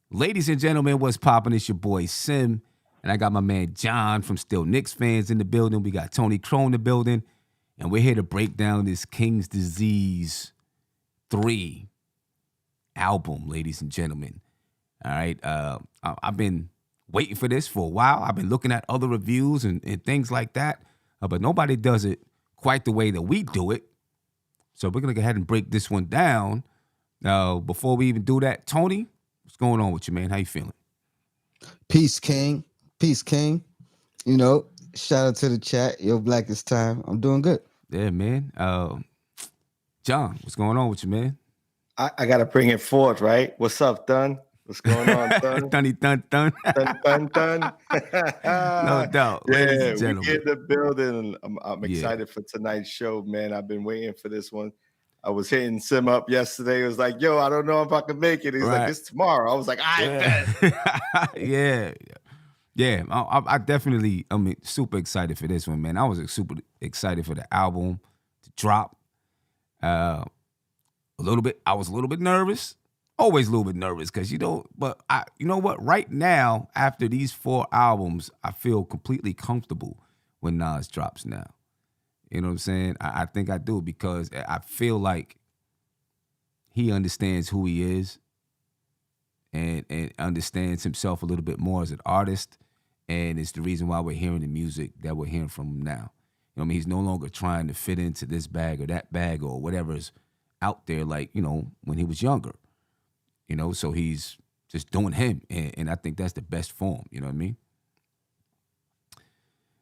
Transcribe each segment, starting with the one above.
Ladies and gentlemen, what's poppin'? It's your boy Sim, and I got my man John from Still Knicks fans in the building. We got Tony Crow in the building, and we're here to break down this King's Disease III album, ladies and gentlemen. All right, I've been waiting for this for a while. I've been looking at other reviews and things like that, but nobody does it quite the way that we do it. So we're gonna go ahead and break this one down. Before we even do that, Tony, what's going on with you, man? How you feeling? Peace, King. Peace, King. Shout out to the chat. Your blackest time. I'm doing good. Yeah, man. John, what's going on with you, man? I got to bring it forth, right? What's up, Thun? What's going on, Thun? Thunny, thun, thun. Thun. No doubt. Yeah, Ladies and we gentlemen. get in the building. I'm Yeah. excited for tonight's show, man. I've been waiting for this one. I was hitting Sim up yesterday. It was like, yo, I don't know if I can make it. He's Right. like, it's tomorrow. I was like, I bet. Yeah. I definitely, super excited for this one, man. I was super excited for the album to drop. I was a little bit nervous. Always a little bit nervous because, but you know what? Right now, after these 4 albums, I feel completely comfortable when Nas drops now. You know what I'm saying? I think I do because I feel like he understands who he is and understands himself a little bit more as an artist. And it's the reason why we're hearing the music that we're hearing from him now. You know what I mean? He's no longer trying to fit into this bag or that bag or whatever's out there like, when he was younger. So he's just doing him. And I think that's the best form. You know what I mean?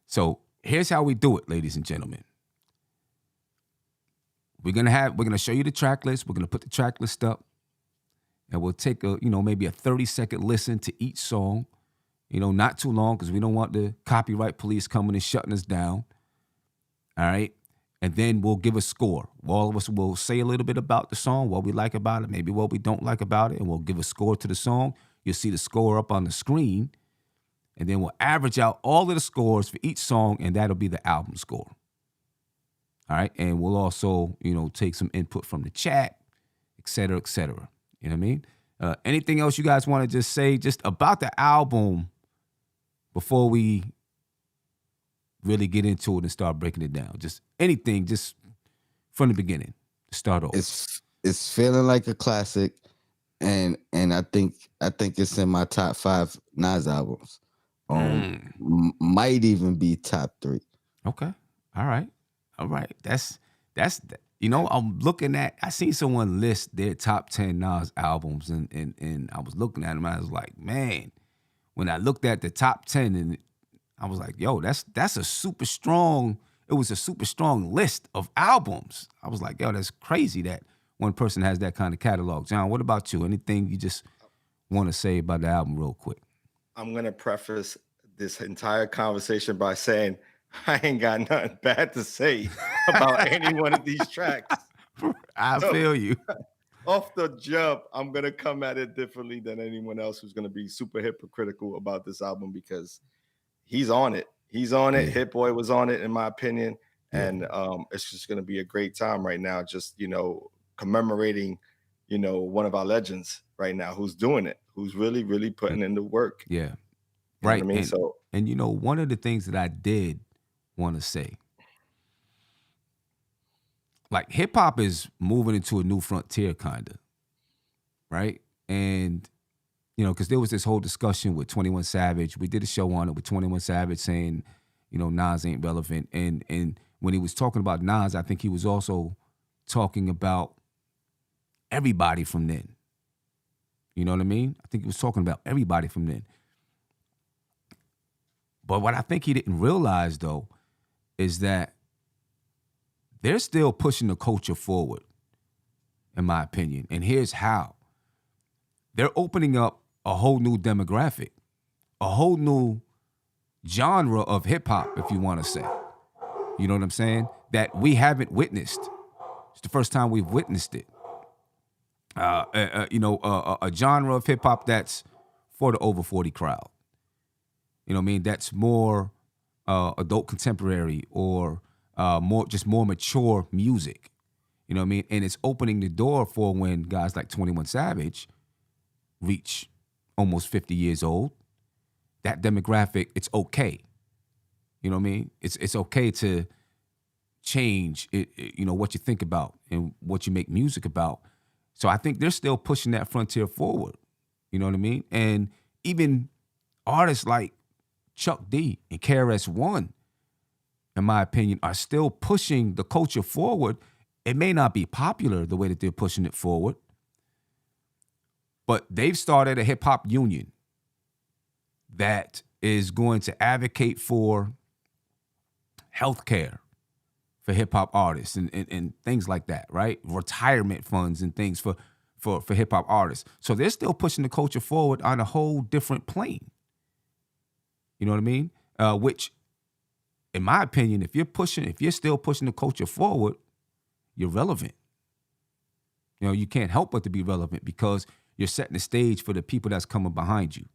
So here's how we do it, ladies and gentlemen. We're gonna show you the track list. We're gonna put the track list up, and we'll take maybe a 30-second listen to each song. Not too long because we don't want the copyright police coming and shutting us down. All right, and then we'll give a score. All of us will say a little bit about the song, what we like about it, maybe what we don't like about it, and we'll give a score to the song. You'll see the score up on the screen, and then we'll average out all of the scores for each song, and that'll be the album score. All right, and we'll also, take some input from the chat, et cetera, et cetera. You know what I mean? Anything else you guys want to just say just about the album before we really get into it and start breaking it down? Just anything, just from the beginning to start off. It's feeling like a classic, and I think it's in my top 5 Nas albums. Might even be top 3. Okay. All right. That's I'm looking at, I seen someone list their top 10 Nas albums and I was looking at them. I was like, man, when I looked at the top 10 and I was like, yo, that's a super strong, it was a super strong list of albums. I was like, yo, that's crazy that one person has that kind of catalog. John, what about you? Anything you just want to say about the album real quick? I'm going to preface this entire conversation by saying, I ain't got nothing bad to say about any one of these tracks. I feel you. Off the jump, I'm going to come at it differently than anyone else who's going to be super hypocritical about this album because he's on it. He's on it. Hit Boy was on it, in my opinion. And it's just going to be a great time right now, just, commemorating, one of our legends right now who's doing it, who's really, really putting in the work. Yeah. You know right. what I mean? And one of the things that I did want to say, like hip hop is moving into a new frontier, kind of, right? And because there was this whole discussion with 21 Savage. We did a show on it with 21 Savage saying, Nas ain't relevant. And when he was talking about Nas, I think he was also talking about everybody from then. You know what I mean? I think he was talking about everybody from then. But what I think he didn't realize, though, is that they're still pushing the culture forward, in my opinion. And here's how. They're opening up a whole new demographic, a whole new genre of hip-hop, if you want to say. You know what I'm saying? That we haven't witnessed. It's the first time we've witnessed it. A genre of hip-hop that's for the over 40 crowd. You know what I mean? That's more adult contemporary or more mature music. You know what I mean? And it's opening the door for when guys like 21 Savage reach almost 50 years old, that demographic, it's okay. You know what I mean? It's okay to change what you think about and what you make music about. So I think they're still pushing that frontier forward. You know what I mean? And even artists like Chuck D and KRS-One, in my opinion, are still pushing the culture forward. It may not be popular the way that they're pushing it forward, but they've started a hip hop union that is going to advocate for healthcare for hip hop artists and things like that, right? Retirement funds and things for hip hop artists. So they're still pushing the culture forward on a whole different plane. You know what I mean? Which, in my opinion, if you're still pushing the culture forward, you're relevant. You know, you can't help but to be relevant because you're setting the stage for the people that's coming behind you.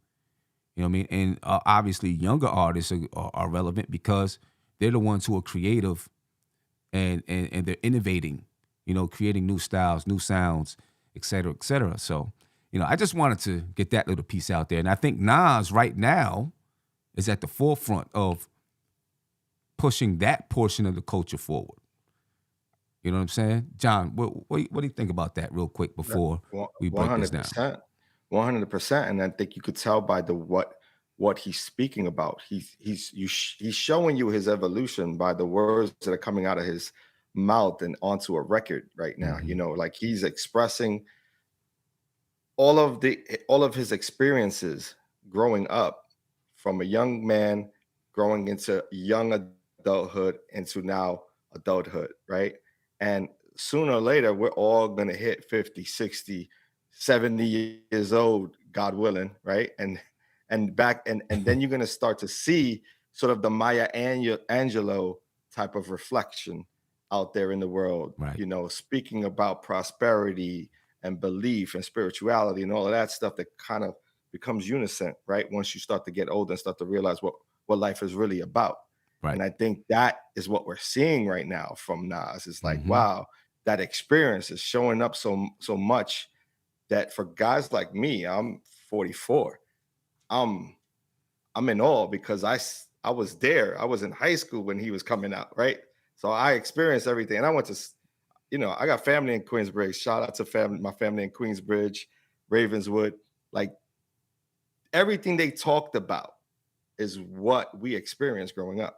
You know what I mean? And obviously, younger artists are relevant because they're the ones who are creative and they're innovating, creating new styles, new sounds, et cetera, et cetera. So, I just wanted to get that little piece out there. And I think Nas right now is at the forefront of pushing that portion of the culture forward. You know what I'm saying? John, what do you think about that real quick before we break this down? 100%. And I think you could tell by the what he's speaking about. He's showing you his evolution by the words that are coming out of his mouth and onto a record right now. Mm-hmm. Like he's expressing all of his experiences growing up from a young man growing into young adulthood into now adulthood, right? And sooner or later, we're all going to hit 50, 60, 70 years old, God willing, right? And then you're going to start to see sort of the Maya Angelou type of reflection out there in the world, right. Speaking about prosperity and belief and spirituality and all of that stuff that kind of becomes unison, right? Once you start to get older and start to realize what life is really about. Right. And I think that is what we're seeing right now from Nas. It's like, Mm-hmm. wow, that experience is showing up so much that for guys like me, I'm 44. I'm in awe because I was there. I was in high school when he was coming out, right? So I experienced everything. And I went to, I got family in Queensbridge. Shout out to my family in Queensbridge, Ravenswood. Like everything they talked about is what we experienced growing up.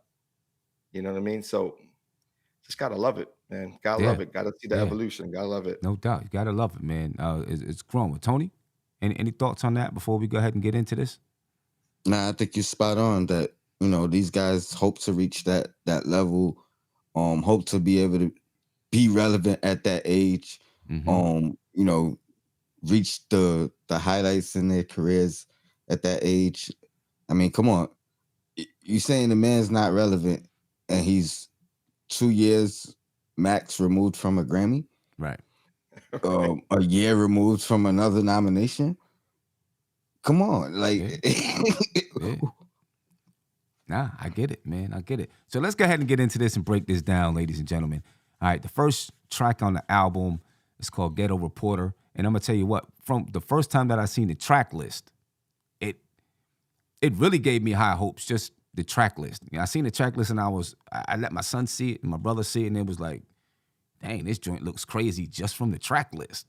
You know what I mean? So just gotta love it, man. Gotta love it. Gotta see the evolution. Gotta love it. No doubt. You gotta love it, man. It's growing. Tony, any thoughts on that before we go ahead and get into this? Nah, I think you're spot on that, these guys hope to reach that level, hope to be able to be relevant at that age, Mm-hmm. Reach the highlights in their careers at that age. I mean, come on. You saying the man's not relevant and he's 2 years max removed from a Grammy? Right. A year removed from another nomination? Come on. Like, yeah. Nah, I get it, man. I get it. So let's go ahead and get into this and break this down, ladies and gentlemen. All right, the first track on the album is called Ghetto Reporter. And I'm going to tell you what, from the first time that I seen the track list, it really gave me high hopes, just the track list. I seen the track list and I let my son see it and my brother see it, and it was like, dang, this joint looks crazy just from the track list.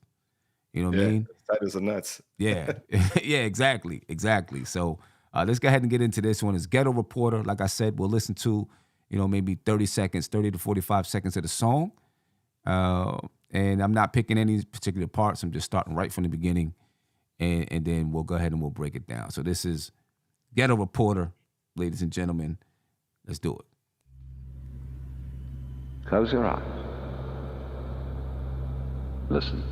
You know what I mean? Titles are nuts. Yeah. Yeah, exactly. So let's go ahead and get into this one. It's Ghetto Reporter. Like I said, we'll listen to, maybe 30 to 45 seconds of the song. And I'm not picking any particular parts. I'm just starting right from the beginning. And then we'll go ahead and we'll break it down. So this is Ghetto Reporter, ladies and gentlemen. Let's do it. Close your eyes. Listen.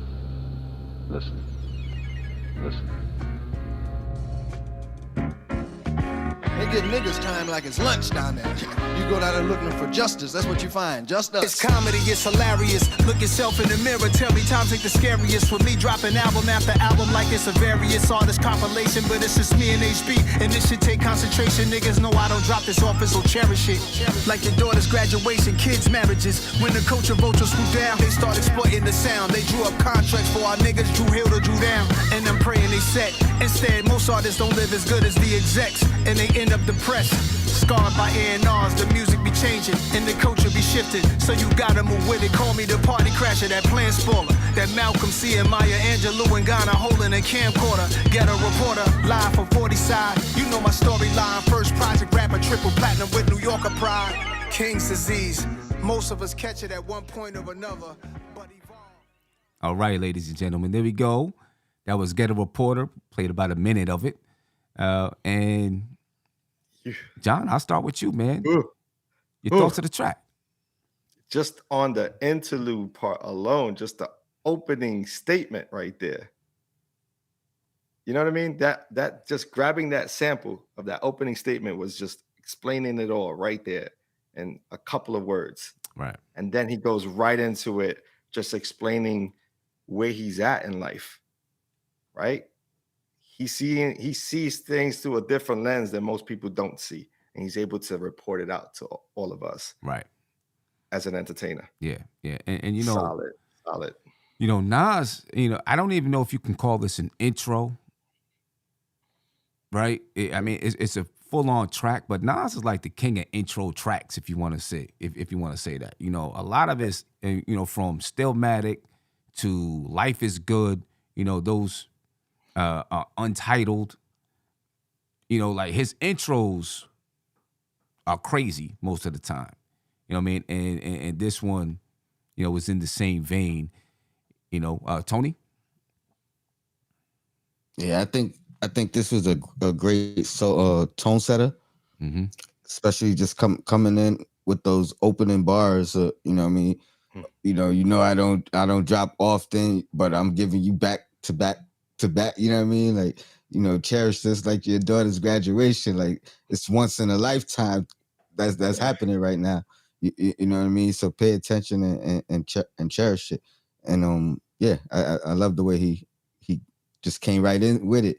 Hey give niggas time like it's lunch down there. You go down there looking for justice, that's what you find, just us. It's comedy, it's hilarious. Look yourself in the mirror, tell me times ain't the scariest. With me dropping album after album like it's a various artist compilation, but it's just me and HB, and this shit take concentration. Niggas know I don't drop this office, so cherish it. Like your daughter's graduation, kids' marriages. When the culture vultures screw down, they start exploiting the sound. They drew up contracts for our niggas, Drew Hill to Drew down, and I'm praying they set. Instead, most artists don't live as good as the execs, and they end up depressed. Scarred by A&Rs, the music be changing, and the culture be shifting. So you gotta move with it. Call me the party crasher, that plan spoiler, that Malcolm C and Maya Angelou and Ghana holding a camcorder. Ghetto Reporter, live from 40 side. You know my storyline. First project rapper, triple platinum with New Yorker pride. King's Disease. Most of us catch it at one point or another. But all right, ladies and gentlemen, there we go. That was Ghetto Reporter. Played about a minute of it. And John, I'll start with you, man. Your thoughts of the track? Just on the interlude part alone, just the opening statement right there. You know what I mean? That just grabbing that sample of that opening statement was just explaining it all right there in a couple of words. Right. And then he goes right into it, just explaining where he's at in life. Right? He sees things through a different lens than most people don't see. And he's able to report it out to all of us. Right. As an entertainer. Yeah. And you know, solid. You know, Nas, I don't even know if you can call this an intro. Right? It's a full-on track, but Nas is like the king of intro tracks, if you want to say, if you want to say that. You know, a lot of it's, from Stillmatic to Life is Good, those Untitled, like his intros are crazy most of the time. You know what I mean? And this one, was in the same vein. Tony? Yeah, I think this was a great tone setter. Mm-hmm. Especially just coming in with those opening bars. You know what I mean? I don't drop often, but I'm giving you back to back to back. You know what I mean? Like, cherish this like your daughter's graduation. Like, it's once in a lifetime that's happening right now. You know what I mean? So pay attention and cherish it. And I love the way he just came right in with it.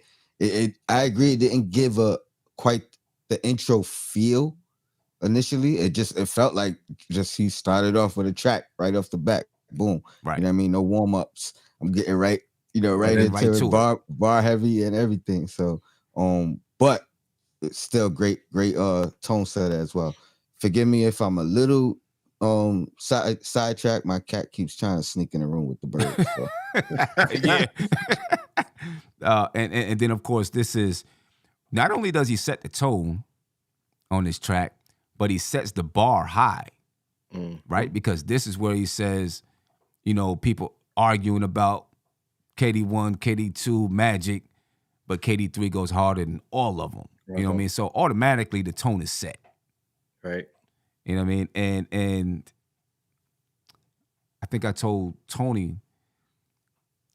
I agree, it didn't give quite the intro feel initially. It felt like just he started off with a track right off the bat. Boom. Right. You know what I mean? No warm-ups. I'm getting right into it. Bar heavy and everything. So but it's still great tone setter as well. Forgive me if I'm a little sidetrack. My cat keeps trying to sneak in the room with the birds. So. Yeah. And then of course this is, not only does he set the tone on this track, but he sets the bar high, right? Because this is where he says, people arguing about KD1, KD2, Magic, but KD3 goes harder than all of them. You know what I mean? So automatically the tone is set. Right. You know what I mean? And I think I told Tony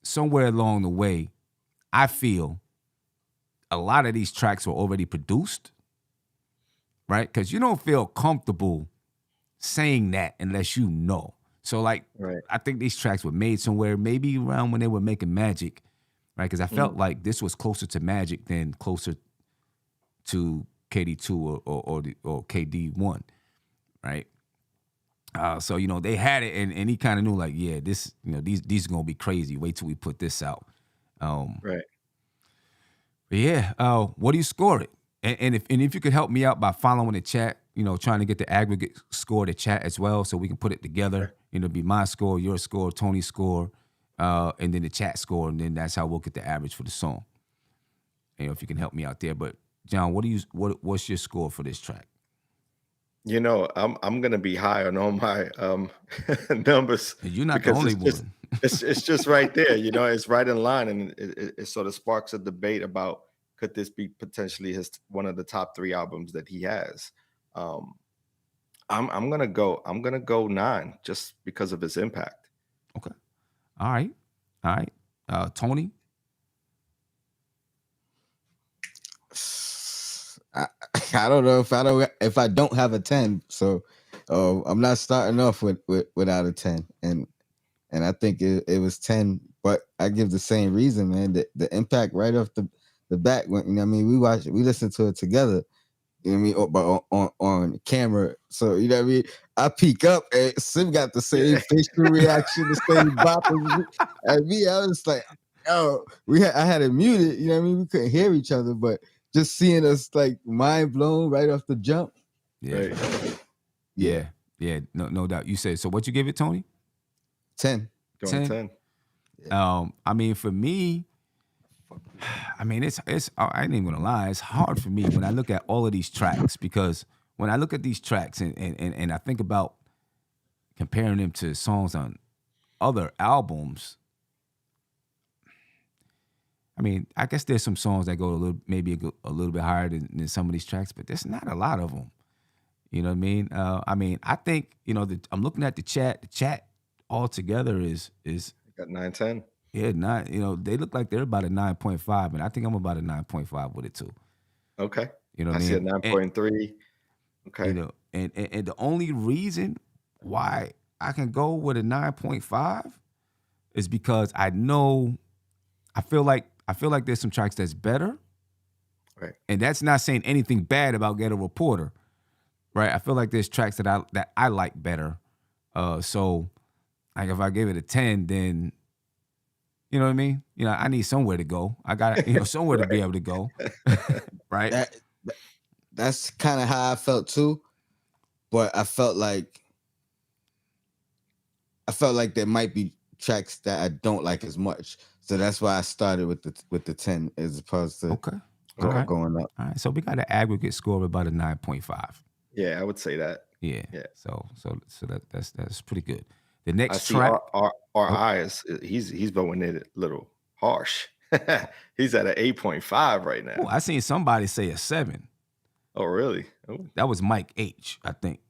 somewhere along the way, I feel a lot of these tracks were already produced, right? Because you don't feel comfortable saying that unless you know. So, right. I think these tracks were made somewhere, maybe around when they were making Magic, right? Because I felt like this was closer to Magic than closer to KD2 or KD1, right? So they had it, and he kind of knew, like, yeah, this, these are gonna be crazy. Wait till we put this out, right? But yeah, what do you score it? And if you could help me out by following the chat, trying to get the aggregate score of the chat as well, so we can put it together. It'd be my score, your score, Tony's score, and then the chat score, and then that's how we'll get the average for the song. If you can help me out there. But John, what's your score for this track? I'm gonna be high on all my numbers. You're not the only one. It's just right there. It's right in line, and it sort of sparks a debate about, could this be potentially one of the top 3 albums that he has. I'm gonna go 9 just because of its impact. Okay. All right. Tony. I don't know if I don't have a 10. So I'm not starting off without a 10. And I think it was 10, but I give the same reason, man. The impact right off the bat when, you know what I mean, we listened to it together. You know what I mean? But on camera. So, you know what I mean? I peek up and Sim got the same facial reaction, the same bop as me. I was like, oh, I had it muted, you know what I mean? We couldn't hear each other, but just seeing us like mind blown right off the jump. Yeah. Right. Yeah. No doubt. You said, so what you give it, Tony? 10. Going 10. I mean, for me, I mean, it's I ain't even gonna lie, it's hard for me when I look at all of these tracks, because when I look at these tracks and I think about comparing them to songs on other albums, I mean, I guess there's some songs that go a little bit higher than some of these tracks, but there's not a lot of them. You know what I mean? I think, you know, I'm looking at the chat. The chat altogether is got 9, 10. Yeah, you know, they look like they're about a 9.5, and I think I'm about a 9.5 with it too. Okay. You know what I I mean? see a 9.3. Okay. You know, and the only reason why I can go with a 9.5 is because I feel like there's some tracks that's better. Right. And that's not saying anything bad about Ghetto Reporter. Right? I feel like there's tracks that I like better. So like if I give it a 10, then you know what I mean? You know, I need somewhere to go. I got, you know, somewhere to be able to go. Right? That's kind of how I felt too. But I felt like there might be tracks that I don't like as much. So that's why I started with the 10 as opposed to going up. All right. So we got an aggregate score of about a 9.5. Yeah, I would say that. Yeah. Yeah. So that's pretty good. The next I see track, our eyes. He's voting it a little harsh. He's at an 8.5 right now. oh, I seen somebody say a 7. Oh, really? Oh, That was Mike H, I think.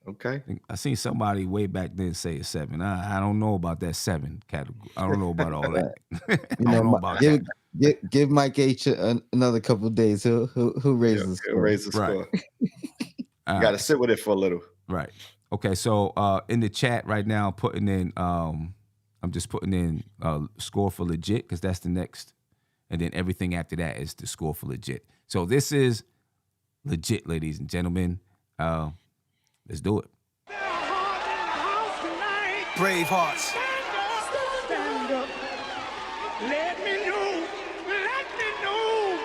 okay. I seen somebody way back then say a 7. I don't know about that 7 category. I don't know about all that. I don't know about that. Give Mike H another couple of days. He'll raise the score. He'll raise the score. You got to sit with it for a little. Right. Okay. So in the chat right now, I'm just putting in score for legit because that's the next, and then everything after that is the score for legit. So this is legit, ladies and gentlemen. Let's do it. Brave hearts. Stand up. Let me know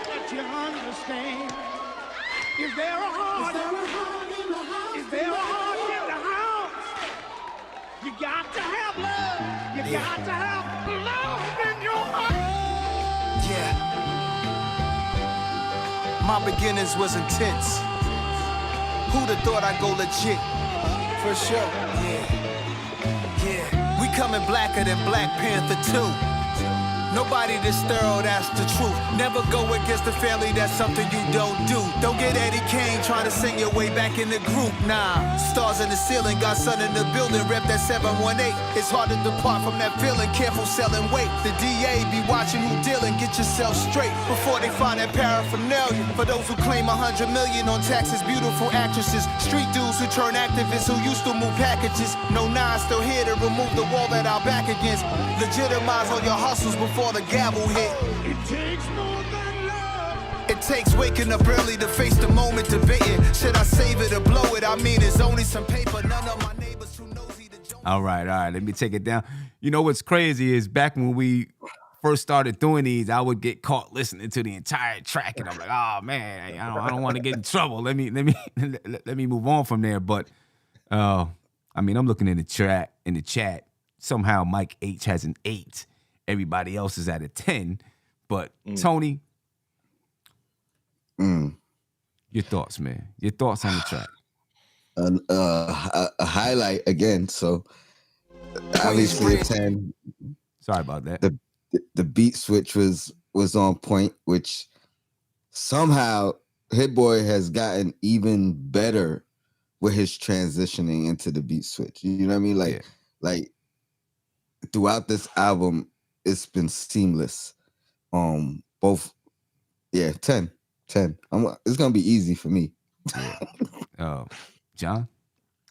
that you understand. Is there a heart? Is there a heart in the house? You got to have love. You got to have love in your heart. Yeah. My beginnings was intense. Who'd have thought I'd go legit? For sure. Yeah. We coming blacker than Black Panther 2. Nobody this thorough, that's the truth. Never go against the family, that's something you don't do. Don't get Eddie Kane trying to sing your way back in the group. Nah, stars in the ceiling, got sun in the building, rep that 718. It's hard to depart from that feeling, careful selling weight. The DA be watching who dealing, get yourself straight before they find that paraphernalia. For those who claim 100 million on taxes, beautiful actresses, street dudes who turn activists who used to move packages. No Nas still here to remove the wall that our back against. Legitimize all your hustles before the gavel hit. It takes more than love. It takes waking up early to face the moment, debating. Should I save it or blow it? I mean, it's only some paper. None of my neighbors who knows he the joke. All right. Let me take it down. You know what's crazy is back when we first started doing these, I would get caught listening to the entire track, and I'm like, oh man, I don't want to get in trouble. Let me move on from there. But I mean, I'm looking in the chat. Somehow Mike H has an 8. Everybody else is at a 10. But Tony, your thoughts, man. Your thoughts on the track. A highlight again. So obviously a 10. Sorry about that. The beat switch was on point, which somehow Hit Boy has gotten even better with his transitioning into the beat switch. You know what I mean? Like throughout this album, it's been seamless. 10. It's gonna be easy for me. John?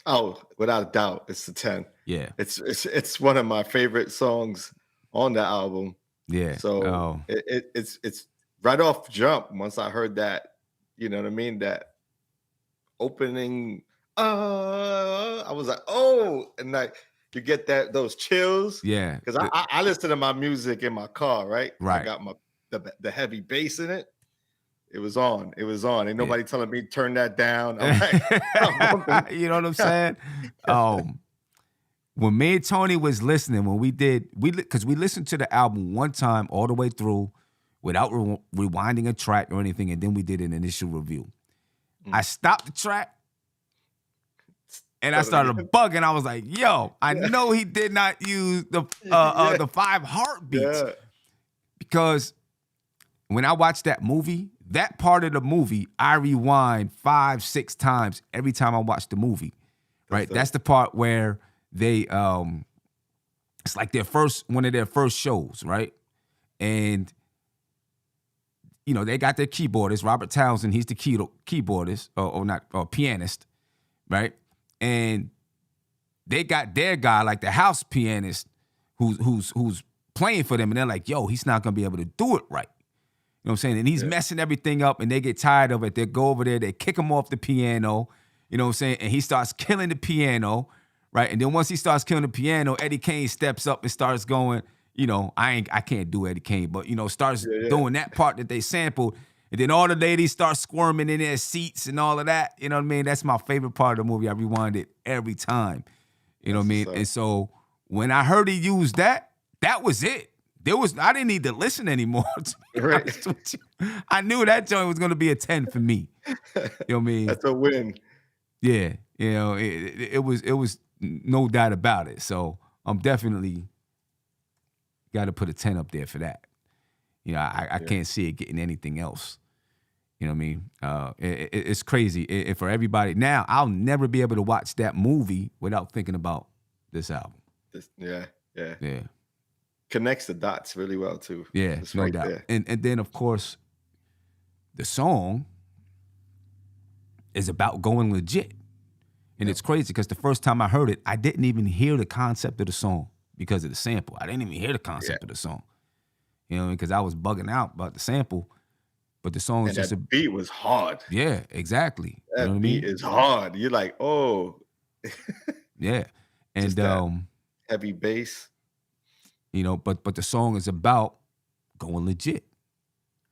Oh, without a doubt, it's the 10. Yeah. It's one of my favorite songs on the album. Yeah. So it's right off jump. Once I heard that, you know what I mean, that opening, I was like, oh, and like you get those chills. Yeah. Because I listen to my music in my car, right? Right. I got the heavy bass in it. It was on. Ain't nobody telling me turn that down. I'm like, you know what I'm saying? When me and Tony was listening, because we listened to the album one time all the way through without rewinding a track or anything, and then we did an initial review. I stopped the track and I started bugging. I was like, yo, I know he did not use the 5 heartbeats. Yeah. Because when I watched that movie, that part of the movie, I rewind 5-6 times every time I watch the movie. Right? That's the part where they it's like one of their first shows, right? And you know, they got their keyboardist, Robert Townsend, he's the keyboardist or pianist, right? And they got their guy, like the house pianist, who's playing for them, and they're like, yo, he's not gonna be able to do it right. You know what I'm saying? And he's messing everything up, and they get tired of it. They go over there, they kick him off the piano, you know what I'm saying? And he starts killing the piano, right? And then once he starts killing the piano, Eddie Kane steps up and starts going, you know, I can't do Eddie Kane, but, you know, starts doing that part that they sampled. And then all the ladies start squirming in their seats and all of that. You know what I mean? That's my favorite part of the movie. I rewind it every time. You know what I mean? And so when I heard he use that was it. I didn't need to listen anymore. To be honest with you. I knew that joint was going to be a 10 for me. You know what I mean? That's a win. Yeah. You know, it was no doubt about it. So I'm definitely got to put a 10 up there for that. You know, I can't see it getting anything else. You know what I mean? It's crazy. For everybody. Now, I'll never be able to watch that movie without thinking about this album. Yeah. Yeah. Connects the dots really well, too. Yeah, it's no right doubt. there. And then, of course, the song is about going legit. And it's crazy because the first time I heard it, I didn't even hear the concept of the song because of the sample. I didn't even hear the concept of the song. You know, because I was bugging out about the sample. But the song is just that beat was hard. Yeah, exactly. That you know what beat I mean? is hard. You're like, oh. Yeah. And heavy bass. You know, but the song is about going legit.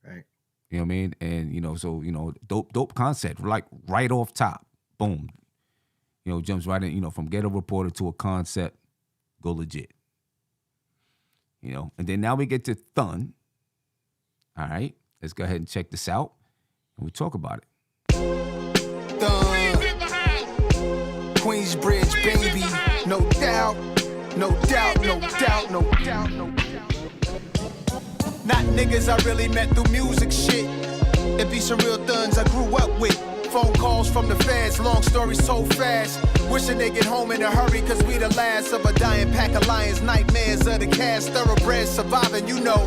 Right. You know what I mean? And, you know, so, you know, dope concept, like right off top. Boom. You know, jumps right in, you know, from Ghetto Reporter to a concept, go legit. You know, and then now we get to Thun. All right. Let's go ahead and check this out and we talk about it. Thun. Queensbridge, baby. No doubt. No doubt, no doubt, no doubt, no doubt. Not niggas I really met through music shit. It be some real thuns I grew up with. Phone calls from the feds, long stories so fast. Wishing they get home in a hurry, cause we the last of a dying pack of lions. Nightmares of the cast, thoroughbreds surviving, you know.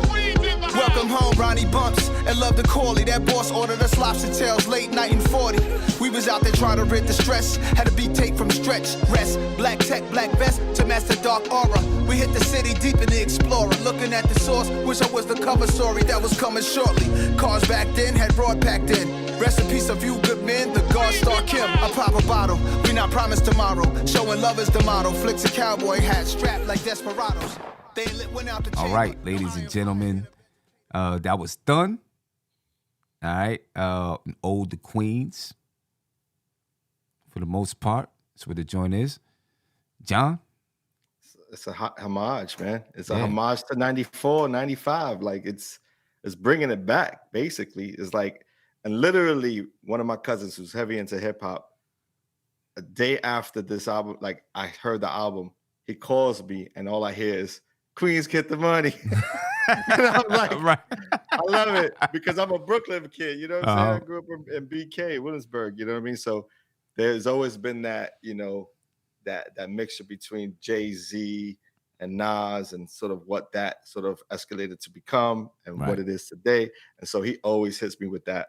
Welcome home, Ronnie Bumps, and love the Corley. That boss ordered us lobster tails late night in 40. We was out there trying to rid the stress. Had a beat take from stretch, rest. Black tech, black vest to master dark aura. We hit the city deep in the Explorer. Looking at the source, wish I was the cover story that was coming shortly. Cars back then had broad packed in. Rest in peace of you good men, the God Star Kim. I pop a bottle, we not promised tomorrow. Showing love is the motto. Flicks a cowboy hat strapped like desperados. They lit went out the All right, ladies and gentlemen, that was Thun. All right, an ode to Queens. For the most part, that's what the joint is. John? It's a homage, man. It's a homage to 94, 95. Like it's bringing it back, basically. It's like, and literally one of my cousins who's heavy into hip hop, a day after this album, like I heard the album, he calls me and all I hear is Queens Get the Money. And I'm like, Right. I love it because I'm a Brooklyn kid, you know what I'm saying? I grew up in BK, Williamsburg, you know what I mean? So there's always been that, you know, that mixture between Jay-Z and Nas and sort of what that sort of escalated to become and what it is today. And so he always hits me with that.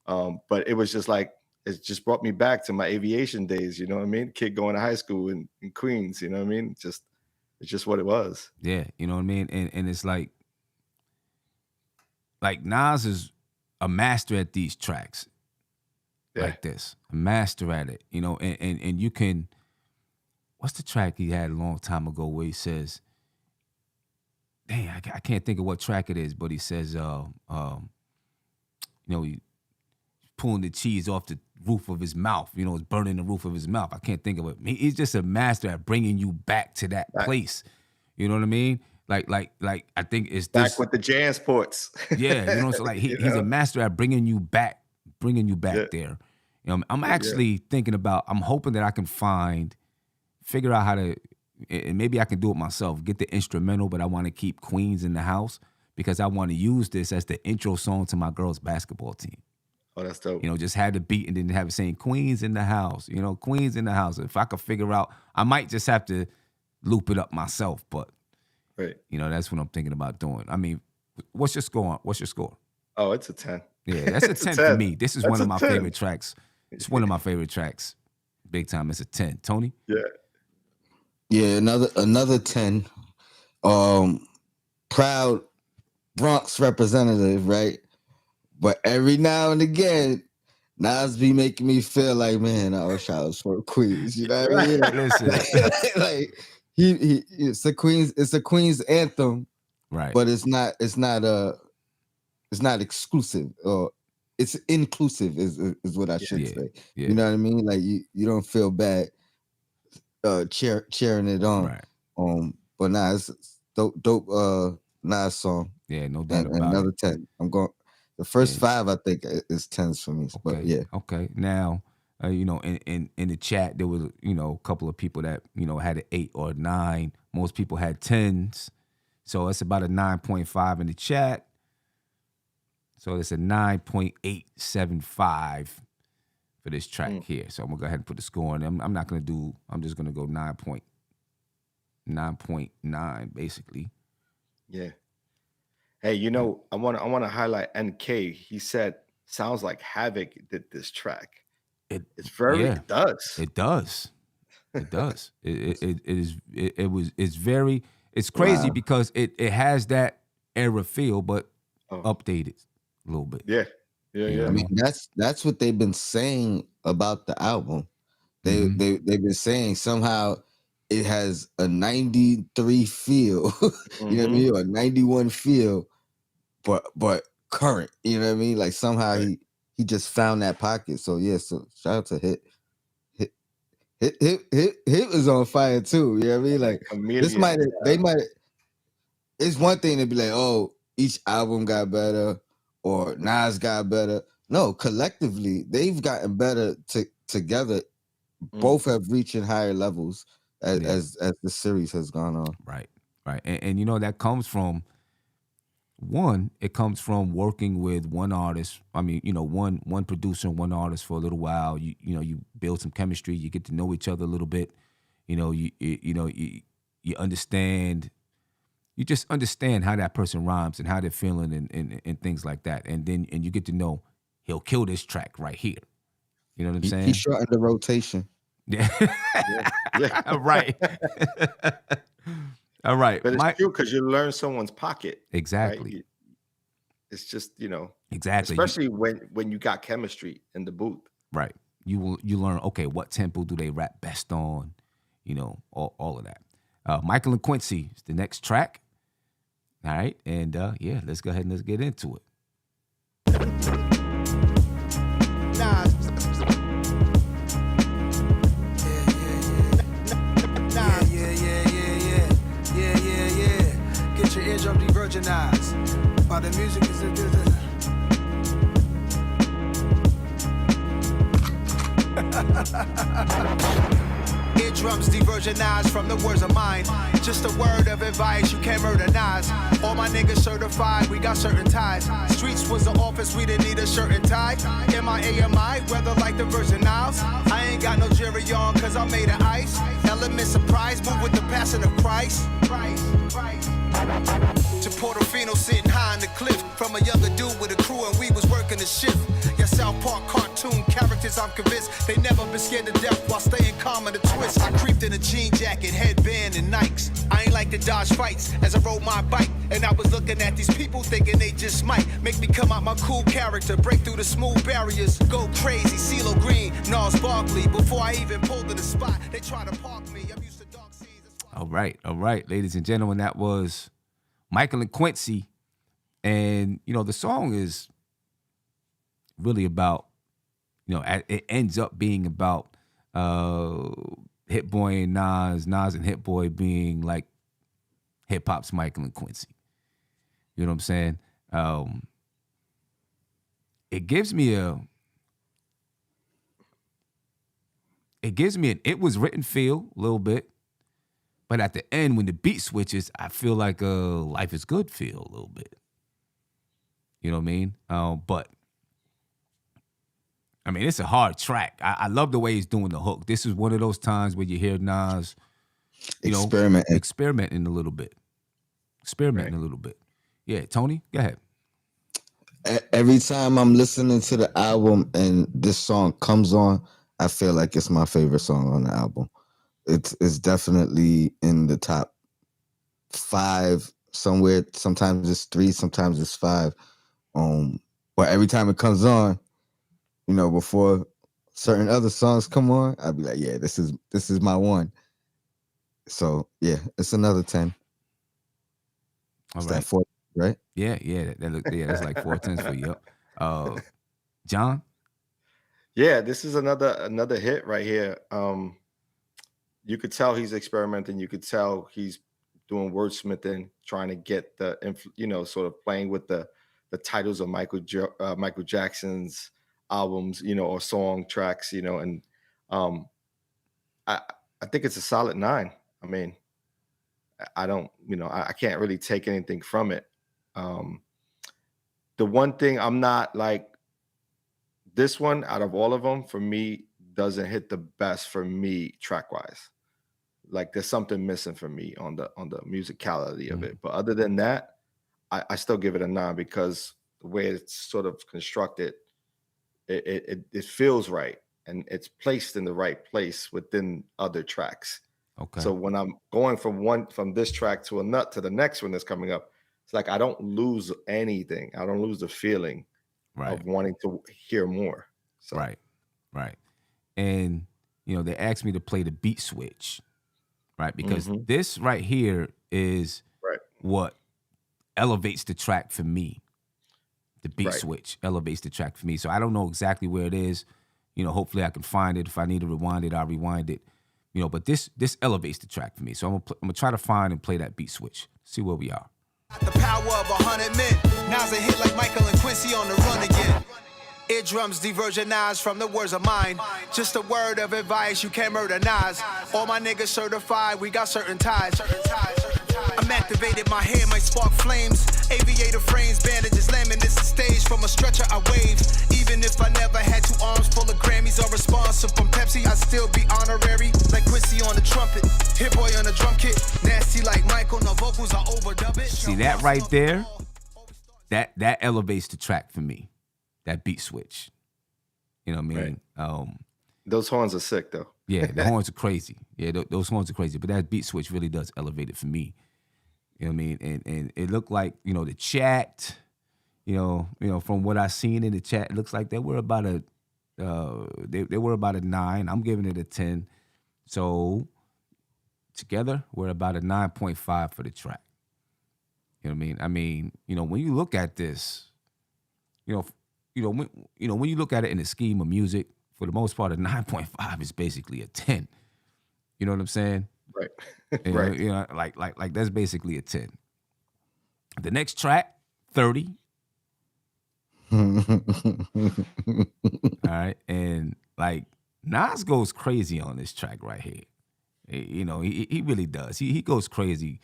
But it was just like it just brought me back to my aviation days. You know what I mean? Kid going to high school in Queens. You know what I mean? It's just what it was. Yeah, you know what I mean? And it's like Nas is a master at these tracks. Yeah. Like this. A master at it. You know, and you can, what's the track he had a long time ago where he says, dang, I can't think of what track it is, but he says, you know, he pulling the cheese off the roof of his mouth. You know, it's burning the roof of his mouth. I can't think of it. He's just a master at bringing you back to that place. You know what I mean? Like I think it's this, back with the Jansports. Yeah, you know, so like he's a master at bringing you back there. You know, I'm actually thinking about. I'm hoping that I can figure out how to, and maybe I can do it myself. Get the instrumental, but I want to keep Queens in the house because I want to use this as the intro song to my girls' basketball team. Oh, that's dope. You know, just have the beat and then have it saying Queens in the house. You know, Queens in the house. If I could figure out, I might just have to loop it up myself, but right. You know, that's what I'm thinking about doing. I mean, what's your score? Oh, it's a 10. Yeah, that's a 10 for me. This is one of my favorite tracks. It's one of my favorite tracks. Big time. It's a 10. Tony? Yeah, another 10. Proud Bronx representative, right? But every now and again, Nas be making me feel like, man, I wish I was from Queens. You know what I mean? Listen. Like it's a Queens anthem, right? But it's not exclusive, or it's inclusive is what I should say. Yeah. You know what I mean? Like you don't feel bad cheering it on. Right. But nah, it's dope Nas song. Yeah, no doubt about another it. 10. I'm going. The first 5, I think, is 10s for me. Okay. But yeah. Okay. Now, you know, in the chat, there was, you know, a couple of people that, you know, had an 8 or 9. Most people had 10s. So it's about a 9.5 in the chat. So it's a 9.875 for this track here. So I'm going to go ahead and put the score on. I'm not going to do, I'm just going to go 9.9 basically. Yeah. Hey, you know, I want to highlight NK. He said, sounds like Havoc did this track. It does. It does. It's crazy because it has that era feel, but updated a little bit. Yeah. I mean, that's what they've been saying about the album. They've been saying somehow it has a 93 feel, you know what I mean, or a 91 feel, but current, you know what I mean? Like somehow he just found that pocket. So yeah, so shout out to Hit was on fire too. You know what I mean? Like this they might. It's one thing to be like, oh, each album got better or Nas got better. No, collectively they've gotten better together. Both have reached higher levels as the series has gone on. Right. And you know that comes from it comes from working with one artist. I mean, you know, one producer and one artist for a little while. You know, you build some chemistry. You get to know each other a little bit. You know, you understand. You just understand how that person rhymes and how they're feeling and things like that. And then you get to know he'll kill this track right here. You know what I'm saying? He shortened the rotation. Yeah. Right. All right. But it's true because you learn someone's pocket. Exactly. Right? It's just, you know. Exactly. Especially when you got chemistry in the booth. Right. You learn, okay, what tempo do they rap best on? You know, all of that. Michael and Quincy is the next track. All right. And yeah, let's go ahead and let's get into it. Get your eardrum de-virginized. While the music is eardrums de-virginized from the words of mine. Just a word of advice, you can't murder Nas. All my niggas certified, we got certain ties. Streets was the office, we didn't need a shirt and tie. M-I-A-M-I, weather like the Virgin Isles. I ain't got no jury on, cause I'm made of ice. Element surprise, move with the passing of Christ. To Portofino sitting high on the cliff. From a younger dude with a crew and we was working the shift. Your South Park cartoon characters bitches, I'm convinced they never been scared to death while staying calm in the twist. I creeped in a jean jacket, headband, and Nikes. I ain't like to dodge fights as I rode my bike. And I was looking at these people thinking they just might make me come out my cool character, break through the smooth barriers, go crazy, CeeLo Green, Nas Barkley. Before I even pulled to the spot, they try to park me. I'm used to dark seas. All right, ladies and gentlemen, that was Michael and Quincy. And, you know, the song is really about, you know, it ends up being about Hit Boy and Nas and Hit Boy being like hip hop's Michael and Quincy. You know what I'm saying? It gives me an it was written feel a little bit, but at the end when the beat switches, I feel like Life Is Good feel a little bit. You know what I mean? But I mean, it's a hard track. I love the way he's doing the hook. This is one of those times where you hear Nas, you know, experimenting a little bit. A little bit. Yeah, Tony, go ahead. Every time I'm listening to the album and this song comes on, I feel like it's my favorite song on the album. It's definitely in the top 5 somewhere. Sometimes it's 3, sometimes it's 5. But every time it comes on, you know, before certain other songs come on, I'll be like, yeah, this is my one. So yeah, it's another 10. All Is right. that 4, right? Yeah, that's like 4 10s for you. John? Yeah, this is another hit right here. You could tell he's experimenting. You could tell he's doing wordsmithing, trying to get the, you know, sort of playing with the titles of Michael Jackson's albums, you know, or song tracks, you know, and I think it's a solid 9. I mean, I don't, you know, I can't really take anything from it. The one thing I'm not like, this one out of all of them for me doesn't hit the best for me track wise. Like there's something missing for me on the musicality of it. But other than that, I still give it a 9 because the way it's sort of constructed, it feels right and it's placed in the right place within other tracks. Okay. So when I'm going from this track to the next one that's coming up, it's like I don't lose anything. I don't lose the feeling of wanting to hear more. So. Right. And you know, they asked me to play the beat switch, right? Because this right here is what elevates the track for me. The beat switch elevates the track for me. So I don't know exactly where it is. You know, hopefully I can find it. If I need to rewind it, I'll rewind it. You know, but this elevates the track for me. So I'm gonna try to find and play that beat switch. See where we are. The power of 100 men. Now's a hit like Michael and Quincy on the run again. Eardrums diversionized from the words of mine. Just a word of advice, you can't murder Nas. All my niggas certified, we got certain ties. I'm activated, my hair might spark flames. Aviator frames, bandages, laminates the stage. From a stretcher I wave. Even if I never had 2 arms full of Grammys or responsive from Pepsi, I still be honorary. Like Quincy on the trumpet, Hit Boy on the drum kit. Nasty like Michael, no vocals, I overdub it. See that right there? That elevates the track for me. That beat switch. You know what I mean? Those horns are sick though. Yeah, the horns are crazy. Yeah, those horns are crazy. But that beat switch really does elevate it for me. You know what I mean? And it looked like, you know, the chat, you know, from what I seen in the chat, it looks like they were about a 9. I'm giving it a 10. So together, we're about a 9.5 for the track. You know what I mean? I mean, you know, when you look at this, when you look at it in the scheme of music, for the most part, a 9.5 is basically a 10. You know what I'm saying? Right. Right. You know, like that's basically a 10. The next track, 30. All right. And like Nas goes crazy on this track right here. You know, he really does. He goes crazy.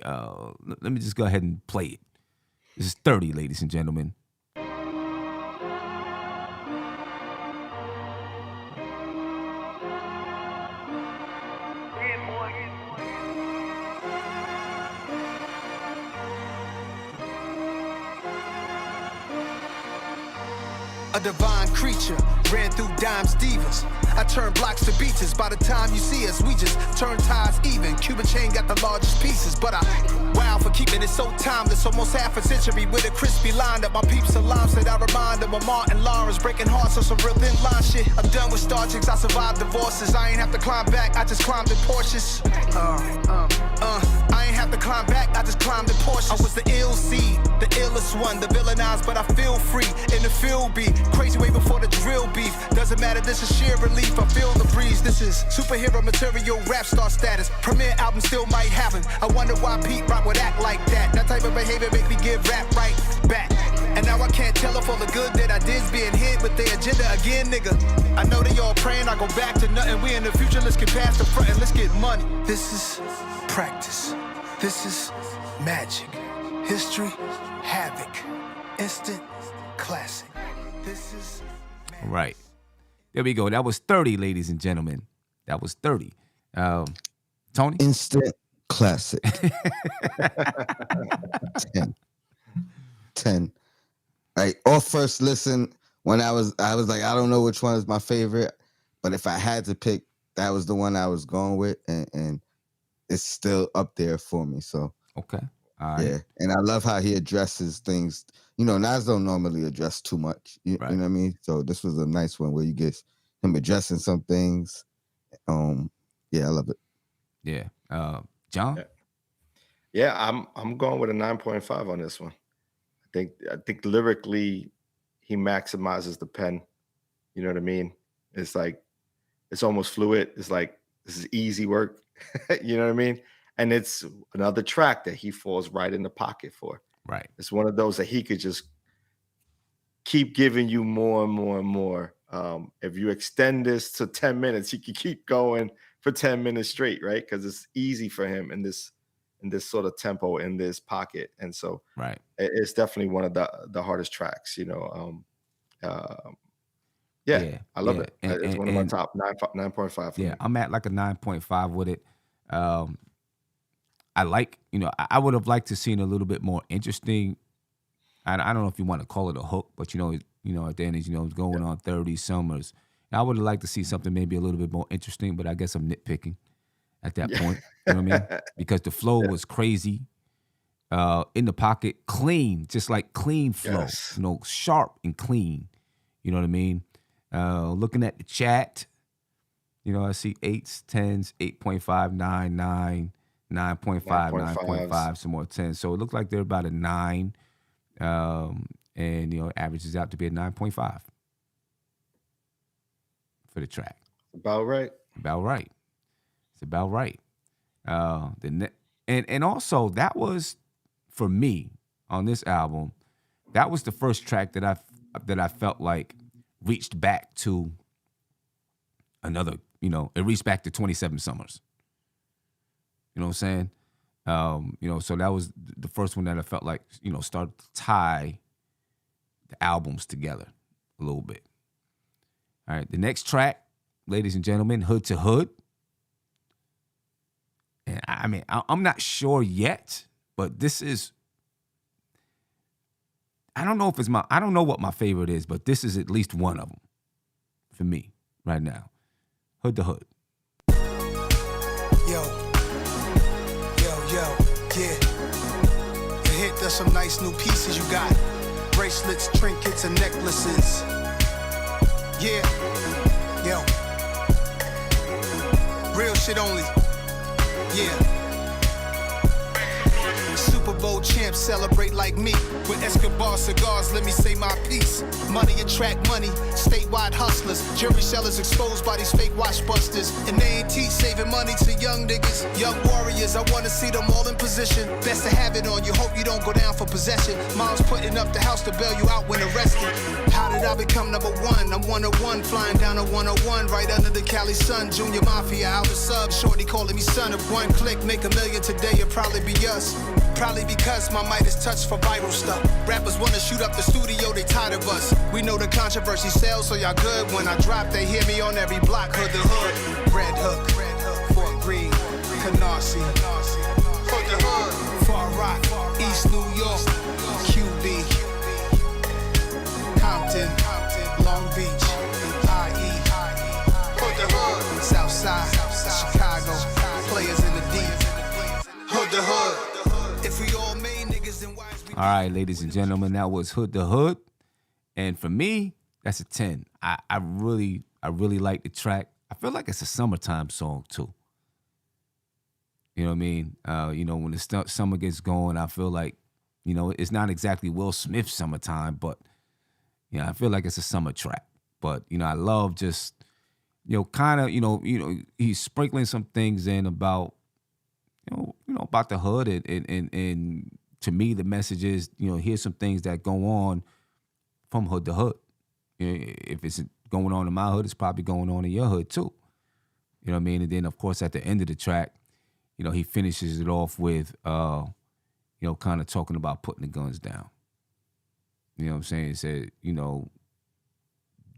Let me just go ahead and play it. This is 30, ladies and gentlemen. a divine creature, ran through dimes divas. I turned blocks to beaches. By the time you see us, we just turn ties even. Cuban chain got the largest pieces, but wow for keeping it so timeless. Almost half a century with a crispy line up. My peeps alarm said I remind them of Martin Lawrence breaking hearts on some real thin line shit. I'm done with star chicks, I survived divorces. I ain't have to climb back, I just climbed in Porsches. I ain't have to climb back, I just climbed in Porsches. I was the ill seed, the illest one, the villainized, but I feel free in the field beat. Crazy way before the drill beef. Doesn't matter, this is sheer relief. I feel the breeze. This is superhero material, rap star status. Premiere album still might happen. I wonder why Pete Rock would act like that. That type of behavior make me give rap right back. And now I can't tell if all the good that I did's being hid with their agenda again, nigga. I know they all praying I go back to nothing. We in the future, let's get past the front and let's get money. This is practice. This is magic. History, havoc. Instant classic. This is magic. Right. There we go. That was 30, ladies and gentlemen. That was 30. Tony? Instant classic. 10. Like, off first listen, when I was like, I don't know which one is my favorite, but if I had to pick, that was the one I was going with, and it's still up there for me. So okay. All right. Yeah. And I love how he addresses things. You know, Nas don't normally address too much. You know what I mean? So this was a nice one where you get him addressing some things. Yeah, I love it. Yeah. John? Yeah, I'm going with a 9.5 on this one. I think lyrically he maximizes the pen. You know what I mean? It's like it's almost fluid. It's like this is easy work. You know what I mean? And it's another track that he falls right in the pocket for. Right. It's one of those that he could just keep giving you more and more and more. If you extend this to 10 minutes, he can keep going for 10 minutes straight, right? Because it's easy for him in this sort of tempo, in this pocket. And so it's definitely one of the hardest tracks, you know. I love it. It's one of my top 9.5. Yeah, I'm at like a 9.5 with it. I like, you know, I would have liked to seen a little bit more interesting. I don't know if you want to call it a hook, but you know, at the end, it's going on 30 summers. I would have liked to see something maybe a little bit more interesting, but I guess I'm nitpicking at that point. You know what I mean? Because the flow was crazy, in the pocket, clean, just like clean flow. Yes. You know, sharp and clean. You know what I mean? Looking at the chat, you know, I see 8s, 10s, 8.5, 9, 9, 9.5, 9.5, some more 10s. So it looks like they're about a 9, and you know, it averages out to be a 9.5 for the track. About right. About right. It's about right. And also that was, for me on this album, that was the first track that I felt like reached back to another, you know, it reached back to 27 Summers. You know what I'm saying? You know, so that was the first one that I felt like, you know, started to tie the albums together a little bit. All right, the next track, ladies and gentlemen, Hood to Hood. And I mean, I'm not sure yet, but this is, I don't know what my favorite is, but this is at least one of them for me right now. Hood to Hood. Yo, yeah. You hit, there's some nice new pieces you got. Bracelets, trinkets, and necklaces. Yeah, yo. Real shit only. Yeah. Super Bowl champs celebrate like me. With Escobar cigars, let me say my piece. Money attract money, statewide hustlers. Jury sellers exposed by these fake watch busters. And they ain't teach saving money to young niggas. Young warriors, I wanna see them all in position. Best to have it on you, hope you don't go down for possession. Mom's putting up the house to bail you out when arrested. How did I become number one? I'm 101, flying down a 101, right under the Cali sun. Junior Mafia, out the sub, shorty calling me son. If one click, make $1 million today, it'll probably be us. Probably because my mic is touched for viral stuff. Rappers wanna shoot up the studio, they tired of us. We know the controversy sells, so y'all good. When I drop, they hear me on every block. Hood to Hood, Red Hook, Fort Greene, Canarsie, Hood to Hood, Far Rock, East New York, QB, Compton, All right, ladies and gentlemen, that was Hood to Hood. And for me, that's a 10. I really like the track. I feel like it's a summertime song too. You know what I mean? When the summer gets going, I feel like, it's not exactly Will Smith summertime, but I feel like it's a summer track. But I love just kind of he's sprinkling some things in about about the hood, and to me the message is here's some things that go on from hood to hood. If it's going on in my hood, it's probably going on in your hood too. You know what I mean? And then of course at the end of the track, he finishes it off with kind of talking about putting the guns down. You know what I'm saying? He said,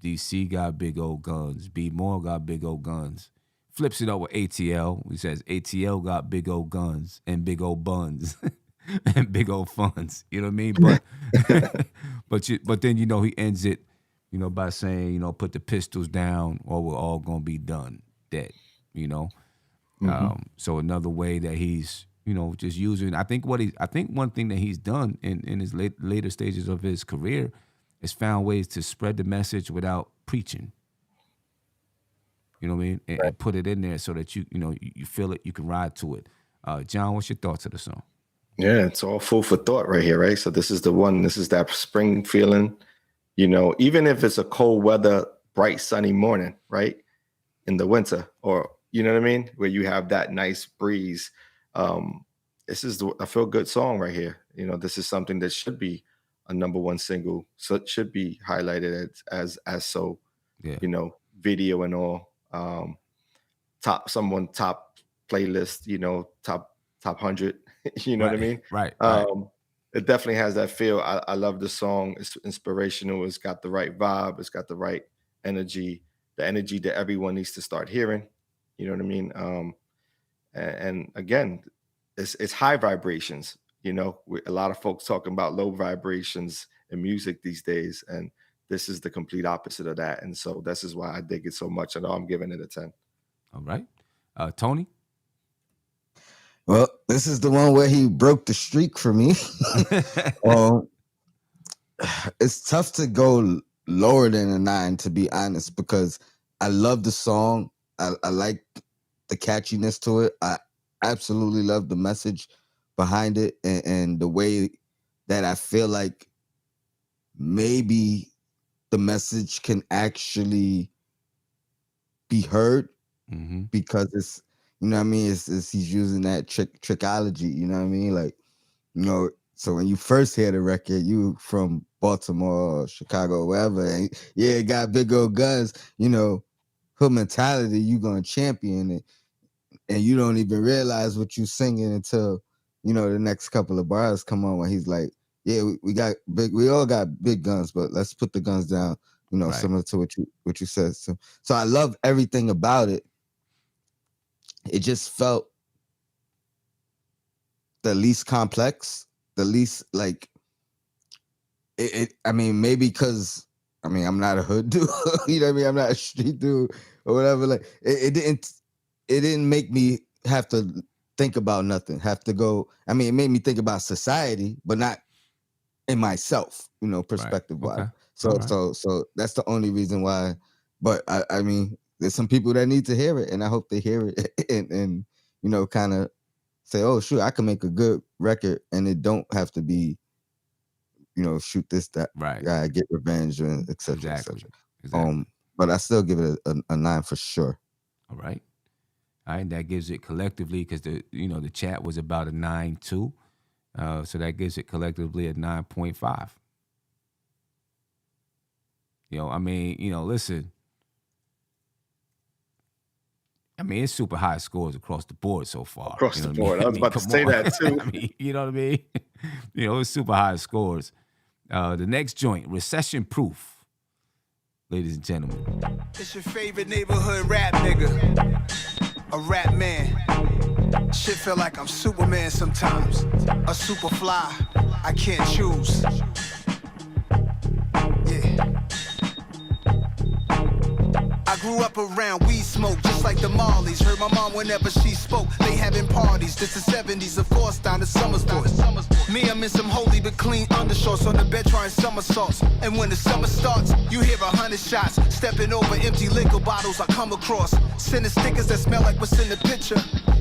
DC got big old guns, B More got big old guns. Flips it up with ATL. He says ATL got big old guns and big old buns and big old funds. You know what I mean? But but then he ends it, by saying, put the pistols down or we're all gonna be done, dead. So another way that he's just using. I think one thing that he's done in his later stages of his career is found ways to spread the message without preaching. You know what I mean? And put it in there so that you feel it, you can ride to it. John, what's your thoughts of the song? Yeah, it's all food for thought right here, right? So this is the one. This is that spring feeling. Even if it's a cold weather, bright sunny morning, right, in the winter, or you know what I mean, where you have that nice breeze. This is a feel good song right here. This is something that should be a #1 single, so it should be highlighted as so. Yeah. Video and all. Top playlist. Top 100. You know what I mean? Right. It definitely has that feel. I love the song. It's inspirational. It's got the right vibe. It's got the right energy. The energy that everyone needs to start hearing. You know what I mean? And again, it's high vibrations. A lot of folks talking about low vibrations in music these days, and this is the complete opposite of that. And so this is why I dig it so much. I know I'm giving it a 10. All right, Tony. Well, this is the one where he broke the streak for me. It's tough to go lower than a 9, to be honest, because I love the song. I like the catchiness to it. I absolutely love the message behind it, and the way that I feel like maybe the message can actually be heard, because it's, it's he's using that trickology, you know what I mean? Like, so when you first hear the record, you from Baltimore or Chicago or wherever, and it got big old guns, hood mentality, you gonna champion it, and you don't even realize what you're singing until, the next couple of bars come on when he's like, we all got big guns, but let's put the guns down, right. Similar to what you said. So I love everything about it. It just felt the least complex, the least like it. I mean, maybe because I'm not a hood dude, you know what I mean? I'm not a street dude or whatever. Like it didn't make me have to think about nothing. Have to go. It made me think about society, but not in myself, perspective wise. Okay. So that's the only reason why. But I mean, there's some people that need to hear it, and I hope they hear it and kind of say, oh shoot, I can make a good record, and it don't have to be, shoot this, that, right? Get revenge, and etc. Exactly. But I still give it a 9 for sure. All right. That gives it collectively, because the chat was about a 9 too. So that gives it collectively a 9.5. Listen. It's super high scores across the board so far. Across the board. I was about to say that too. You know what I mean? It's super high scores. The next joint, Recession Proof. Ladies and gentlemen. It's your favorite neighborhood rap nigga. A rap man. Shit feel like I'm Superman sometimes. A super fly. I can't choose. Yeah. I grew up around weed smoke, just like the Marleys. Heard my mom whenever she spoke. They having parties, this the 70s, of course, down to Summer's Boys. Me, I'm in some holy but clean undershorts on the bed trying somersaults. And when the summer starts, you hear 100 shots. Stepping over empty liquor bottles I come across. Sending stickers that smell like what's in the picture.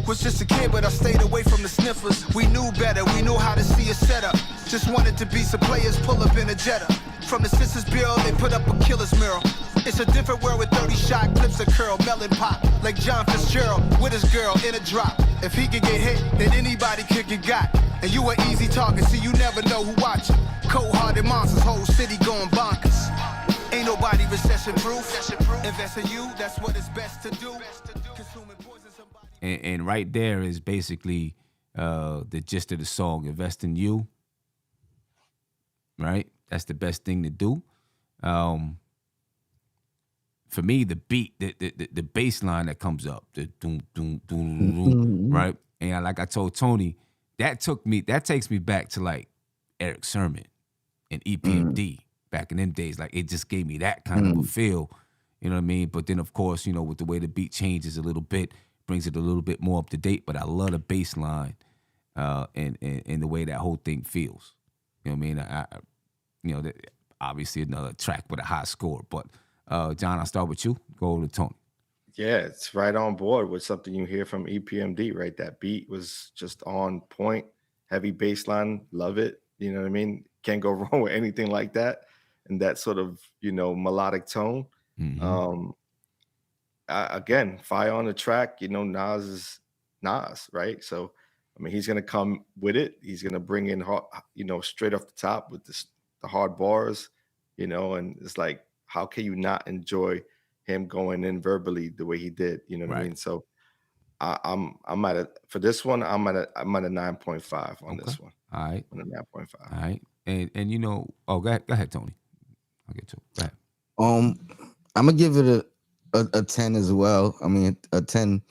Was just a kid, but I stayed away from the sniffers. We knew better, we knew how to see a setup. Just wanted to be some players, pull up in a Jetta. From the Census Bureau, they put up a killer's mural. It's a different world with 30 shot clips of curl, melon pop. Like John Fitzgerald with his girl in a drop. If he could get hit, then anybody could get got. And you an easy target, so you never know who watching. Cold-hearted monsters, whole city going bonkers. Ain't nobody recession proof. Invest in you, that's what it's best to do. Consuming poison somebody. And right there is basically the gist of the song. Invest in you. Right? That's the best thing to do. For me, the beat, the bass line that comes up, the doom, doom, doom, doom, right? And like I told Tony, that takes me back to like Eric Sermon and EPMD back in them days. Like it just gave me that kind of a feel, you know what I mean? But then of course, you know, with the way the beat changes a little bit, brings it a little bit more up to date. But I love the bass line and the way that whole thing feels. You know what I mean? Obviously another track with a high score, but John, I'll start with you. Go over to Tony. Yeah, it's right on board with something you hear from EPMD, right? That beat was just on point, heavy bass line, love it. You know what I mean? Can't go wrong with anything like that. And that sort of, melodic tone. Again, fire on the track, Nas is Nas, right? So, I mean, he's going to come with it. He's going to bring in, straight off the top with the hard bars, and it's like, how can you not enjoy him going in verbally the way he did? You know what I mean? So I'm at for this one, I'm at a 9.5 on this one. All right. On a 9.5. All right. And go ahead, Tony. I'll get to it. Go ahead. I'm gonna give it a 10 as well. I mean, a 10.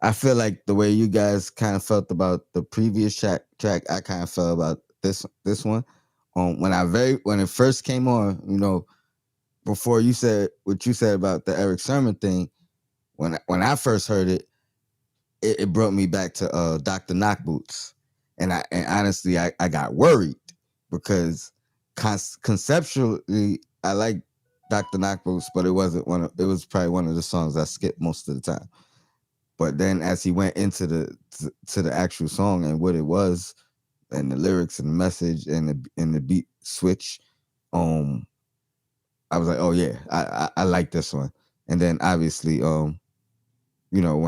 I feel like the way you guys kind of felt about the previous track, I kind of felt about this one. When it first came on, before you said what you said about the Eric Sermon thing, when I first heard it, it brought me back to Dr. Knockboots, and honestly I got worried because conceptually I like Dr. Knockboots, but it was probably one of the songs I skipped most of the time. But then as he went into the actual song and what it was, and the lyrics and the message and the beat switch, I was like, oh yeah, I like this one. And then obviously, when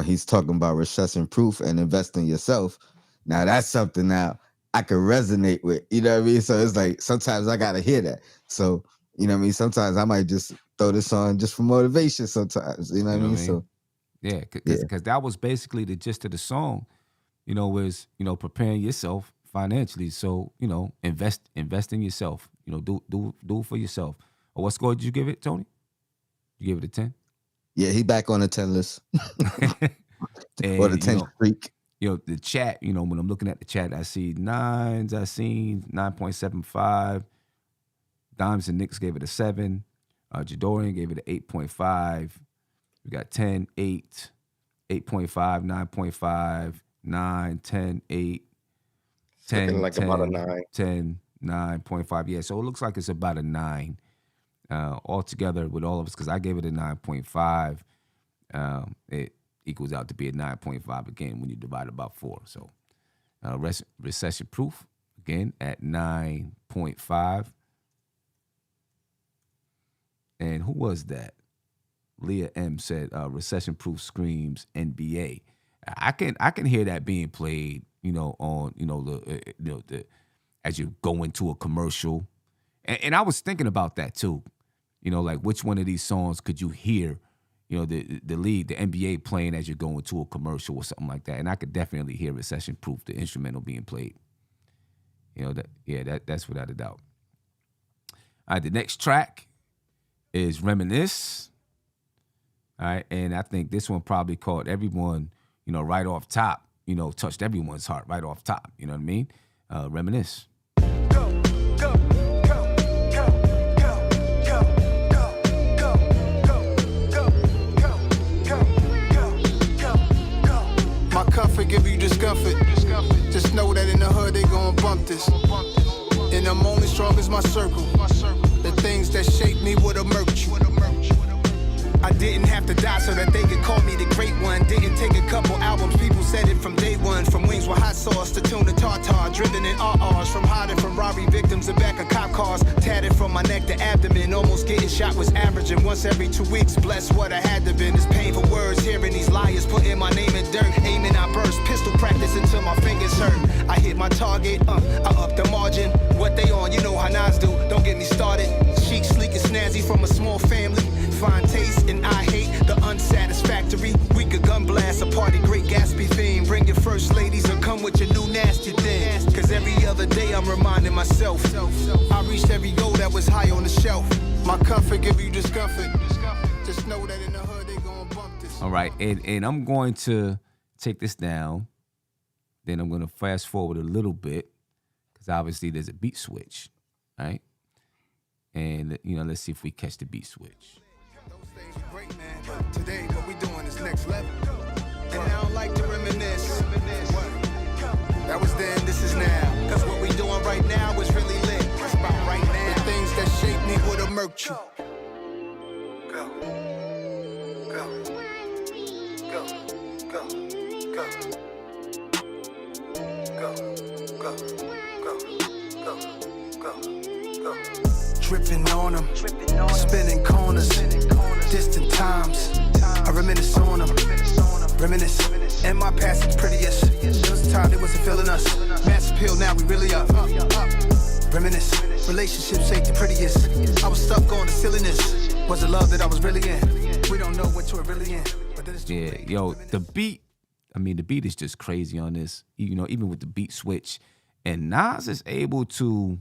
he's talking about recession proof and invest in yourself, now that's something now I can resonate with. You know what I mean? So it's like sometimes I gotta hear that. So you know what I mean? Sometimes I might just throw this on just for motivation. Sometimes, you know what I mean? So yeah, because that was basically the gist of the song. Was preparing yourself financially. So invest in yourself. Do it for yourself. What score did you give it, Tony? You give it a 10? Yeah, he back on the 10 list. Or the 10 streak. The chat, when I'm looking at the chat, I see 9s, I seen 9.75. Dimes and Knicks gave it a 7. Jadorian gave it an 8.5. We got 10, 8, 8.5, 9.5, 9, 10, 8, 10, like 10, about a 9. 10, 9.5. Yeah, so it looks like it's about a 9. Altogether with all of us, because I gave it a 9.5. It equals out to be a 9.5 again when you divide it by 4. So Recession Proof, again, at 9.5. And who was that? Leah M said, Recession Proof screams NBA. I can hear that being played, on, the as you go into a commercial. And I was thinking about that too. Like which one of these songs could you hear, the lead, the NBA playing as you're going to a commercial or something like that. And I could definitely hear Recession Proof, the instrumental being played. That's without a doubt. All right, the next track is Reminisce. All right, and I think this one probably caught everyone, right off top, touched everyone's heart right off top. You know what I mean? Reminisce. My comfort give you discomfort. Just know that in the hood they gon' bump this. Fused with hot sauce to tune the tartar. Driven in RRs from hiding from robbery victims and back of cop cars. Tatted from my neck to abdomen. Almost getting shot was averaging once every 2 weeks. Bless what I had to been. It's painful words hearing these liars putting my name in dirt. Aiming, I burst. Pistol practice until my fingers hurt. I hit my target. I up the margin. What they on? You know how Nas do. Don't get me started. Chic, sleek, and snazzy from a small family. Fine taste and I hate the unsatisfactory. We could gun blast a party, great Gatsby theme. Bring your first ladies or come with your new nasty thing. Cause every other day I'm reminding myself I reached every goal that was high on the shelf. My comfort give you discomfort. Just know that in the hood they gon' bump this. All right, and I'm going to take this down. Then I'm going to fast forward a little bit because obviously there's a beat switch, right? And let's see if we catch the beat switch. Those things were great, man. But today, what we doing is next level. And I don't like to reminisce. What? That was then, this is now. Cause what we doing right now is really lit. It's about right now. The things that shape me would've murked you. Go. Go. Go. Go. Go. Go. Go. Go. Go. Go. Tripping on them, spinning corners, distant times. I reminisce on them, reminisce. And my past is prettiest. There was a time they wasn't feeling us. Mass appeal, now we really up. Reminisce. Relationships ain't the prettiest. I was stuck on the silliness. Was it love that I was really in? We don't know what you're really in. But then it's too late. Yo, the beat. I mean, the beat is just crazy on this. Even with the beat switch, and Nas is able to.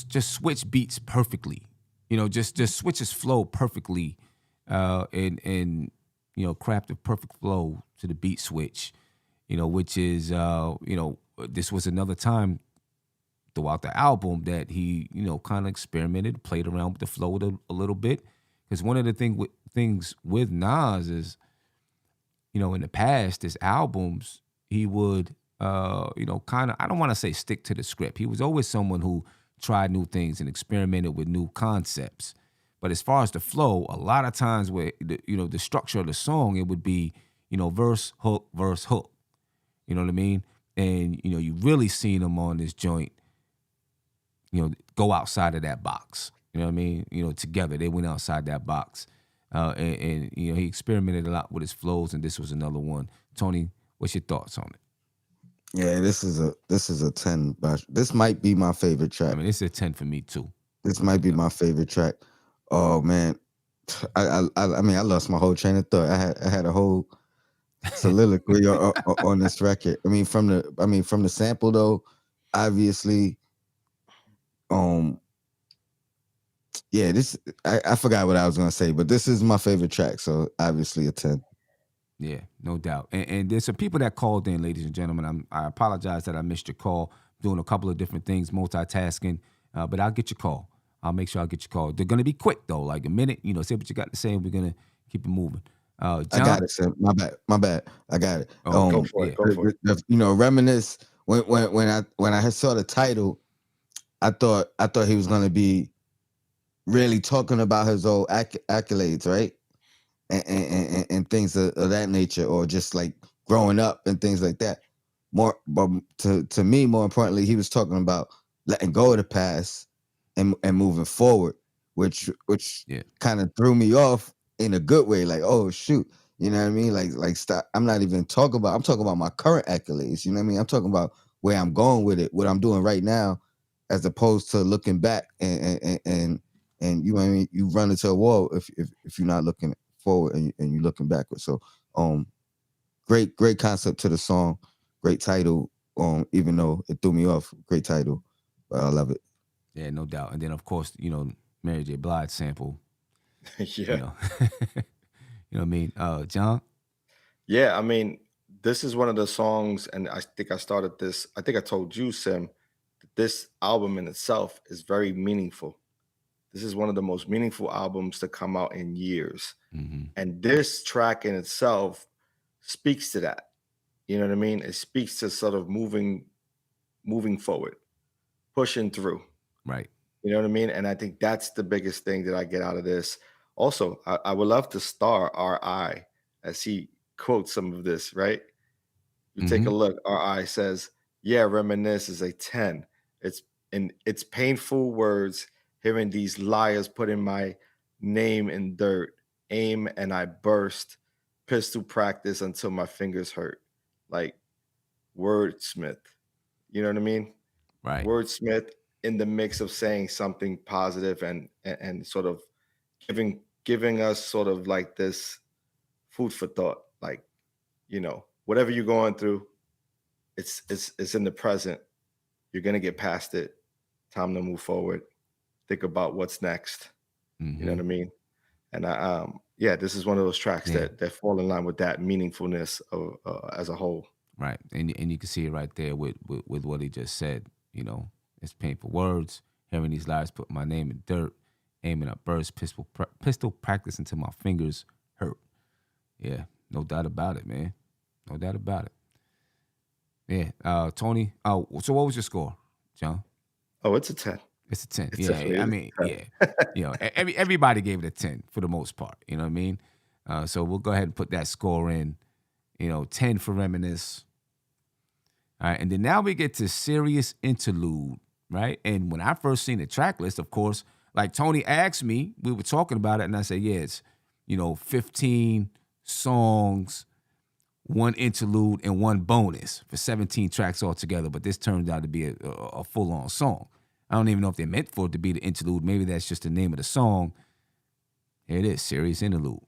Just switch beats perfectly. Just switch his flow perfectly, and craft a perfect flow to the beat switch. Which is this was another time throughout the album that he kind of experimented, played around with the flow a little bit. Because one of the things with Nas is, in the past, his albums he would kind of, I don't want to say stick to the script. He was always someone who tried new things and experimented with new concepts. But as far as the flow, a lot of times where the structure of the song, it would be, verse, hook, verse, hook. You know what I mean? And you really seen him on this joint, go outside of that box. You know what I mean? Together they went outside that box. And he experimented a lot with his flows, and this was another one. Tony, what's your thoughts on it? Yeah, this is a 10. But this might be my favorite track. I mean, it's a 10 for me too. This might be my favorite track. Oh man, I mean, I lost my whole train of thought. I had a whole soliloquy on this record. I mean, from the sample though, obviously, yeah, this I forgot what I was gonna say, but this is my favorite track, so obviously a 10. Yeah, no doubt. And there's some people that called in, ladies and gentlemen. I apologize that I missed your call. Doing a couple of different things, multitasking, but I'll get your call. I'll make sure I get your call. They're gonna be quick though, like a minute. Say what you got to say, and we're gonna keep it moving. John? I got it, Sam. My bad. I got it. Go for it. Reminisce. When I saw the title, I thought he was gonna be really talking about his old accolades, right? And things of that nature, or just like growing up and things like that. But to me, more importantly, he was talking about letting go of the past and moving forward, which kind of threw me off in a good way. Like, oh shoot, you know what I mean? Like stop. I'm talking about my current accolades. You know what I mean? I'm talking about where I'm going with it, what I'm doing right now, as opposed to looking back and you know what I mean? You run into a wall if you're not looking forward and you're looking backwards. So great concept to the song, great title, even though it threw me off, great title, but I love it. Yeah, no doubt. And then of course, Mary J. Blige sample. Yeah. You know what I mean? John? Yeah, I mean, this is one of the songs, and I think I started this, I think I told you, Sim, that this album in itself is very meaningful. This is one of the most meaningful albums to come out in years. Mm-hmm. And this track in itself speaks to that. You know what I mean? It speaks to sort of moving forward, pushing through. Right. You know what I mean? And I think that's the biggest thing that I get out of this. Also, I would love to star R.I. as he quote some of this, right? You take a look. RI says, yeah, Reminisce is a 10. It's painful words hearing these liars putting my name in dirt, aim and I burst, pistol practice until my fingers hurt. Like wordsmith. You know what I mean? Right. Wordsmith in the mix of saying something positive and sort of giving us sort of like this food for thought. Like, you know, whatever you're going through, it's in the present. You're gonna get past it. Time to move forward. Think about what's next. You know what I mean? And this is one of those tracks that fall in line with that meaningfulness of as a whole. Right, and you can see it right there with what he just said. You know, it's painful words. Hearing these liars put my name in dirt, aiming up burst, pistol practice until my fingers hurt. Yeah, no doubt about it, man. No doubt about it. Yeah, Tony. So what was your score, John? Oh, it's a 10. It's a 10. It's I mean, you know, everybody gave it a 10 for the most part. You know what I mean? So we'll go ahead and put that score in. You know, 10 for Reminisce. All right, and then now we get to Serious Interlude, right? And when I first seen the track list, of course, like Tony asked me, we were talking about it, and I said, yeah, it's, 15 songs, one interlude, and one bonus for 17 tracks altogether. But this turned out to be a full-on song. I don't even know if they meant for it to be the interlude. Maybe that's just the name of the song. Here it is, Serious Interlude.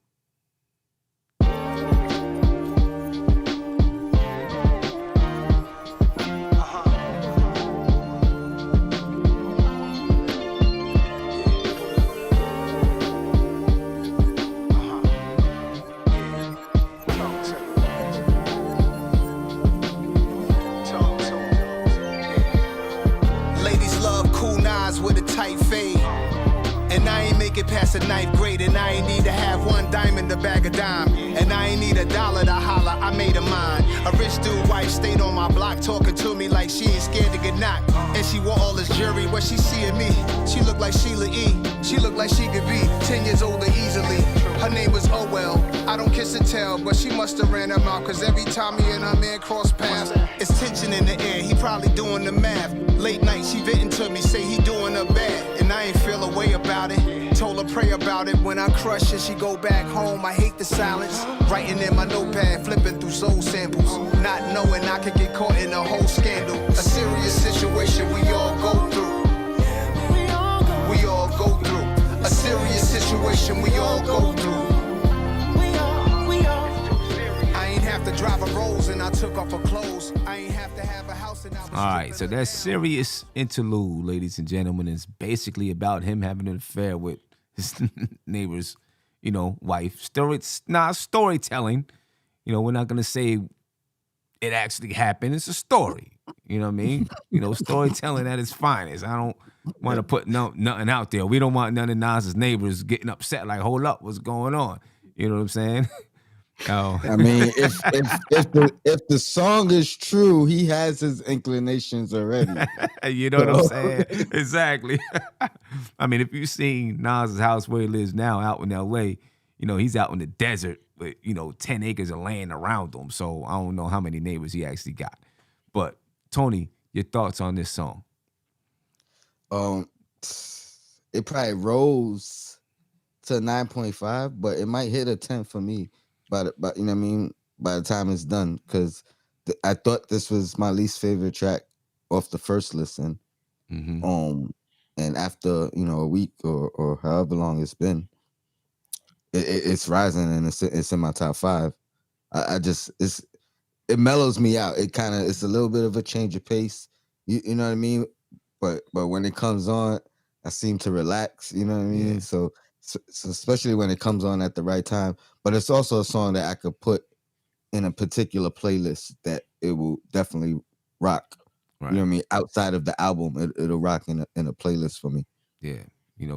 Past the ninth grade, and I ain't need to have one dime in the bag of dime, and I ain't need $1 to holler, I made a mine. A rich dude wife stayed on my block talking to me like she ain't scared to get knocked, and she wore all this jewelry. What she seeing me, she looked like Sheila E. She looked like she could be 10 years older easily. Her name was Owell. I don't kiss and tell, but she must have ran her mouth, cause every time me and her man cross paths, it's tension in the air, he probably doing the math. Late night, she venting to me, say he doing her bad, and I ain't feel a way about it. Told her pray about it. When I crush it, she go back home. I hate the silence. Writing in my notepad, flipping through soul samples, not knowing I could get caught in a whole scandal. A serious situation we all go through. We all go through. A serious situation we all go through. I ain't have to drive a Rolls and I took off her clothes. I ain't have to have a house and I was. All right, so that's Serious Interlude, ladies and gentlemen. It's basically about him having an affair with his neighbor's, wife. Storytelling. We're not gonna say it actually happened. It's a story. You know what I mean? Storytelling at its finest. I don't want to put nothing out there. We don't want none of Nas's neighbors getting upset. Like, hold up, what's going on? You know what I'm saying? Oh. I mean, if the song is true, he has his inclinations already. You know what I'm saying? Exactly. I mean, if you've seen Nas's house where he lives now out in LA, he's out in the desert with, 10 acres of land around him. So I don't know how many neighbors he actually got. But Tony, your thoughts on this song? It probably rose to 9.5, but it might hit a 10 for me. But you know what I mean? By the time it's done, because I thought this was my least favorite track off the first listen. Mm-hmm. And after a week or however long it's been, it's rising and it's in my top 5. It mellows me out. It's a little bit of a change of pace. You know what I mean? But when it comes on, I seem to relax. You know what I mean? Yeah. So especially when it comes on at the right time. But it's also a song that I could put in a particular playlist that it will definitely rock. Right. You know what I mean? Outside of the album, it'll rock in a playlist for me. Yeah.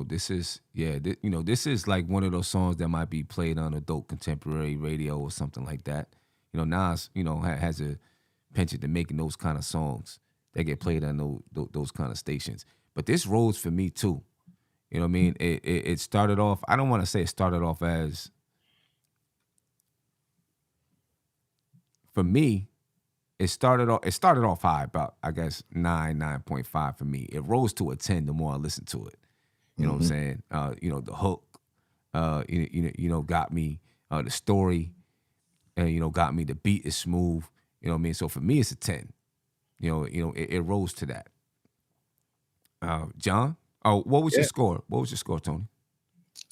This is like one of those songs that might be played on adult contemporary radio or something like that. Nas, has a penchant to making those kind of songs that get played on those kind of stations. But this rose for me too. You know what I mean? It started off, I don't want to say it started off as for me, it started off high, about I guess 9.5 for me. It rose to a 10 the more I listened to it. You know what I'm saying? The hook, got me. The story, got me. The beat is smooth. You know what I mean? So for me, it's a 10. It rose to that. John? Oh, what was your score? What was your score, Tony?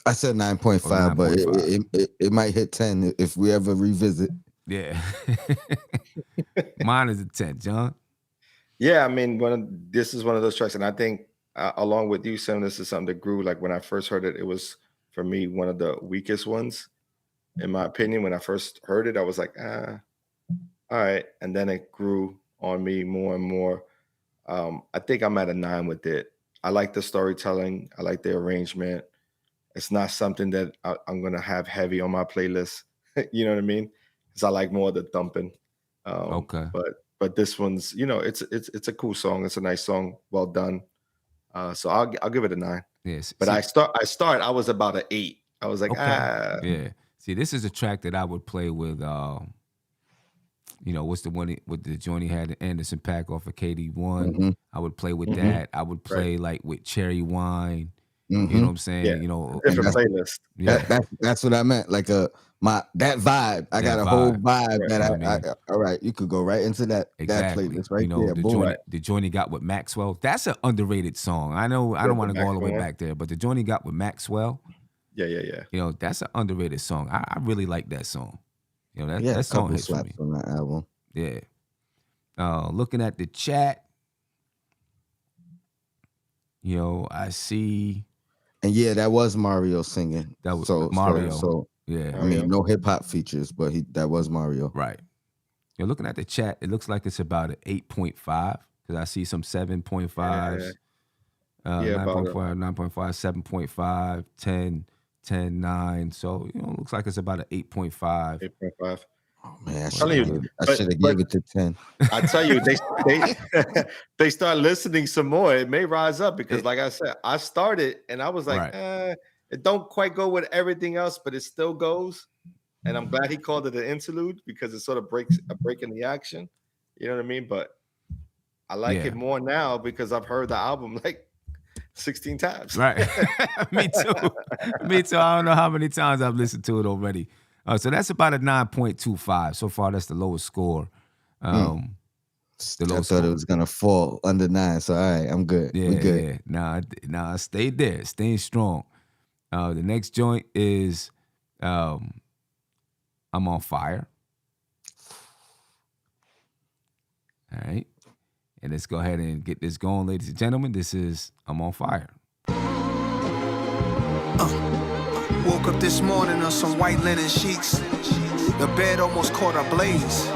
I said 9.5, but it might hit 10 if we ever revisit. Yeah. Mine is a 10. John? Yeah, I mean, this is one of those tracks, and I think along with you, Sam, this is something that grew. Like when I first heard it, it was for me one of the weakest ones, in my opinion. When I first heard it, I was like, all right, and then it grew on me more and more. I think I'm at a 9 with it. I like the storytelling. I like the arrangement. It's not something that I'm gonna have heavy on my playlist. You know what I mean? Because I like more of the thumping. Okay. But this one's, it's a cool song. It's a nice song. Well done. So I'll give it a 9. Yes. But I was about an 8. I was like, Yeah. See, this is a track that I would play with. What's the one with the joint he had, Anderson .Paak off of KD1. I would play with that. I would play like with Cherry Wine. You know what I'm saying? Yeah. Different playlist. Yeah. That's what I meant. Like that vibe. I got a whole vibe that all right, you could go right into that playlist right there. Boom. The joint he got with Maxwell. That's an underrated song. I know I don't want to go all the way back there, but the joint he got with Maxwell. Yeah. That's an underrated song. I really like that song. That a song couple hits for slaps me. on that album. Yeah. Looking at the chat, I see. And yeah, that was Mario singing. That was Mario. So yeah. I mean, no hip hop features, but that was Mario. Right. You're looking at the chat. It looks like it's about an 8.5 because I see some 7.5s, 9.5, 9.5, 7.5, 10, 10, 9. So it looks like it's about an 8.5. 8.5. Oh man, I should have gave it to 10. I tell you, they start listening some more. It may rise up because, like I said, I started and I was like, it don't quite go with everything else, but it still goes. And I'm glad he called it an interlude because it sort of breaks a break in the action. You know what I mean? But I like it more now because I've heard the album like 16 times. Right. Me too. I don't know how many times I've listened to it already. So that's about a 9.25. So far, that's the lowest score. I thought it was gonna fall under 9. So all right, I'm good. Yeah, we good. Yeah. Nah, stay there, staying strong. The next joint is I'm on Fire. All right. And let's go ahead and get this going, ladies and gentlemen. This is I'm on Fire. Woke up this morning on some white linen sheets. The bed almost caught a blaze.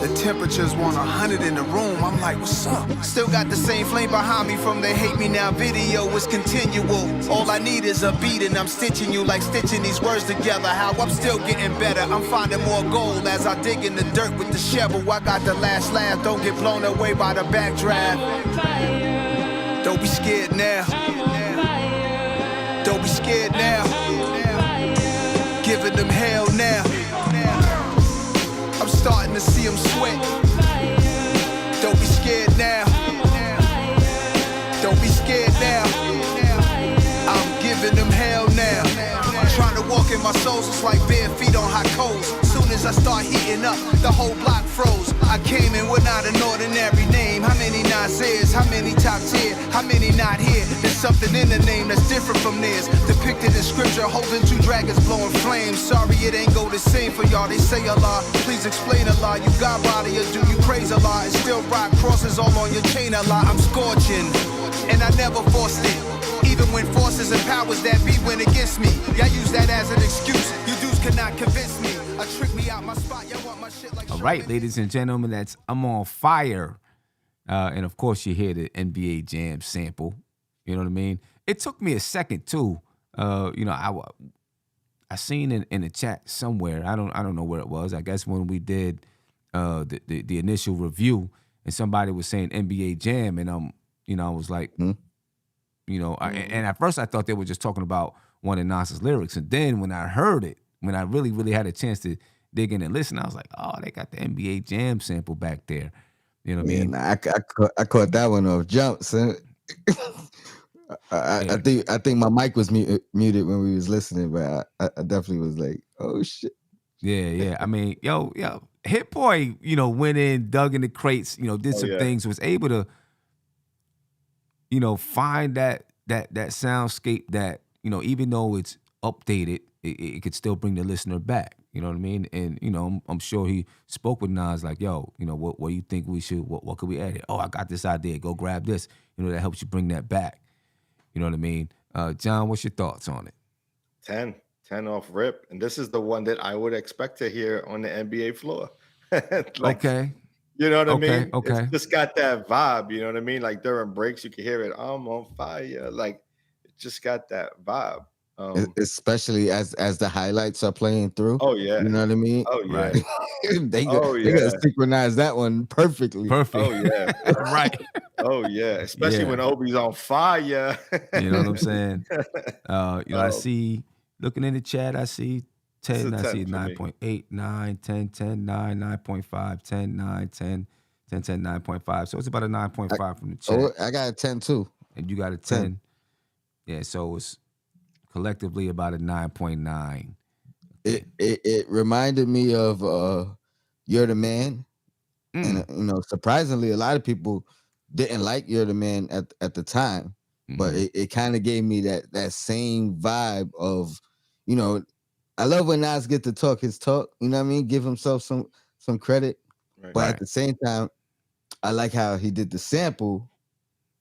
The temperature's 100 in the room. I'm like, what's up? Still got the same flame behind me from the Hate Me Now video. It's continual. All I need is a beat and I'm stitching you like stitching these words together. How I'm still getting better. I'm finding more gold as I dig in the dirt with the shovel. I got the last laugh. Don't get blown away by the backdraft. Don't be scared now. Don't be scared now. Giving them hell now. I'm starting to see them sweat. Don't be scared now. Don't be scared now. I'm giving them hell now. I'm trying to walk in my soles, it's like bare feet on hot coals. Soon as I start heating up, the whole block froze. I came in with not an ordinary name. How many Nas's? How many top tier? How many not here? There's something in the name that's different from theirs. Depicted in scripture, holding 2 dragons blowing flames. Sorry it ain't go the same for y'all. They say Allah, please explain Allah. You got body or do you praise Allah? And still rock crosses all on your chain Allah. I'm scorching, and I never forced it. Even when forces and powers that be went against me, y'all use that as an excuse. You dudes cannot convince me. Trick me out my spot. Y'all want my shit like. All right, ladies and gentlemen, that's I'm on Fire. And of course, you hear the NBA Jam sample. You know what I mean? It took me a second too. I seen in the chat somewhere. I don't know where it was. I guess when we did the initial review, and somebody was saying NBA Jam, and I was like, and at first I thought they were just talking about one of Nas's lyrics, and then when I heard it, when I really had a chance to digging and listening, I was like, oh, they got the NBA Jam sample back there. You know what I mean? I caught that one off jump, son. I think my mic was muted when we was listening, but I definitely was like, oh shit. Yeah. I mean, yo, Hit Boy, went in, dug in the crates, did some things, was able to, find that soundscape that, even though it's updated, it could still bring the listener back. You know what I mean? And, I'm sure he spoke with Nas like, yo, what do you think we should, what could we add here? Oh, I got this idea. Go grab this. That helps you bring that back. You know what I mean? John, what's your thoughts on it? 10 off rip. And this is the one that I would expect to hear on the NBA floor. Okay. You know what I mean? Okay. It's just got that vibe. You know what I mean? Like during breaks, you can hear it. I'm on fire. Like it just got that vibe. Especially as the highlights are playing through. Oh yeah. You know what I mean? Oh yeah. Right. they gotta synchronize that one perfectly. Perfect. Oh yeah. Right. Oh yeah. Especially when Obi's on fire. You know what I'm saying? I see, looking in the chat, I see 10, I see 9.8, 9, 10, 10, 9, 9.5, 10, 9, 10, 10, 10, 9.5. So it's about a 9.5 from the chat. Oh, I got a 10 too. And you got a 10. Yeah, so it's collectively about a 9.9. It reminded me of You're the Man. And surprisingly, a lot of people didn't like You're the Man at the time. But it kind of gave me that same vibe of, I love when Nas get to talk his talk, you know what I mean? Give himself some credit. Right. But at the same time, I like how he did the sample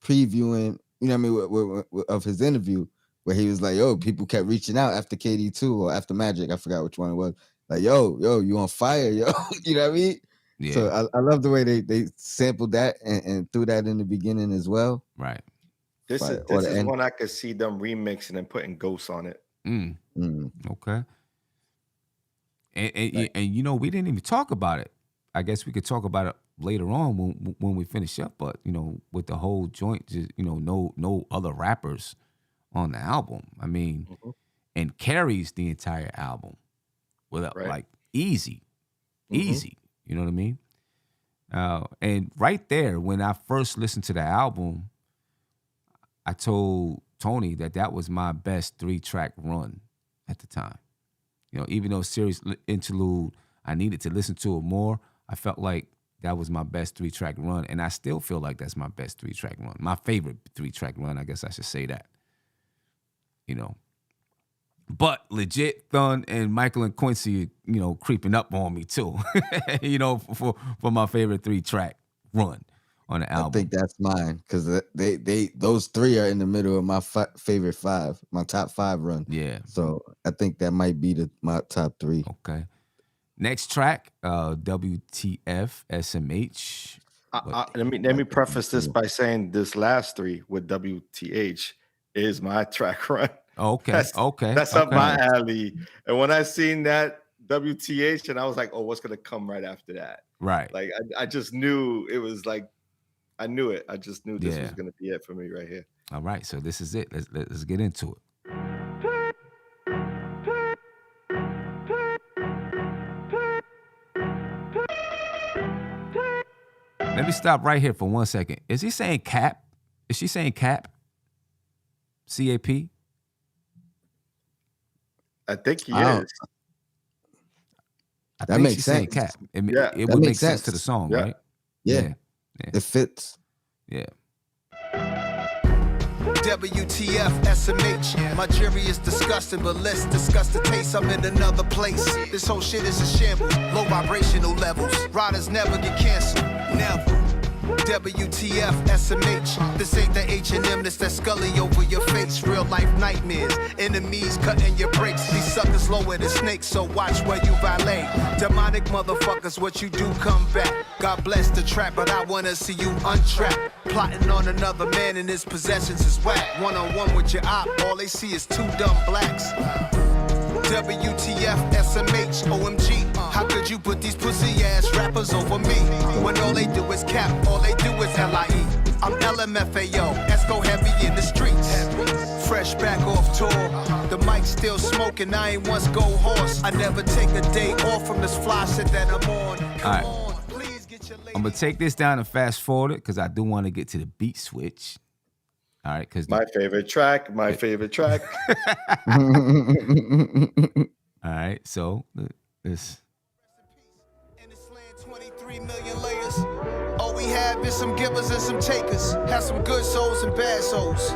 previewing, you know what I mean, of his interview, where he was like, yo, people kept reaching out after KD2 or after Magic. I forgot which one it was. Like, yo, you on fire, yo. You know what I mean? Yeah. So I love the way they sampled that and threw that in the beginning as well. Right. This is one I could see them remixing and putting ghosts on it. Okay. And we didn't even talk about it. I guess we could talk about it later on when we finish up. But with the whole joint, just, no other rappers on the album. I mean, and carries the entire album without like easy. You know what I mean? And right there, when I first listened to the album, I told Tony that was my best 3-track run at the time. Even though Series Interlude, I needed to listen to it more, I felt like that was my best 3-track run. And I still feel like that's my best 3-track run. My favorite 3-track run, I guess I should say that. But legit, Thun and Michael and Quincy, creeping up on me too, for my favorite 3-track run on the album. I think that's mine because those three are in the middle of my favorite 5, my top 5 run. Yeah. So I think that might be my top 3. Okay. Next track, WTF SMH. Let me preface this by saying this last 3 with WTH is my track run. Okay. That's up my alley. And when I seen that WTH, and I was like, oh, what's gonna come right after that? Right. Like I just knew it was like, I knew it. I just knew this was gonna be it for me right here. All right, so this is it. Let's get into it. Let me stop right here for 1 second. Is he saying cap? Is she saying cap? C-A-P? I think he is. I think makes sense. Cap. It would make sense to the song, right? Yeah. It fits. Yeah. WTF, SMH. My jury is disgusting, but let's discuss the taste. I'm in another place. This whole shit is a shambles. Low vibrational levels. Riders never get canceled. Never. WTF, SMH. This ain't the H&M, this that Scully over your face. Real life nightmares. Enemies cutting your brakes. These suckers lower than snakes, so watch where you valet. Demonic motherfuckers, what you do, come back. God bless the trap, but I wanna see you untrapped. Plotting on another man and his possessions is whack. One-on-one with your op, all they see is 2 dumb blacks. WTF, SMH, OMG. How could you put these pussy ass rappers over me? When all they do is cap, all they do is LIE. I'm LMFAO, Esco heavy in the streets. Fresh fresh back off tour. The mic's still smoking, I ain't once go horse. I never take a day off from this fly shit that I'm on. Come All right. on, please get your I'm gonna take this down and fast forward it because I do want to get to the beat switch. All right, because My favorite track. all right, so this. In this land, 23 million layers. All we have is some givers and some takers. Have some good souls and bad souls.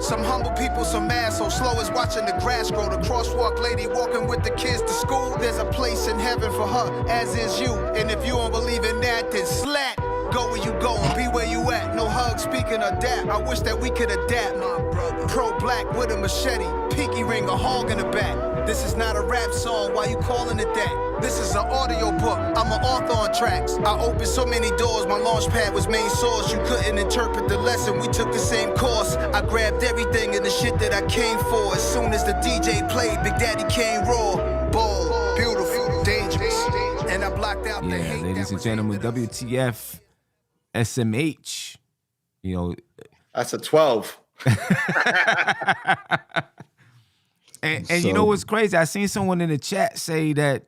Some humble people, some assholes. Slow as watching the grass grow. The crosswalk lady walking with the kids to school. There's a place in heaven for her, as is you. And if you don't believe in that, then slack. Go where you going, be where you at. No hug, speaking of that. I wish that we could adapt, my brother. Pro-black with a machete, pinky ring, a hog in the back. This is not a rap song, why you calling it that? This is an audio book, I'm an author on tracks. I opened so many doors, my launch pad was main source. You couldn't interpret the lesson, we took the same course. I grabbed everything and the shit that I came for. As soon as the DJ played, Big Daddy came raw. Bold, beautiful, dangerous. And I blocked out the Yeah, hate. ladies and gentlemen, WTF, SMH. You know, That's a 12. and you know what's crazy? I seen someone in the chat say that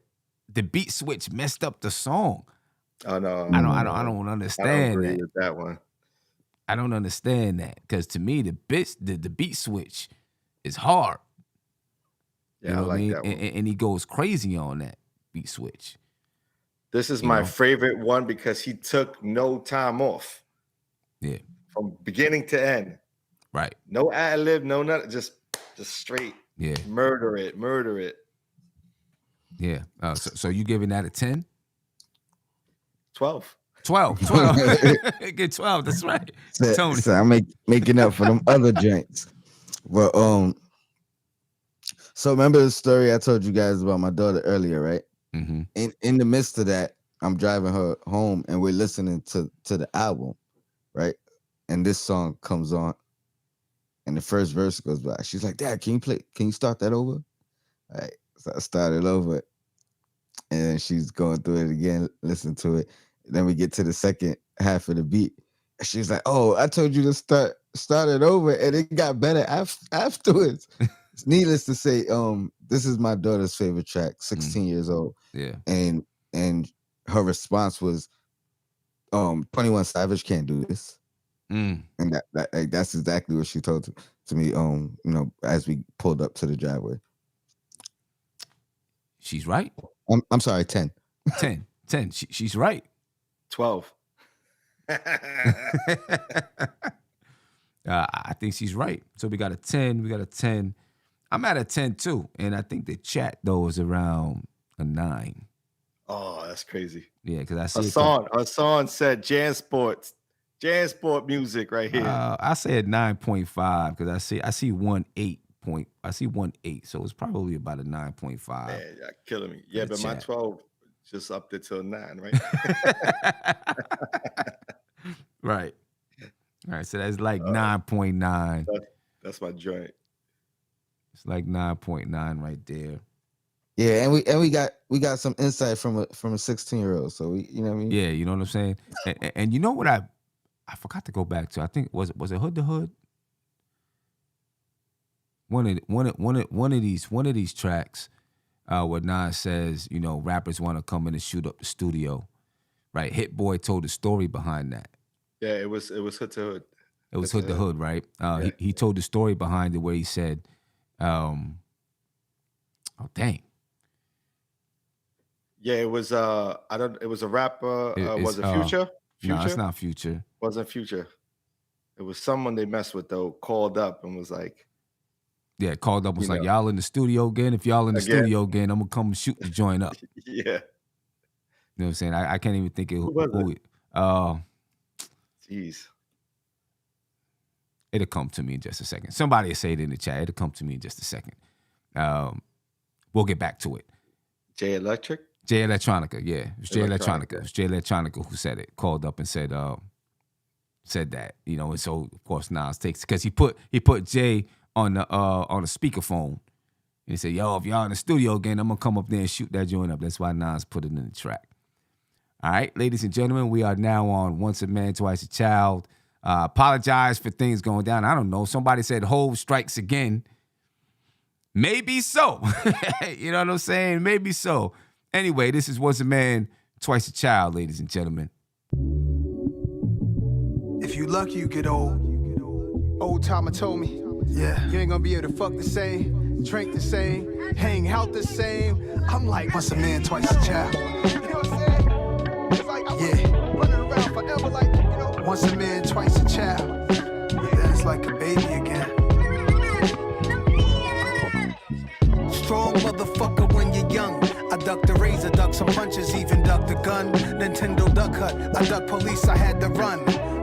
the beat switch messed up the song. Oh no, I don't I don't understand agree that. with that one. I don't understand that because to me the beat switch is hard. Yeah, You know I like that one. And he goes crazy on that beat switch. This is you my know? favorite one because he took no time off Yeah, from beginning to end. right. No ad lib, no nothing. Just straight. Yeah, Murder it. yeah. So you giving that a 10? 12. 12. Get 12. That's right. Tony. So I'm making up for them other joints. Well, so remember the story I told you guys about my daughter earlier, right? Mm-hmm. In the midst of that, I'm driving her home and we're listening to the album, right? And this song comes on, and the first verse goes by. She's like, "Dad, can you start that over?" All right. So I started over, and she's going through it again, listen to it. Then we get to the second half of the beat. She's like, "Oh, I told you to start it over," and it got better afterwards. Needless to say, this is my daughter's favorite track, 16 years old. Yeah. And her response was, 21 Savage can't do this. Mm. And that's exactly what she told to me, as we pulled up to the driveway. She's right. I'm sorry, 10. 10. She's right. 12. I think she's right. So we got a 10. We got a 10. I'm at a 10 too. And I think the chat though is around a 9. Oh, that's crazy. Yeah, because I see Hassan said Jansport music right here. I said 9.5 because I see 1.8 I see 1.8, so it's probably about a 9.5. Man, y'all killing me. Yeah, but my chat. 12 just upped it to a 9, right? Right. All right, so that's like 9.9. That's my joint. It's like 9.9 right there. Yeah, and we got some insight from a 16-year-old. So we, you know what I mean? Yeah, you know what I'm saying? And you know what I forgot to go back to. I think was it Hood to Hood? One of these tracks where Nas says, you know, rappers want to come in and shoot up the studio. Right? Hit Boy told the story behind that. Yeah, it was Hood to Hood. It was Hood to Hood, right? He told the story behind it where he said, oh dang. Yeah, it was it was a rapper. Was it Future? No, it's not Future. Wasn't Future. It was someone they messed with though, called up and was like, yeah, called up was like, y'all in the studio again? If y'all in the studio again, I'm gonna come shoot the joint up. Yeah. You know what I'm saying? I can't even think of who it. Jeez. It'll come to me in just a second. Somebody will say it in the chat. It'll come to me in just a second. We'll get back to it. Jay Electric? Jay Electronica, yeah. It was Jay Electronica. It was Jay Electronica who said it, called up and said that, you know, and so of course Nas takes, because he put Jay on the speakerphone. And he said, yo, if y'all in the studio again, I'm gonna come up there and shoot that joint up. That's why Nas put it in the track. All right, ladies and gentlemen, we are now on Once a Man, Twice a Child. Apologize for things going down. I don't know. Somebody said Hov strikes again. Maybe so. You know what I'm saying? Maybe so. Anyway, this is Once a Man, Twice a Child, ladies and gentlemen. If you lucky, you get old. Old timer told me, yeah, you ain't gonna be able to fuck the same, drink the same, hang out the same. I'm like, once a man, twice a child. You know what I'm saying? It's like I was running around forever, like, you know, once a man, twice a child. Then it's like a baby again. Strong motherfucker when you're young. I ducked the razor, duck some punches, even ducked the gun. Nintendo duck hut, I ducked police, I had to run.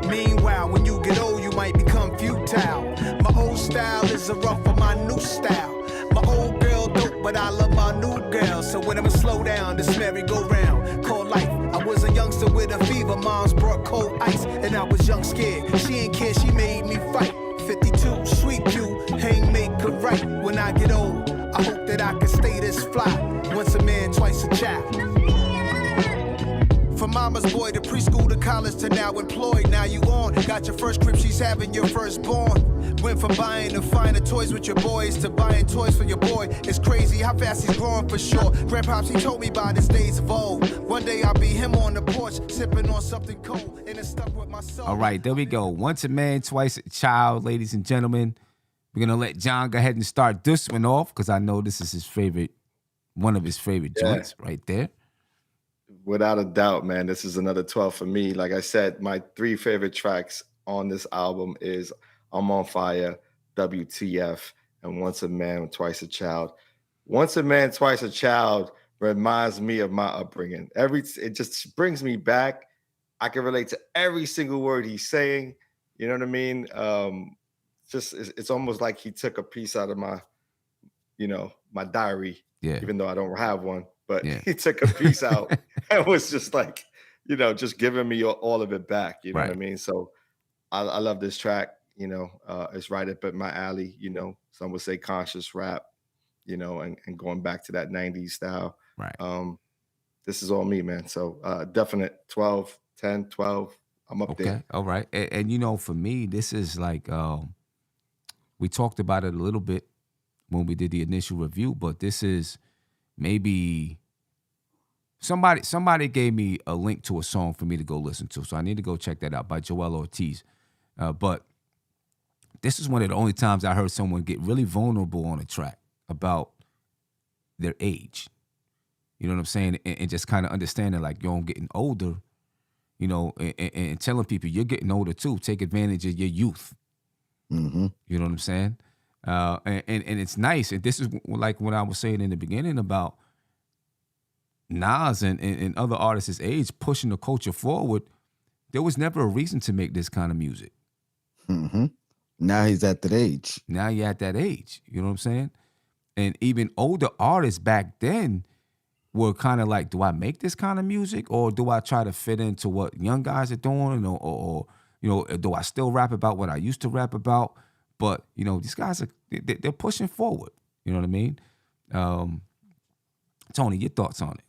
Meanwhile, when you get old, you might become futile. My old style is a rough for my new style. My old girl dope, but I love my new girl. So when I'ma slow down, this merry-go-round called life. I was a youngster with a fever, moms brought cold ice, and I was young scared. She ain't care, she made me fight. 52, sweet you, hang make her right. When I get old, I hope that I can stay this fly. Once a man, twice a child. From mama's boy to preschool to college to now employed. Now you on, got your first crib, she's having your firstborn. Went from buying the finer toys with your boys to buying toys for your boy. It's crazy how fast he's growing for sure. Grandpops, he told me by this days of old. One day I'll be him on the porch, sipping on something cold, and it's stuck with my soul. All right, there we go. Once a man, twice a child, ladies and gentlemen. We're gonna let John go ahead and start this one off because I know this is his favorite, one of his favorite joints right there. Without a doubt, man, this is another 12 for me. Like I said, my 3 favorite tracks on this album is I'm on Fire, WTF, and Once a Man, Twice a Child. Once a Man, Twice a Child reminds me of my upbringing. It just brings me back. I can relate to every single word he's saying. You know what I mean? It's almost like he took a piece out of my, my diary, even though I don't have one. But he took a piece out and was just like, just giving me all of it back. You know what I mean? So I love this track. It's right up at my alley. Some would say conscious rap, and going back to that 90s style. Right. This is all me, man. So definite 12, 10, 12. I'm up there. Okay. All right. And for me, this is like, we talked about it a little bit when we did the initial review, but this is maybe somebody gave me a link to a song for me to go listen to. So I need to go check that out by Joel Ortiz. But this is one of the only times I heard someone get really vulnerable on a track about their age. You know what I'm saying? And just kind of understanding like, I'm getting older, and telling people you're getting older too. Take advantage of your youth. Mm-hmm. You know what I'm saying? And it's nice. And this is like what I was saying in the beginning about Nas and other artists his age pushing the culture forward. There was never a reason to make this kind of music. Mm-hmm. Now he's at that age. Now you're at that age. You know what I'm saying? And even older artists back then were kind of like, do I make this kind of music or do I try to fit into what young guys are doing or do I still rap about what I used to rap about? But, these guys they're pushing forward. You know what I mean? Tony, your thoughts on it?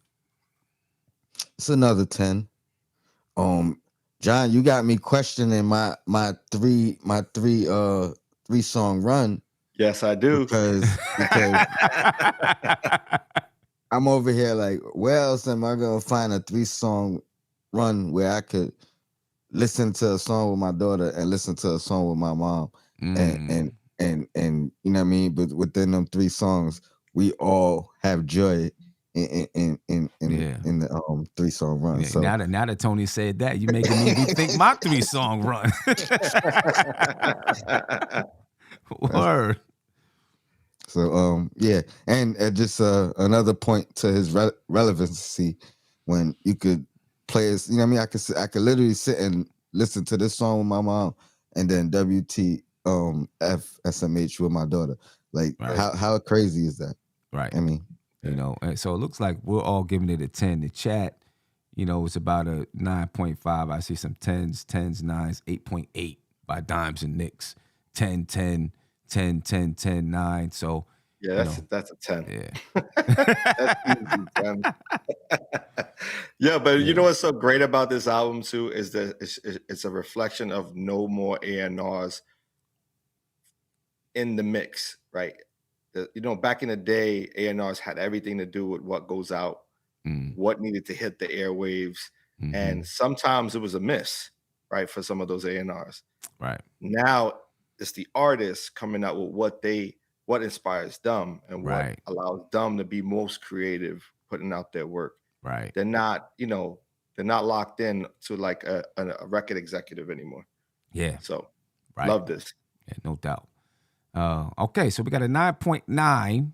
It's another 10. John, you got me questioning my three song run. Yes, I do. Because I'm over here like, where else am I gonna find a 3-song run where I could listen to a song with my daughter and listen to a song with my mom, and you know what I mean? But within them 3 songs, we all have joy in the 3-song run. Yeah, so now that Tony said that, you making me rethink my 3-song run. Word. So and just another point to his relevancy when you could play his, you know what I mean? I could literally sit and listen to this song with my mom and then WTF SMH with my daughter. Like how crazy is that? Right. I mean, and so it looks like we're all giving it a 10. The chat, it's about a 9.5. I see some 10s, 9s, 8.8 by Dimes and Nicks. 10, 10, 10, 10, 10, 9. So yeah, that's a 10. Yeah. That's easy, 10. Yeah, but Yeah. you know what's so great about this album too is that it's a reflection of no more A&Rs in the mix, right? Back in the day, A&Rs had everything to do with what goes out, what needed to hit the airwaves, and sometimes it was a miss, right, for some of those A&Rs. Right. Now it's the artists coming out with what inspires them and what Right. allows them to be most creative, putting out their work. Right. They're not locked in to like a record executive anymore. Yeah. So Right. love this. Yeah, no doubt. Okay, so we got a 9.9.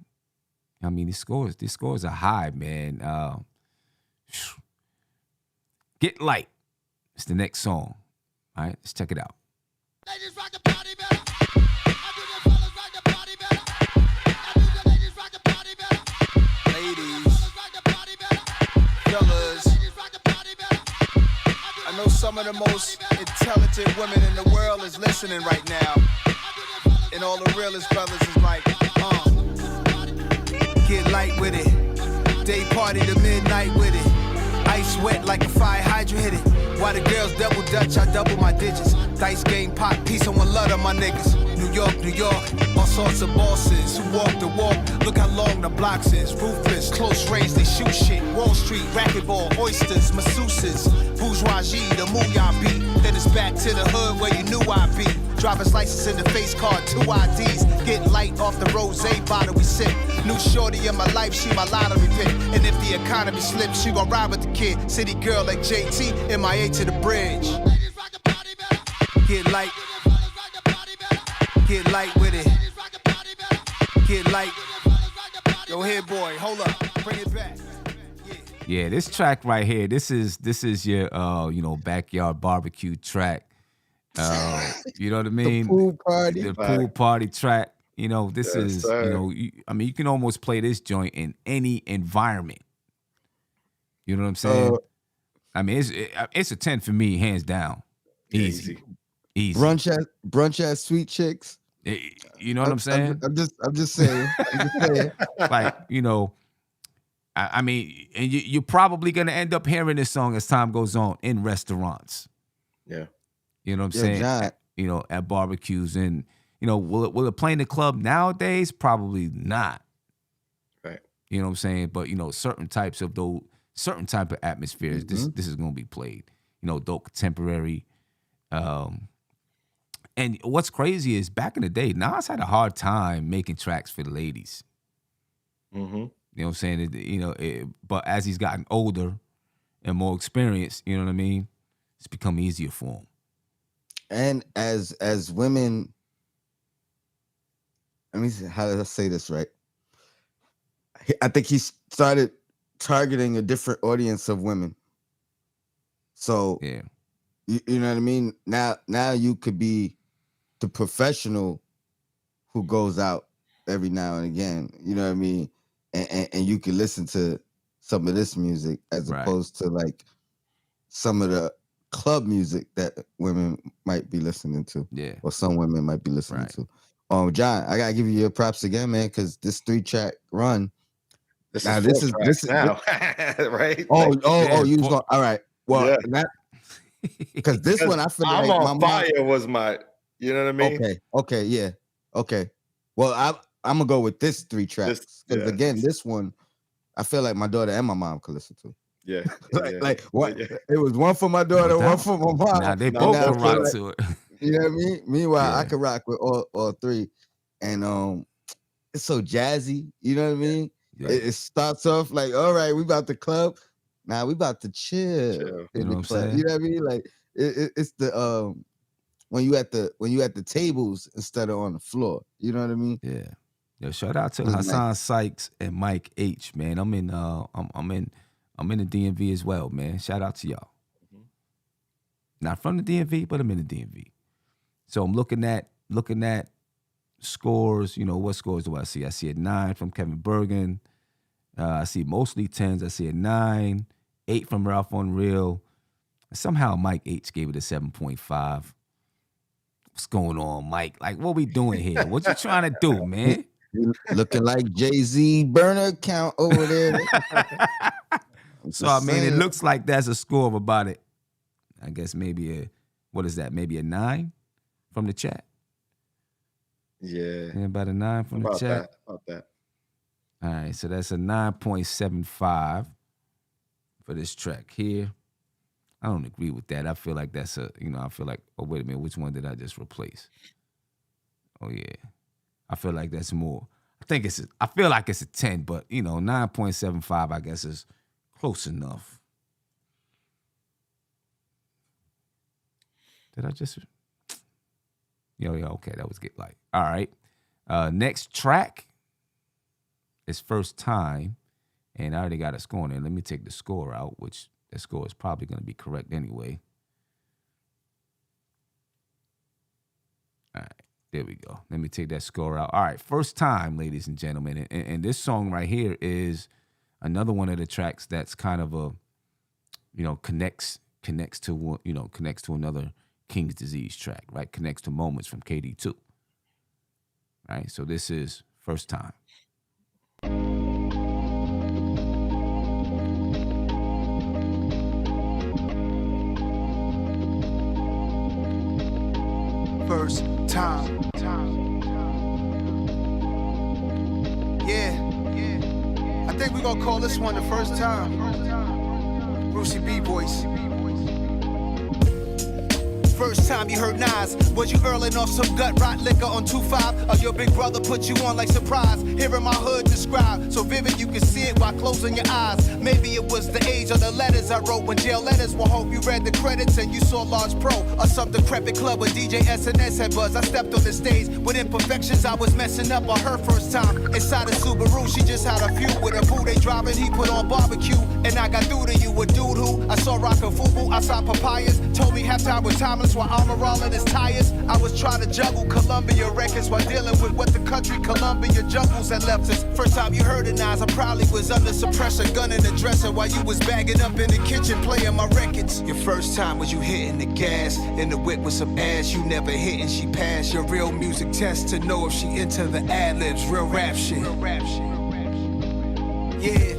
I mean, these scores are high, man. Get Light. It's the next song. All right, let's check it out. Ladies rock the party better. I do the fellas rock the party better. I do the ladies rock the party better. Ladies, Rock the party better. fellas, Ladies rock the party better. I know some of the most intelligent women in the world is listening right now. And all the realest brothers is like, get light with it. Day party to midnight with it. Ice wet like a fire hydrant hit it. While the girls double dutch, I double my digits. Dice game, pop, peace, and one love of my niggas. New York, all sorts of bosses who walk the walk. Look how long the blocks is. Ruthless, close range, they shoot shit. Wall Street, racquetball, oysters, masseuses. Bourgeoisie, the mooyah beat. Then it's back to the hood where you knew I'd be. Driver's license in the face card, 2 IDs. Get light off the rosé bottle we sip. New shorty in my life, she my lottery pick. And if the economy slips, she gon' ride with the kid. City girl like JT, MIA to the bridge. Ladies rock the party better. Get light, Fellas rock the party better. get light with it. Ladies rock the party better. Get light. Fellas rock the party Yo, here, boy, hold up, bring it back. Yeah, this track right here, this is your backyard barbecue track. You know what I mean? Pool party. The pool party track. This Yes, is, sir. you can almost play this joint in any environment. You know what I'm saying? I mean, it's a 10 for me, hands down. Easy. Brunch ass sweet chicks. You know what I'm saying? I'm just saying. Like, I mean, and you're probably gonna end up hearing this song as time goes on in restaurants. Yeah. You know what I'm Yo, saying? John. At barbecues, and will it play in the club nowadays? Probably not. Right. You know what I'm saying? But certain type of atmospheres, this is gonna be played. Dope contemporary. And what's crazy is back in the day, Nas had a hard time making tracks for the ladies. Mm-hmm. You know what I'm saying? But as he's gotten older and more experienced, you know what I mean? It's become easier for him. And as women, let me see, how did I say this right? I think he started targeting a different audience of women. So Yeah. you know what I mean? Now you could be the professional who goes out every now and again. You know what I mean? And you can listen to some of this music as Right. opposed to like some of the club music that women might be listening to. Yeah. Or some women might be listening Right. to. John, I gotta give you your props again, man, because this 3-track run. This Now, is this four is- tracks this is- now, right? Oh, Like, you was going. All right. Well, Yeah. because this one I feel I'm like on fire was my, you know what I mean? Okay, yeah. Okay. Well, I'm gonna go with this 3 tracks. Because yeah. again, this one, I feel like my daughter and my mom could listen to. Yeah. Like what? Yeah. It was one for my daughter, No one doubt. for my mom. Now they And both now I can feel rock like- to it. You know what I mean? Meanwhile, I Yeah. could rock with all 3. And it's so jazzy. You know what I mean? Yeah. It starts off like, all right, we about to club. Now we about to chill. Chill. in You know the what I'm club. saying? You know what I mean? Like it's the when you at the tables instead of on the floor. You know what I mean? Yeah. Yo, shout out to It was Hassan Sykes and Mike H, man. I'm in the DMV as well, man. Shout out to y'all. Mhm. Not from the DMV, but I'm in the DMV. So I'm looking at scores. What scores do I see? I see a 9 from Kevin Bergen. I see mostly 10s. I see a 9, 8 from Ralph Unreal. Somehow Mike H gave it a 7.5. What's going on, Mike? Like, what we doing here? What you trying to do, man? You looking like Jay-Z burner account over there. So I mean, it looks like that's a score of about it. I guess maybe what is that? Maybe a 9 from the chat. Yeah, about a 9 from the chat. About that. All right, so that's a 9.75 for this track here. I don't agree with that. I feel like that's I feel like, oh, wait a minute, which one did I just replace? Oh, yeah. I feel like that's more. I feel like it's a 10, but, 9.75, I guess, is close enough. Did I just? Yeah, okay, that was Get Light. All right. Next track is First Time, and I already got a score in there. Let me take the score out, which that score is probably going to be correct anyway. All right, there we go. Let me take that score out. All right, First Time, ladies and gentlemen. And this song right here is another one of the tracks that's kind of connects to another King's Disease track, right? Connects to moments from KD2. Right? So this is First Time. First time. Yeah. I think we're gonna call this one the first time. Brucey B voice. First time you heard Nas, was you earling off some gut rot liquor on 2-5? Or your big brother put you on like surprise? Hearing my hood described, so vivid you can see it while closing your eyes. Maybe it was the age of the letters I wrote when jail letters will hope you read the credits and you saw Large Pro or some decrepit club where DJ SNS had buzz. I stepped on the stage with imperfections, I was messing up on her first time. Inside a Subaru, she just had a feud with a boo they driving, he put on barbecue. And I got through to you, a dude who I saw rockin' FUBU, I saw papayas. Told me halftime was timeless while armor all in his tires. I was trying to juggle Columbia records while dealing with what the country Columbia jungles had left us. First time you heard it, Nas, I probably was under suppressor, gun in the dresser while you was bagging up in the kitchen playing my records. Your first time was you hitting the gas in the whip with some ass you never hit and she passed your real music test to know if she into the ad-libs, real rap shit. Yeah.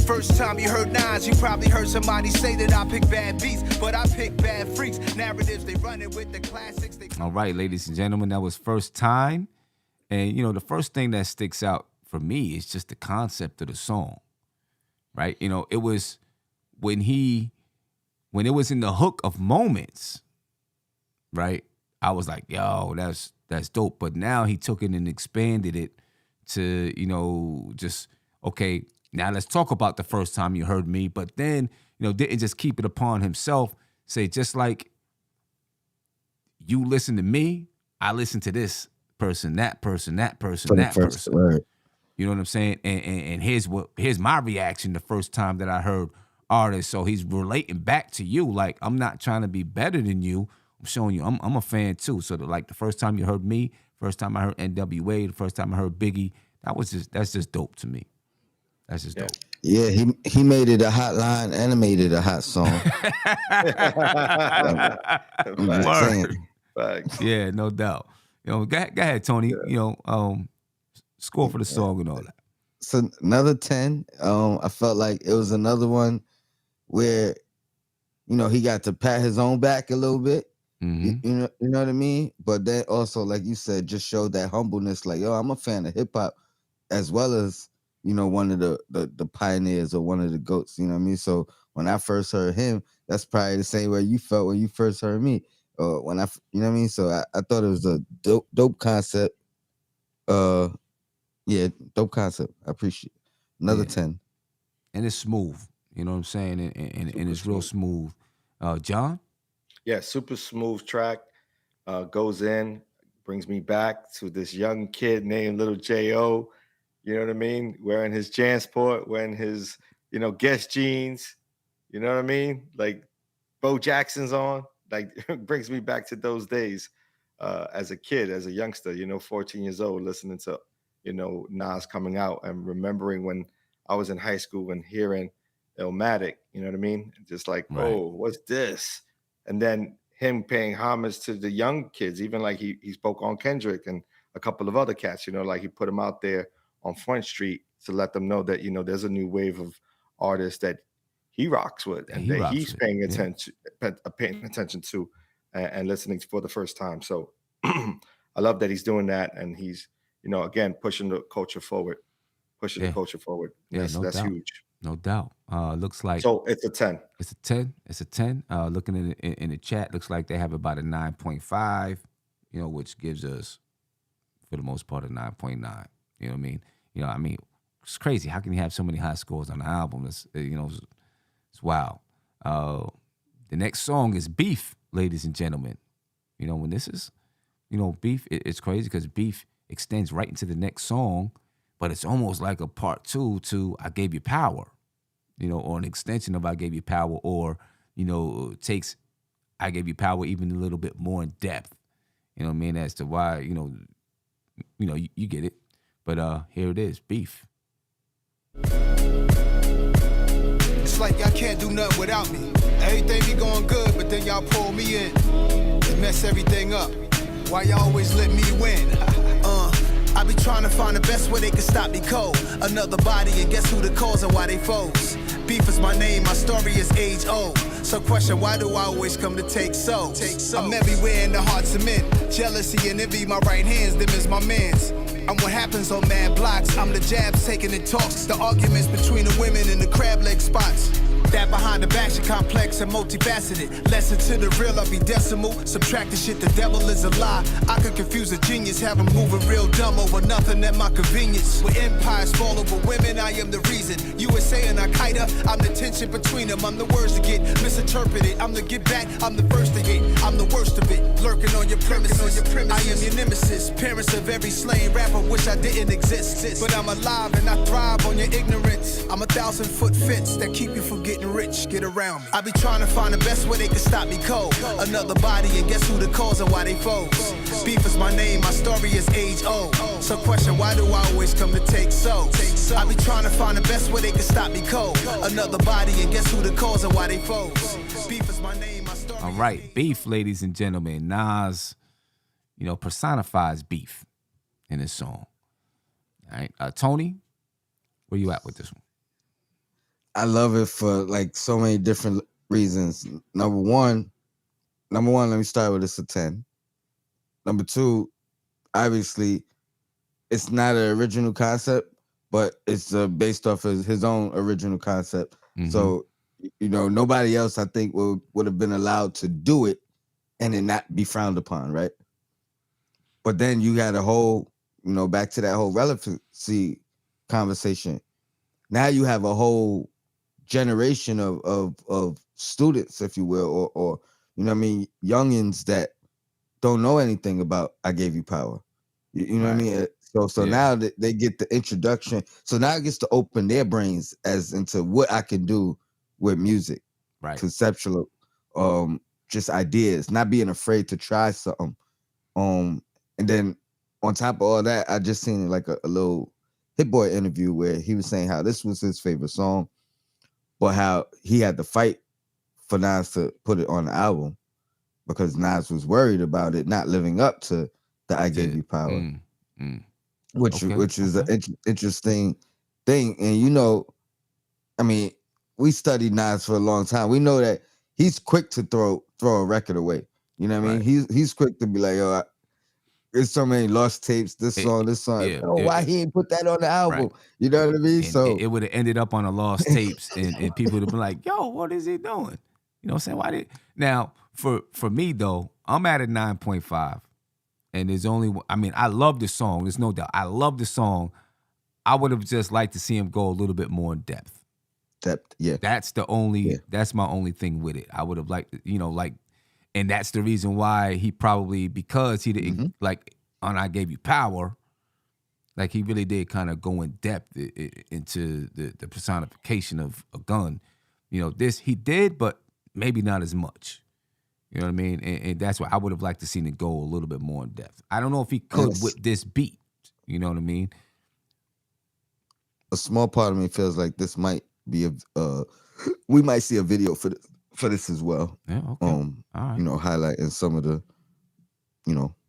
First time you heard Nas, you probably heard somebody say that I pick bad beats, but I pick bad freaks. Narratives, they run it with the classics. All right, ladies and gentlemen, that was First Time. And, the first thing that sticks out for me is just the concept of the song, right? It was when it was in the hook of Moments, right? I was like, yo, that's dope. But now he took it and expanded it to, just, okay, now let's talk about the first time you heard me, but then, didn't just keep it upon himself. Say, just like you listen to me, I listen to this person, that person, that person, that person. Right. You know what I'm saying? And here's my reaction the first time that I heard artists. So he's relating back to you. Like, I'm not trying to be better than you. I'm showing you I'm a fan too. So the first time you heard me, first time I heard NWA, the first time I heard Biggie, that's just dope to me. That's just dope. Yeah, he made it a hot line and made it a hot song. Yeah, no doubt. Go ahead, Tony. Yeah. Score for the song and all that. So another 10. I felt like it was another one where, he got to pat his own back a little bit. Mm-hmm. You know what I mean? But then also, like you said, just showed that humbleness. Like, yo, I'm a fan of hip hop, as well as one of the pioneers or one of the goats. You know what I mean? So when I first heard him, that's probably the same way you felt when you first heard me. When you know what I mean? So I thought it was a dope concept. Yeah, dope concept. I appreciate it. Another 10. And it's smooth. You know what I'm saying? And it's real smooth. John? Yeah, super smooth track. Goes in, brings me back to this young kid named Little J.O., you know what I mean? Wearing his JanSport, wearing his, Guess jeans, you know what I mean? Like Bo Jackson's on, like brings me back to those days as a kid, as a youngster, 14 years old, listening to, Nas coming out and remembering when I was in high school and hearing Illmatic, you know what I mean? Just like, Right. Oh, what's this? And then him paying homage to the young kids, even like he spoke on Kendrick and a couple of other cats, like he put him out there on Front Street to let them know that, there's a new wave of artists that he rocks with and he that rocks he's with, paying yeah. attention to and listening for the first time. So I love that he's doing that, and he's, again, pushing the culture forward. Yeah. Yeah, no That's doubt. huge. No doubt. Looks like So it's a 10. it's a 10. It's a 10. Looking at it in the chat, looks like they have about a 9.5, which gives us, for the most part, a 9.9. You know what I mean? It's crazy. How can you have so many high scores on the album? It's wild. The next song is Beef, ladies and gentlemen. When this is, Beef, it's crazy because Beef extends right into the next song, but it's almost like a part 2 to I Gave You Power, or an extension of I Gave You Power, or, takes I Gave You Power even a little bit more in depth, as to why, you get it. But here it is, Beef. It's like y'all can't do nothing without me. Everything be going good, but then y'all pull me in and mess everything up. Why y'all always let me win? I be trying to find the best way they can stop me cold. Another body, and guess who the cause and why they foes? Beef is my name, my story is age old. So question, why do I always come to take souls? I'm everywhere in the hearts of men. Jealousy and envy, my right hands, them is my mans. I'm what happens on mad blocks. I'm the jabs taking in talks. The arguments between the women in the crab leg spots. That behind the back, she complex and multifaceted. Lesson to the real, I'll be decimal. Subtract the shit, the devil is a lie. I could confuse a genius, have him moving real dumb over nothing at my convenience. When empires fall over women, I am the reason. USA and Al-Qaeda, I'm the tension between them. I'm the words to get misinterpreted. I'm the get back, I'm the first to hit. I'm the worst of it, lurking on your premises. I am your nemesis, parents of every slain rapper, wish I didn't exist. But I'm alive and I thrive on your ignorance. I'm 1,000-foot fence that keep you from getting rich, get around me. I be trying to find the best way they can stop me cold. Another body, and guess who the cause and why they foes? Beef is my name, my story is age old. So question, why do I always come to take souls? I be trying to find the best way they can stop me cold. Another body, and guess who the cause and why they foes? Beef is my name, my story. All right, Beef, ladies and gentlemen. Nas, personifies beef in this song. All right, Tony, where you at with this one? I love it for like so many different reasons. Number one, let me start with it's a 10. Number two, obviously, it's not an original concept, but it's based off of his own original concept. Mm-hmm. So, nobody else, I think, would have been allowed to do it and it not be frowned upon, right? But then you had a whole, back to that whole relevancy conversation. Now you have a whole generation of students, if you will, or youngins that don't know anything about I Gave You Power. You know what I mean? So Yeah. now that they get the introduction, so now it gets to open their brains as into what I can do with music, Right? Conceptual, just ideas, not being afraid to try something. And then on top of all that, I just seen like a little Hit Boy interview where he was saying how this was his favorite song, but how he had to fight for Nas to put it on the album because Nas was worried about it not living up to the I Gave You Power, which is an interesting thing. And we studied Nas for a long time. We know that he's quick to throw a record away. You know what I mean? He's quick to be like, yo, there's so many lost tapes, this song. Yeah, why he ain't put that on the album? Right. You know what I mean? And So it would have ended up on a lost tapes, and people would have been like, "Yo, what is he doing?" You know what I'm saying? Why did now for me though, I'm at a 9.5, and there's only I love the song. There's no doubt. I love the song. I would have just liked to see him go a little bit more in depth. Yeah. That's that's my only thing with it. I would have liked, and that's the reason why he probably, because he didn't like on I Gave You Power, like he really did kind of go in depth into the personification of a gun. This he did, but maybe not as much. You know what I mean? And that's why I would have liked to seen it go a little bit more in depth. I don't know if he could with this beat. You know what I mean? A small part of me feels like this might be we might see a video for this as well. Yeah, okay. All right. Highlighting some of the,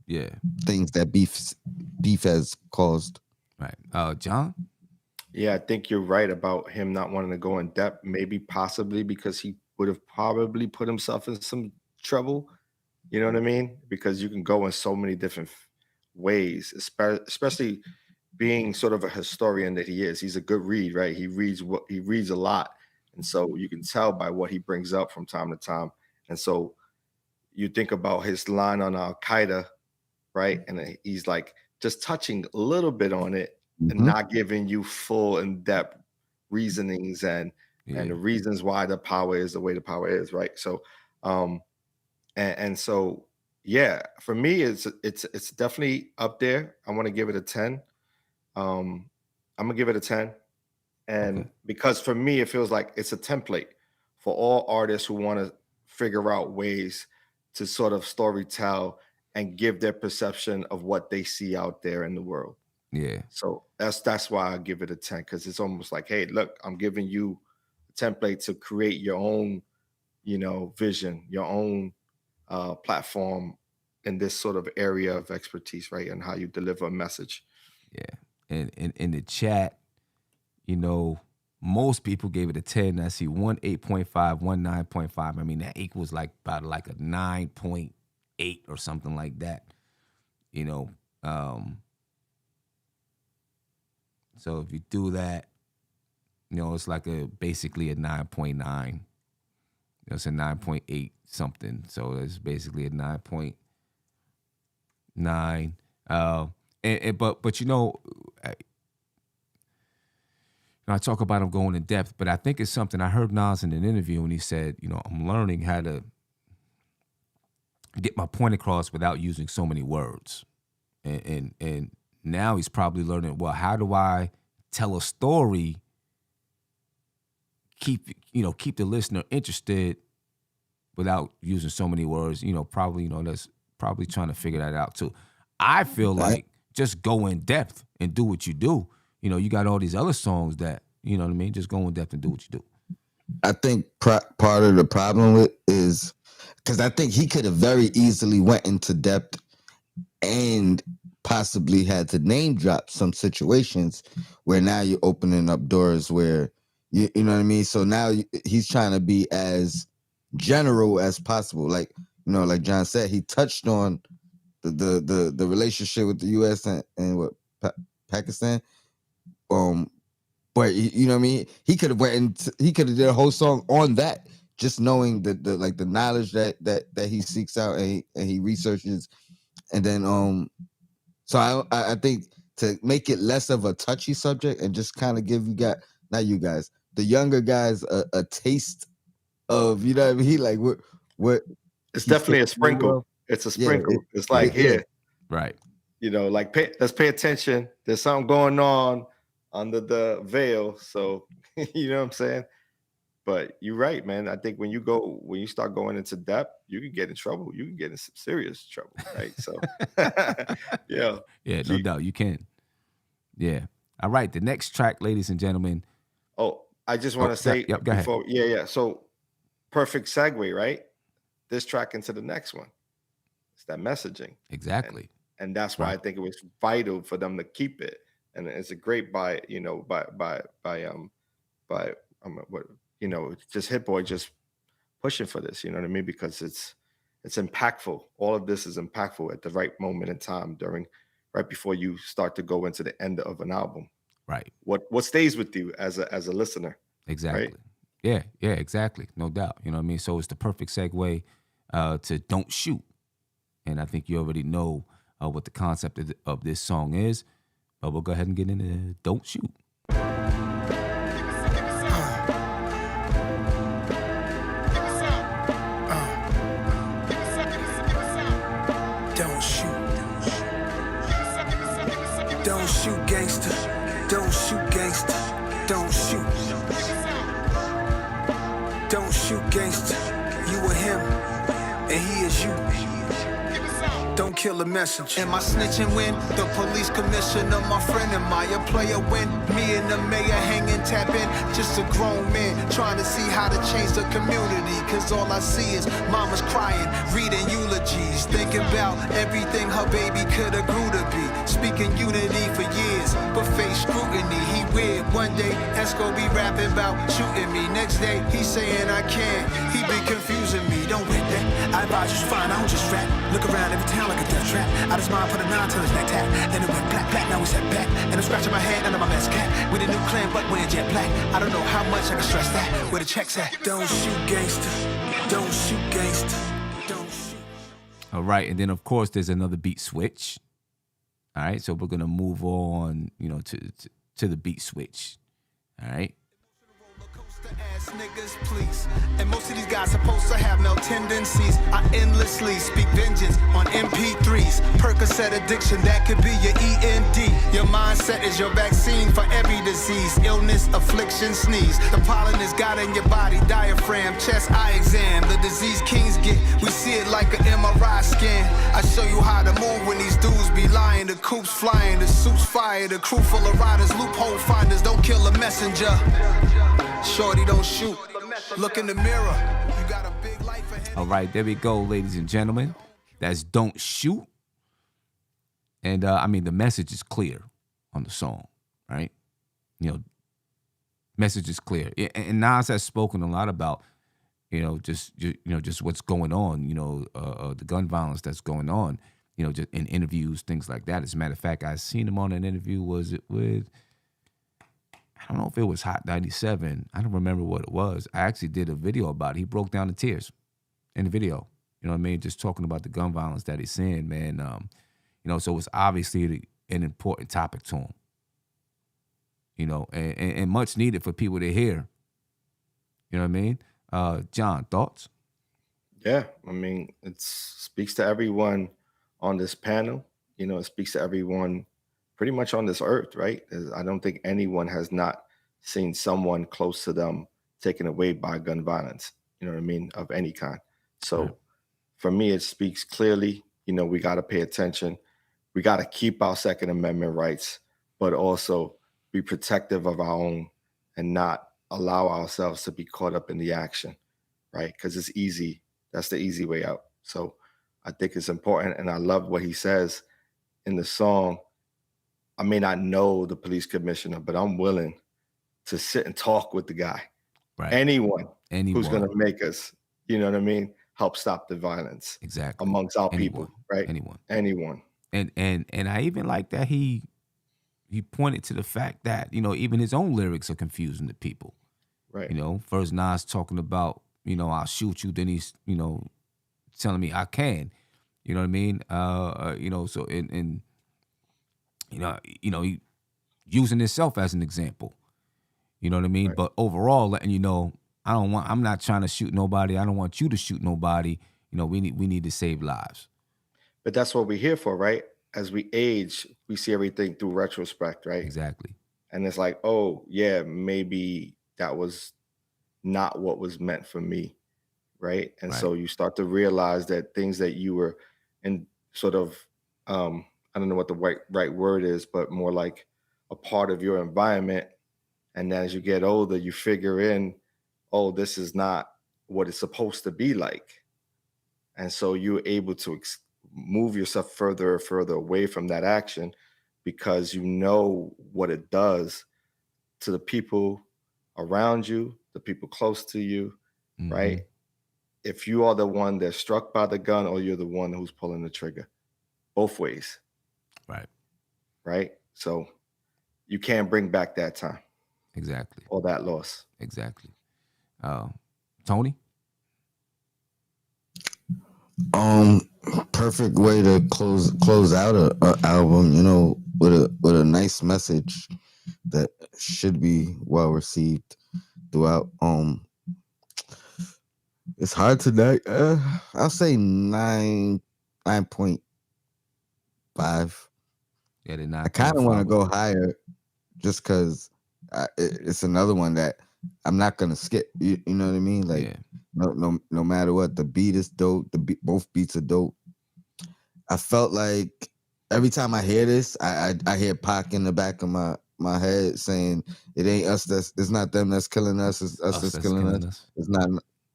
yeah, things that beef has caused. Right. John? Yeah, I think you're right about him not wanting to go in depth. Maybe possibly because he would have probably put himself in some trouble. You know what I mean? Because you can go in so many different ways, especially being sort of a historian that he is. He's a good read, right? He reads a lot, and so you can tell by what he brings up from time to time. And so you think about his line on Al Qaeda, right? And he's like just touching a little bit on it and not giving you full in-depth reasonings and the reasons why the power is the way the power is, right? So and so yeah, for me it's definitely up there. I want to give it a 10. I'm gonna give it a 10. And because for me it feels like it's a template for all artists who want to figure out ways to sort of story tell and give their perception of what they see out there in the world. Yeah. So that's why I give it a 10, because it's almost like, hey, look, I'm giving you a template to create your own, vision, your own platform in this sort of area of expertise, right? And how you deliver a message. Yeah. And in the chat, most people gave it a 10. I see 1 8.5, 1 9.5. I mean, that equals like about like a 9.8 or something like that. So if you do that, it's like basically a 9.9. It's a 9.8 something. So it's basically a 9.9. I talk about him going in depth, but I think it's something I heard Nas in an interview, and he said, I'm learning how to get my point across without using so many words. And now he's probably learning, well, how do I tell a story, keep the listener interested without using so many words? That's probably trying to figure that out too. I feel like just go in depth and do what you do. You got all these other songs that, you know what I mean? Just go in depth and do what you do. I think part of the problem with is because I think he could have very easily went into depth and possibly had to name drop some situations where now you're opening up doors where, you know what I mean? So now he's trying to be as general as possible. Like, like John said, he touched on the relationship with the U.S. and what Pakistan. But you know what I mean? He could have he could have did a whole song on that, just knowing the knowledge that he seeks out and he researches, and then so I think to make it less of a touchy subject and just kind of give the younger guys a taste of, you know what I mean? Like what it's definitely a sprinkle. It's a sprinkle. It's like here, right? Like let's pay attention. There's something going on under the veil. So you know what I'm saying? But you're right, man. I think when you start going into depth, you can get in trouble. You can get in some serious trouble, right? So yeah. Yeah, no doubt. You can. Yeah. All right. The next track, ladies and gentlemen. Oh, I just want to say go ahead. Yeah. So perfect segue, right? This track into the next one. It's that messaging. Exactly. And that's why I think it was vital for them to keep it. And it's a great just Hit Boy just pushing for this, you know what I mean? Because it's impactful. All of this is impactful at the right moment in time right before you start to go into the end of an album. Right. What stays with you as a listener. Exactly. Right? Yeah, exactly. No doubt. You know what I mean? So it's the perfect segue to Don't Shoot. And I think you already know what the concept of this song is. But we'll go ahead and get into Don't Shoot. Don't shoot. Don't shoot, gangster. Don't shoot, gangster. Don't shoot. Don't shoot, gangster. You or him, and he is you. Don't kill a message. Am I snitching when the police commissioner, my friend, am I a player when me and the mayor hanging, tapping? Just a grown man trying to see how to change the community. Cause all I see is mamas crying, reading eulogies, thinking about everything her baby could have grew to be. Speaking unity for years, but face scrutiny. He weird, one Cisco be rapping about shooting me. Next day, he saying I can't. He be confusing me. Don't wait that. I advise you fine, I don't just rap. Look around every town like a death trap. I just mind put a 9 till his neck tap. Then it went black, black, now we set back. And I'm scratching my head under my best cat. With a new clan, but wearing jet black. I don't know how much I can stress that. Where the checks at? Don't shoot gangster. Don't shoot gangster. Don't shoot. All right, and then of course there's another beat switch. All right, so we're gonna move on, to the beat switch. All right. Ass niggas, please. And most of these guys supposed to have no tendencies. I endlessly speak vengeance on MP3s. Percocet addiction, that could be your END. Your mindset is your vaccine for every disease, illness, affliction, sneeze. The pollen is got in your body, diaphragm, chest, eye exam. The disease kings get, we see it like an MRI scan. I show you how to move when these dudes be lying. The coops flying, the suits fire, the crew full of riders, loophole finders, don't kill a messenger. Shorty, don't shoot. Look in the mirror. You got a big life ahead. All right, there we go, ladies and gentlemen. That's Don't Shoot. And the message is clear on the song, right? Message is clear. And Nas has spoken a lot about, just what's going on, the gun violence that's going on, just in interviews, things like that. As a matter of fact, I seen him on an interview, was it with, I don't know if it was Hot 97. I don't remember what it was. I actually did a video about it. He broke down in tears in the video. You know what I mean? Just talking about the gun violence that he's seeing, man. So it's obviously an important topic to him. And much needed for people to hear. You know what I mean? John, thoughts? Yeah, it speaks to everyone on this panel. It speaks to everyone pretty much on this earth, right? I don't think anyone has not seen someone close to them taken away by gun violence, of any kind. So for me, it speaks clearly, we got to pay attention. We got to keep our Second Amendment rights, but also be protective of our own and not allow ourselves to be caught up in the action, right? Because it's easy. That's the easy way out. So I think it's important. And I love what he says in the song. I may not know the police commissioner, but I'm willing to sit and talk with the guy. Right. Anyone who's going to make us, help stop the violence amongst our people, right? Anyone. And I even like that he pointed to the fact that, even his own lyrics are confusing to people. Right. First Nas talking about, I'll shoot you. Then he's, telling me I can. You know what I mean? So he using himself as an example. You know what I mean? Right. But overall, letting you know, I'm not trying to shoot nobody. I don't want you to shoot nobody. We need to save lives. But that's what we're here for, right? As we age, we see everything through retrospect, right? Exactly. And it's like, oh yeah, maybe that was not what was meant for me, right? And so you start to realize that things that you were in sort of, I don't know what the right word is, but more like a part of your environment. And as you get older, you figure in, oh, this is not what it's supposed to be like. And so you're able to move yourself further and further away from that action because you know what it does to the people around you, the people close to you, right? If you are the one that's struck by the gun or you're the one who's pulling the trigger, both ways. Right. So you can't bring back that time. Exactly. Or that loss. Exactly. Tony? Perfect way to close out a album, with a nice message that should be well received throughout. It's hard to I'll say 9.5. Yeah, I kind of want to go higher just because it's another one that I'm not gonna skip. You know what I mean? Like, no matter what, the beat is dope. Both beats are dope. I felt like every time I hear this, I hear Pac in the back of my head saying, "It ain't us it's not them that's killing us. It's us that's killing us. It's not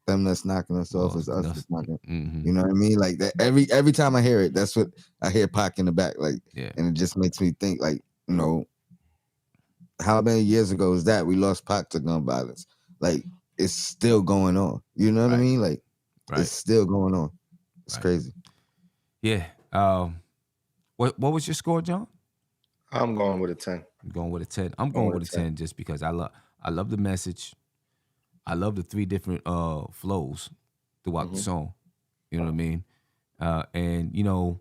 them that's knocking us off. It's us that's knocking." You know what I mean? Like that. Every time I hear it, that's what I hear Pac in the back. Like, and it just makes me think, like, how many years ago was that? We lost Pac to gun violence. Like, it's still going on. You know what I mean? Like, it's still going on. It's crazy. Yeah. What was your score, John? I'm going with a 10. I'm going with a 10. I'm going with a 10 just because I love the message. I love the 3 different flows throughout the song. You know what I mean? And you know,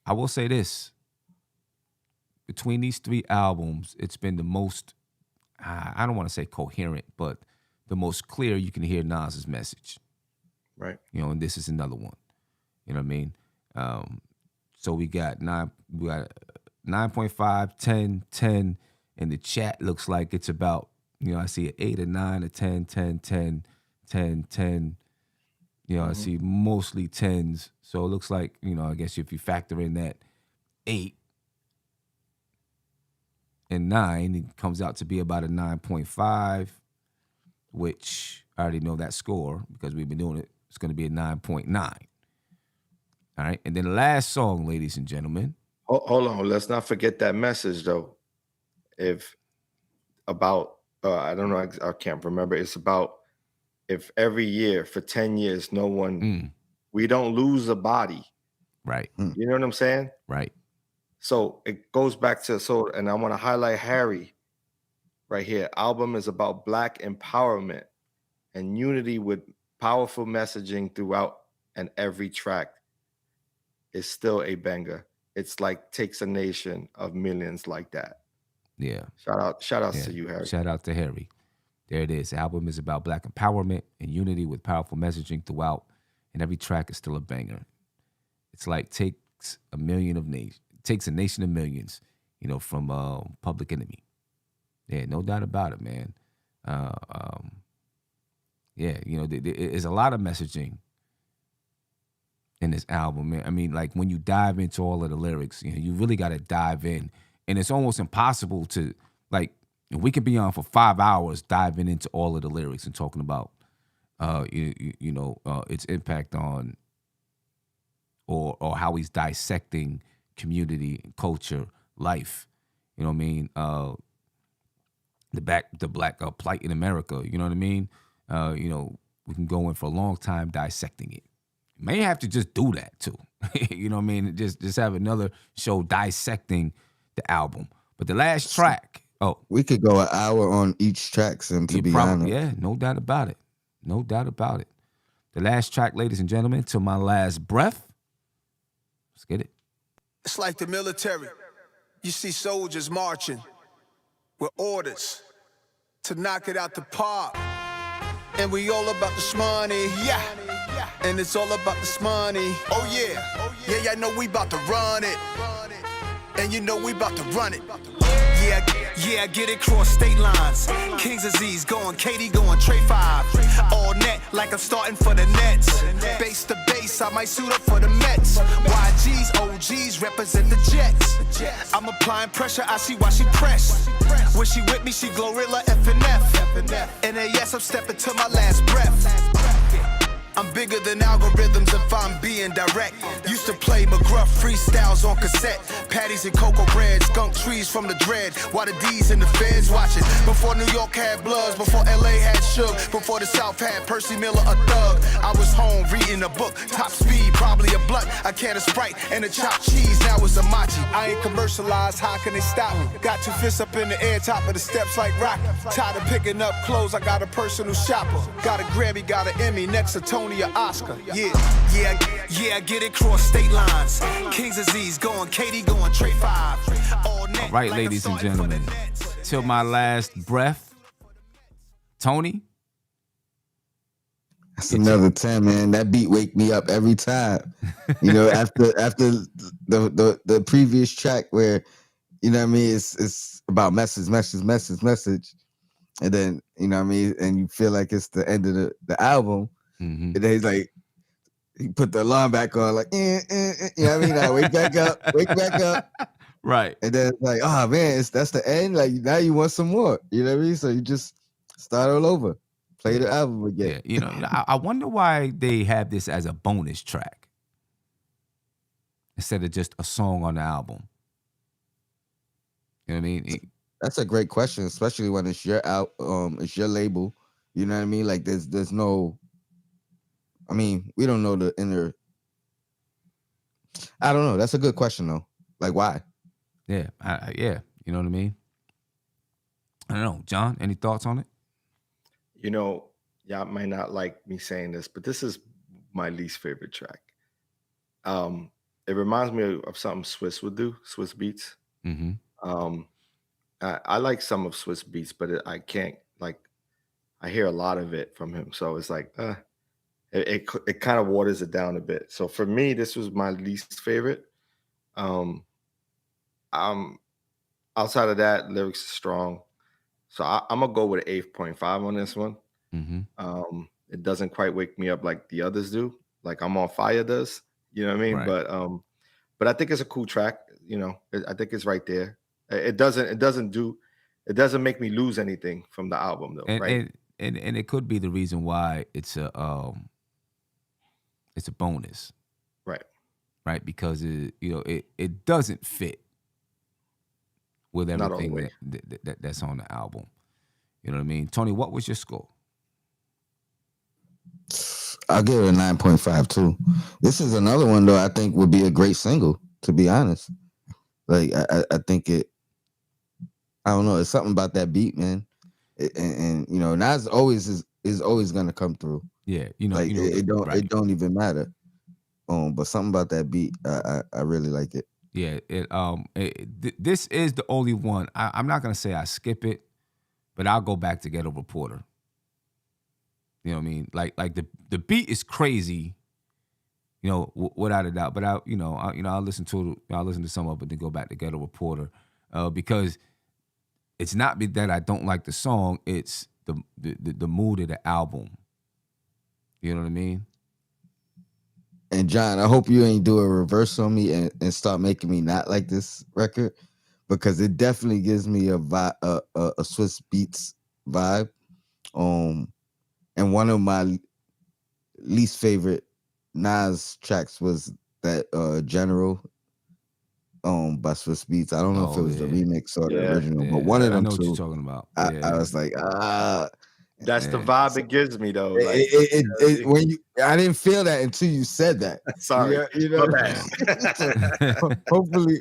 I will say this. Between these 3 albums, it's been the most, I don't want to say coherent, but the most clear you can hear Nas's message. Right. You know, and this is another one. You know what I mean? So we got 9.5, 10, 10. And the chat looks like it's about, you know, I see an 8, a 9, a 10, 10, 10, 10, 10. You know, I see mostly 10s. So it looks like, you know, I guess if you factor in that 8 and 9, it comes out to be about a 9.5, which I already know that score because we've been doing it. It's going to be a 9.9. All right. And then the last song, ladies and gentlemen. Hold on. Let's not forget that message, though. If about, I don't know, I can't remember. It's about if every year for 10 years, no one, we don't lose a body. Right. You know what I'm saying? Right. So it goes back to, and I want to highlight Harry right here. Album is about Black empowerment and unity with powerful messaging throughout, and every track is still a banger. It's like takes a nation of millions like that. Yeah. Shout out to you, Harry. Shout out to Harry. There it is. The album is about Black empowerment and unity with powerful messaging throughout, and every track is still a banger. It's like takes a nation of millions, you know, from Public Enemy. Yeah, no doubt about it, man. Yeah, you know, there's a lot of messaging in this album, man. I mean, like when you dive into all of the lyrics, you know, you really got to dive in, and it's almost impossible to, like, we could be on for 5 hours diving into all of the lyrics and talking about, its impact on, or how he's dissecting community, culture, life. You know what I mean? The black plight in America. You know what I mean? You know, we can go in for a long time dissecting it. May have to just do that too. You know what I mean? Just have another show dissecting the album. But the last track, we could go an hour on each track, to be honest. Yeah, no doubt about it. No doubt about it. The last track, ladies and gentlemen, Til My Last Breath. Let's get it. It's like the military. You see soldiers marching with orders to knock it out the park. And we all about this money, yeah. And it's all about this money. Oh yeah, yeah, I know we about to run it. And you know we about to run it. Yeah, get it cross state lines. Kings Disease going, Katie going, Trey 5. All net like I'm starting for the Nets. Base to base, I might suit up for the Mets. YGs, OGs represent the Jets. I'm applying pressure, I see why she pressed. When she with me, she Glorilla FNF. And yes, I'm stepping to my last breath. I'm bigger than algorithms if I'm being direct. Used to play McGruff freestyles on cassette. Patties and cocoa bread, skunk trees from the dread. While the D's and the feds watching. Before New York had Bloods, before LA had Suge, before the South had Percy Miller, a thug. I was home reading a book, top speed, probably a blunt, a can of Sprite, and a chopped cheese. Now it's a machi. I ain't commercialized, how can they stop me? Got 2 fists up in the air, top of the steps like Rocky. Tired of picking up clothes, I got a personal shopper. Got a Grammy, got an Emmy, next to Tony or Oscar. Yeah, get it cross state lines. Kings Disease going, Katie going, Trey 5. All right, ladies and gentlemen, Til My Last Breath. Tony? That's another 10, man. That beat wake me up every time. You know, after the previous track where, you know what I mean, it's about message. And then, you know what I mean, and you feel like it's the end of the album. Mm-hmm. And then he's like, he put the alarm back on, like, you know what I mean? Now wake back up. Right. And then it's like, oh man, that's the end. Like now you want some more. You know what I mean? So you just start all over. Play the album again. Yeah, you know, I wonder why they have this as a bonus track instead of just a song on the album. You know what I mean? That's a great question, especially when it's your it's your label. You know what I mean? Like there's no. I mean, we don't know the inner. I don't know. That's a good question though. Like why? Yeah, yeah. You know what I mean? I don't know, John. Any thoughts on it? You know, y'all might not like me saying this, but this is my least favorite track. It reminds me of something Swiss would do, Swiss Beats. Mm-hmm. Um, I like some of Swiss Beats, but I can't like. I hear a lot of it from him, so it's like, it kind of waters it down a bit. So for me, this was my least favorite. Um, um, Outside of that, lyrics are strong. So I'm gonna go with an 8.5 on this one. Mm-hmm. It doesn't quite wake me up like the others do, like I'm on fire does. You know what I mean? Right. But I think it's a cool track. You know, I think it's right there. It doesn't make me lose anything from the album though, And right? and it could be the reason why it's a bonus, Right. right? Because it doesn't fit with Not all the everything way. that's on the album. You know what I mean? Tony, what was your score? I'll give it a 9.5 too. This is another one though. I think would be a great single. To be honest, like I think it. I don't know. It's something about that beat, man. And you know, Nas is always gonna come through. Yeah, Like right. it don't even matter. But something about that beat, I really like it. Yeah, this is the only one. I'm not gonna say I skip it, but I'll go back to Ghetto Reporter. You know what I mean? Like the beat is crazy, you know, without a doubt. But I'll listen to some of it, then go back to Ghetto Reporter, because it's not that I don't like the song. It's the mood of the album. You know what I mean? And John, I hope you ain't do a reverse on me and start making me not like this record, because it definitely gives me a Swiss Beats vibe. And one of my least favorite Nas tracks was that General by Swiss Beats. I don't know if it was the remix or the original, but one of I them know what you're two. talking about. I was like, That's the vibe it gives me though. Like, I didn't feel that until you said that. sorry, you know. my bad.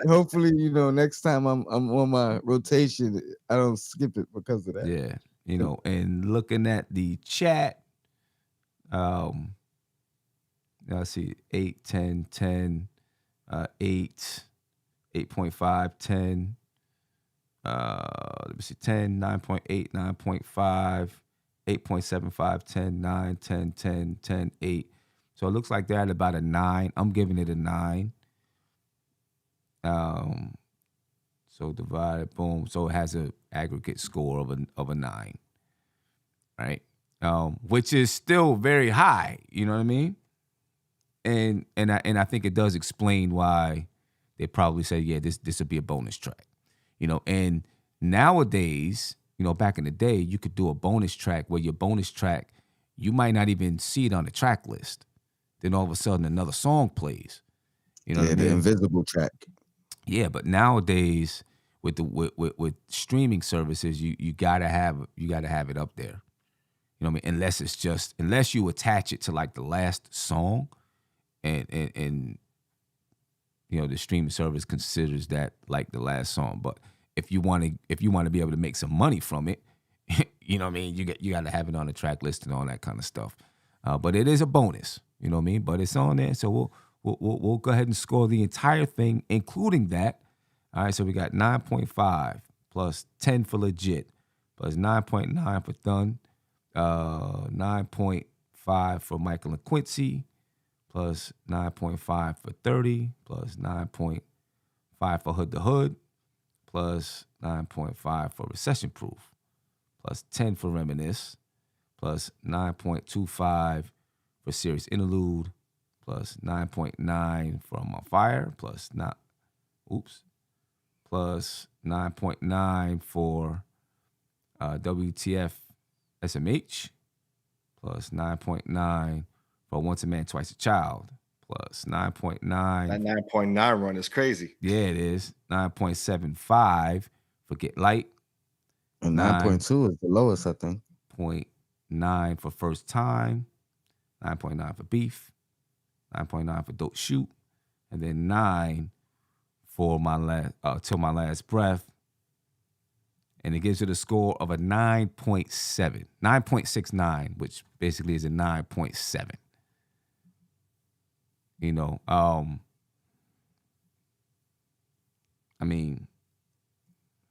hopefully, you know, next time I'm on my rotation, I don't skip it because of that. Yeah, and looking at the chat, let's see, 8, 10, 10, 8, 8.5, 10. Let me see, 10, 9.8, 9.5, 8.75, 10, 9, 10, 10, 10, 8. So it looks like they're at about a 9. I'm giving it a 9. So divided, boom. So it has an aggregate score of a 9, right? Which is still very high. You know what I mean? And I think it does explain why they probably said, yeah, this will be a bonus track. And nowadays, back in the day, you could do a bonus track where your bonus track, you might not even see it on the track list. Then all of a sudden another song plays. You know what I mean? The invisible track. Yeah, but nowadays with streaming services, you gotta have it up there. You know what I mean? Unless you attach it to like the last song, and the streaming service considers that like the last song. But if you want to be able to make some money from it, you know what I mean? You got to have it on the track list and all that kind of stuff. But it is a bonus, you know what I mean? But it's on there, so we'll go ahead and score the entire thing, including that. All right, so we got 9.5 plus 10 for legit, plus 9.9 for Thun, 9.5 for Michael and Quincy, plus 9.5 for 30, plus 9.5 for Hood to Hood, plus 9.5 for Recession Proof, plus 10 for Reminisce, plus 9.25 for Serious Interlude, plus 9.9 for On My Fire, plus 9.9 for WTF SMH, plus 9.9 for Once a Man, Twice a Child, plus 9.9. That 9.9 run is crazy. Yeah, it is. 9.75 for Get Light, And 9.2 is the lowest, I think. 9.9 for First Time, 9.9 for Beef, 9.9 for Don't Shoot, and then 9 for Till My Last Breath. And it gives it a score of a 9.7, 9.69, which basically is a 9.7. You know, I mean,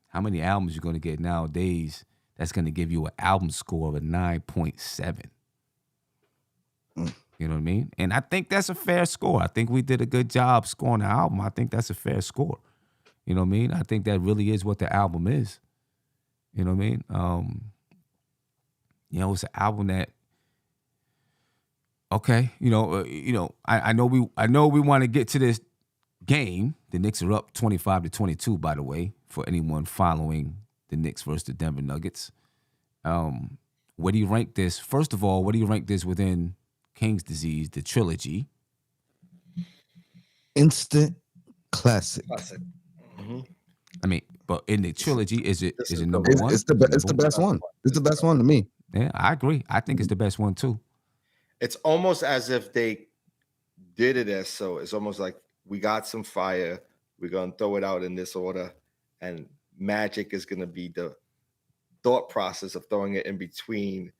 how many albums you're going to get nowadays that's going to give you an album score of a 9.7? You know what I mean? And I think that's a fair score. I think we did a good job scoring the album. I think that's a fair score. You know what I mean? I think that really is what the album is. You know what I mean? You know, it's an album that, okay, I know we want to get to this game. The Knicks are up 25-22, by the way, for anyone following the Knicks versus the Denver Nuggets. Where do you rank this? First of all, where do you rank this within King's Disease, the trilogy? Instant classic. Mm-hmm. I mean, but in the trilogy, is it number one? It's the best one. It's the best one to me. Yeah, I agree. I think it's the best one too. It's almost as if they did it as so. It's almost like we got some fire. We're going to throw it out in this order. And magic is going to be the thought process of throwing it in between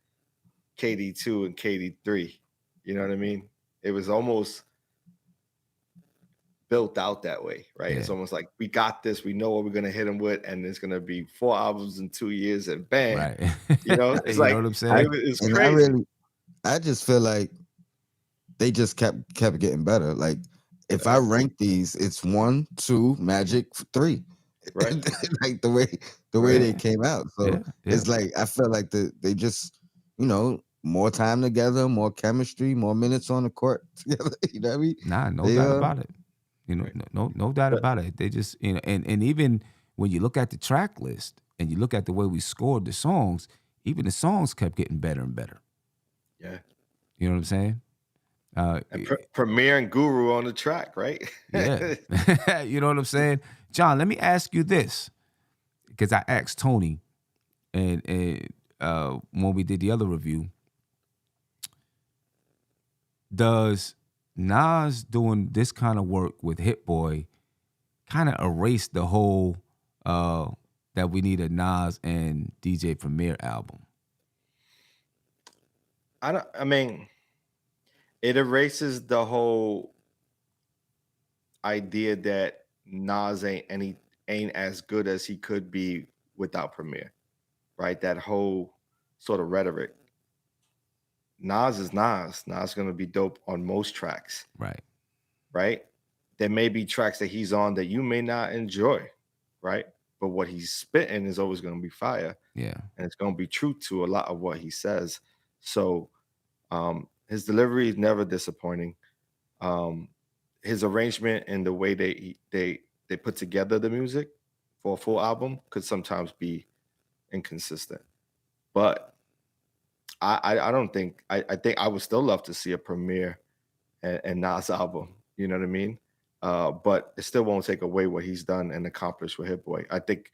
KD2 and KD3. You know what I mean? It was almost built out that way, right? Yeah. It's almost like we got this. We know what we're going to hit them with. And it's going to be 4 albums in 2 years and bam. Right. You know, it's you like, know what I'm saying? It's And crazy. I just feel like they just kept getting better. Like if I rank these, it's 1, 2, Magic, 3. Right. Like the way they came out. So it's like I feel like they just, more time together, more chemistry, more minutes on the court together. You know what I mean? Nah, no doubt about it. You know, no doubt about it. They just, and even when you look at the track list and you look at the way we scored the songs, even the songs kept getting better and better. Yeah. You know what I'm saying? And Premier and Guru on the track, right? Yeah. You know what I'm saying? John, let me ask you this, because I asked Tony and when we did the other review, does Nas doing this kind of work with Hit Boy kind of erase the whole that we need a Nas and DJ Premier album? I mean, it erases the whole idea that Nas ain't as good as he could be without Premier, right? That whole sort of rhetoric. Nas is Nas. Nas is going to be dope on most tracks. Right? There may be tracks that he's on that you may not enjoy, right? But what he's spitting is always going to be fire. Yeah. And it's going to be true to a lot of what he says. So his delivery is never disappointing. His arrangement and the way they put together the music for a full album could sometimes be inconsistent. But I don't think I think I would still love to see a Premier and Nas album. You know what I mean? But it still won't take away what he's done and accomplished with Hit Boy. I think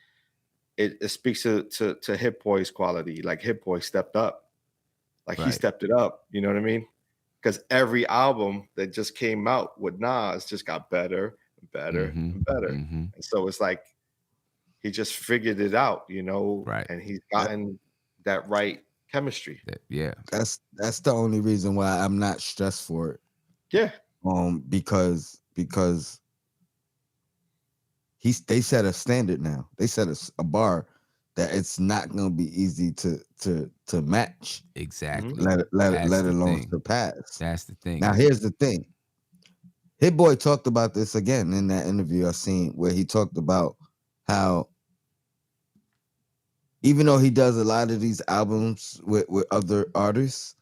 it speaks to Hit Boy's quality. Like Hit Boy stepped up. Like he stepped it up. You know what I mean? Because every album that just came out with Nas just got better and better and better. And so it's like he just figured it out, Right. And he's gotten that right chemistry. Yeah. That's the only reason why I'm not stressed for it. Yeah. Because they set a standard now. They set a bar that it's not going to be easy to match. Exactly. Let alone surpass. That's the thing. Now here's the thing. Hit Boy talked about this again in that interview I seen where he talked about how even though he does a lot of these albums with other artists,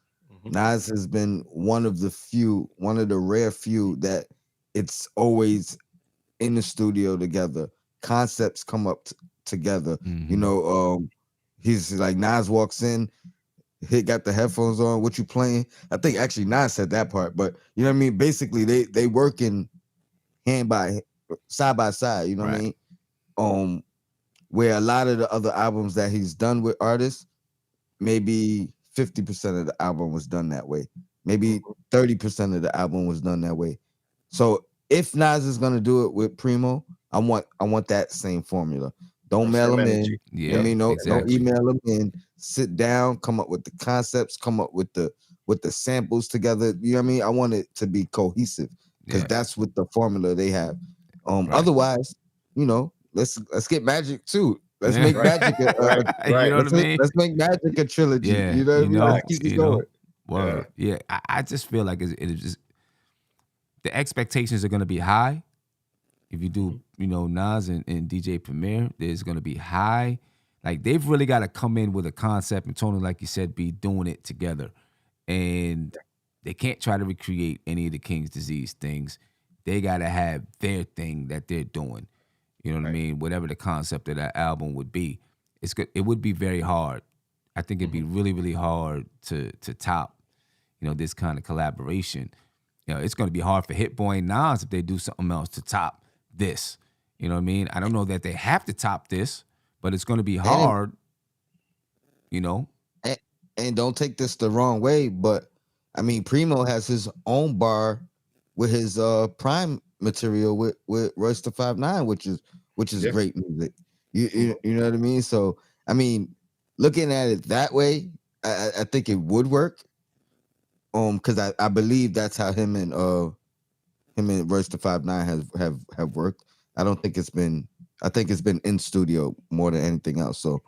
Nas has been one of the rare few that it's always in the studio together. Concepts come up together. He's like, Nas walks in, he got the headphones on. What you playing? I think actually Nas said that part, but you know what I mean. Basically, they working side by side. You know what I mean? where a lot of the other albums that he's done with artists, maybe 50% of the album was done that way. Maybe 30% of the album was done that way. So if Nas is gonna do it with Primo, I want that same formula. Don't mail Same him energy. in. Yeah, I mean, don't exactly. email him in. Sit down, come up with the concepts, come up with the samples together. You know what I mean? I want it to be cohesive because Yeah. that's what the formula they have. Right. Otherwise, let's get Magic too. Let's Yeah. make Magic Right. You know what I mean? let's make Magic a trilogy. Yeah, You know what I mean? Let's Facts. keep it going. Word. Yeah, I just feel like it is just the expectations are going to be high. If you do, Nas and DJ Premier, there's going to be high. Like they've really got to come in with a concept and Tony, like you said, be doing it together, and they can't try to recreate any of the King's Disease things. They got to have their thing that they're doing. You know what I mean? Whatever the concept of that album would be, it's good. It would be very hard. I think it'd be really, really hard to top, this kind of collaboration. It's going to be hard for Hit Boy and Nas if they do something else to top this. You know what I mean? I don't know that they have to top this, but it's going to be hard. And don't take this the wrong way, but I mean, Primo has his own bar with his Prime material with Royce the 5'9", which is great music. You know what I mean? So I mean, looking at it that way, I think it would work. Because I believe that's how him and Royce the 5'9" have worked. I think it's been in studio more than anything else. So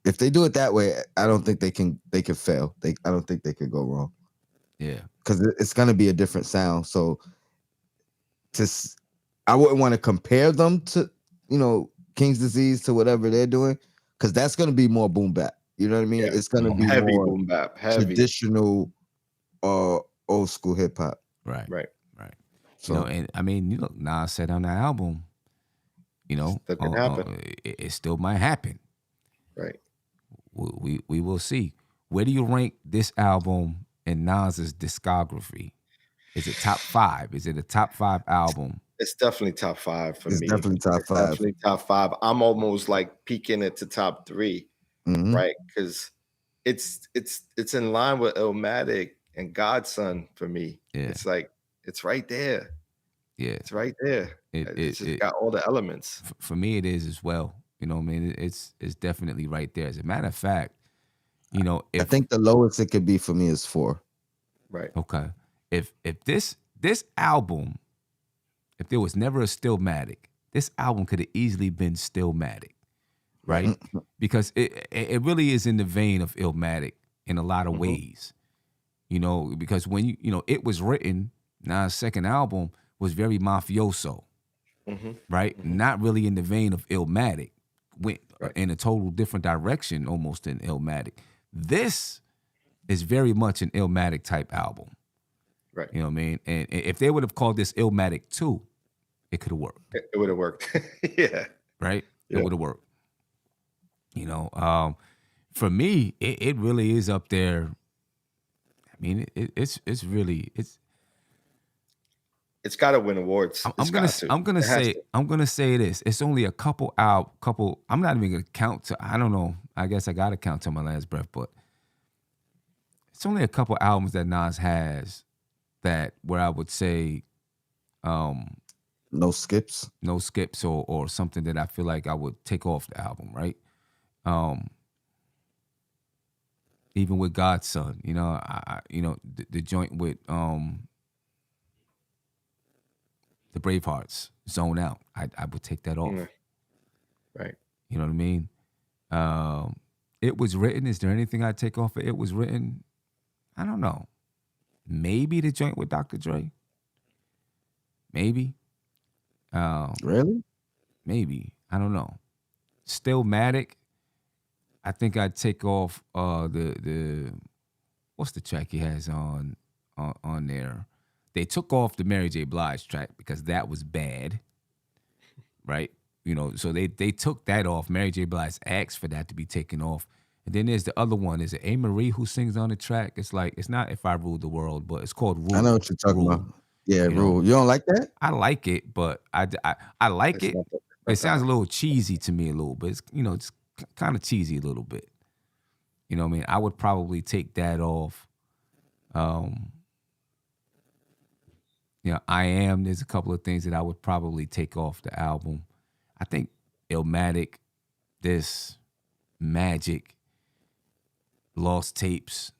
if they do it that way, I don't think they can fail. I don't think they could go wrong. Yeah. Because it's gonna be a different sound. So I wouldn't want to compare them to, King's Disease to whatever they're doing, because that's gonna be more boom bap. You know what I mean? Yeah. It's gonna be heavy more boom bap, heavy. traditional old school hip hop. Right. So and I mean, Nas said on the album, Still can happen. It still might happen. Right. We will see. Where do you rank this album in Nas's discography? Is it top 5? Is it a top 5 album? It's definitely top 5 for it's me. definitely top 5. Definitely top 5. I'm almost like peaking it to top 3, right? Because it's in line with Illmatic and Godson for me. Yeah. It's like it's right there. Yeah, It's right there. It's just got all the elements. For me, it is as well. You know what I mean? It's definitely right there. As a matter of fact, I think the lowest it could be for me is 4. Right. Okay. If this album, if there was never a Stillmatic, this album could have easily been Stillmatic, right? Because it really is in the vein of Illmatic in a lot of ways. Because when it was written, Nas' second album was very mafioso, right? Not really in the vein of Illmatic. Went in a total different direction almost than Illmatic. This is very much an Illmatic type album. Right. You know what I mean? And if they would have called this Illmatic 2, it could have worked. It would have worked. Yeah. Right? Yeah. It would have worked. For me, it really is up there. I mean, it's got to win awards. I'm gonna say this. It's only a couple. I'm not even gonna count to. I don't know. I guess I gotta count Till My Last Breath, but it's only a couple albums that Nas has that where I would say, no skips, or something that I feel like I would take off the album, right? Even with Godson, the joint with the Bravehearts, Zone Out. I would take that off. Right. You know what I mean? It Was Written. Is there anything I'd take off of It Was Written? I don't know. Maybe the joint with Dr. Dre. Maybe. Really? Maybe. I don't know. Stillmatic. I think I'd take off the what's the track he has on there? They took off the Mary J. Blige track because that was bad, right? So they took that off. Mary J. Blige asked for that to be taken off. And then there's the other one. Is it A. Marie who sings on the track? It's not If I Ruled the World, but it's called Rule. I know what you're talking about. Yeah, Rule. You don't like that? I like it, but I like it. It sounds a little cheesy to me a little bit. It's, it's kind of cheesy a little bit. You know what I mean? I would probably take that off. I Am, there's a couple of things that I would probably take off the album. I think Illmatic, this Magic, Lost Tapes,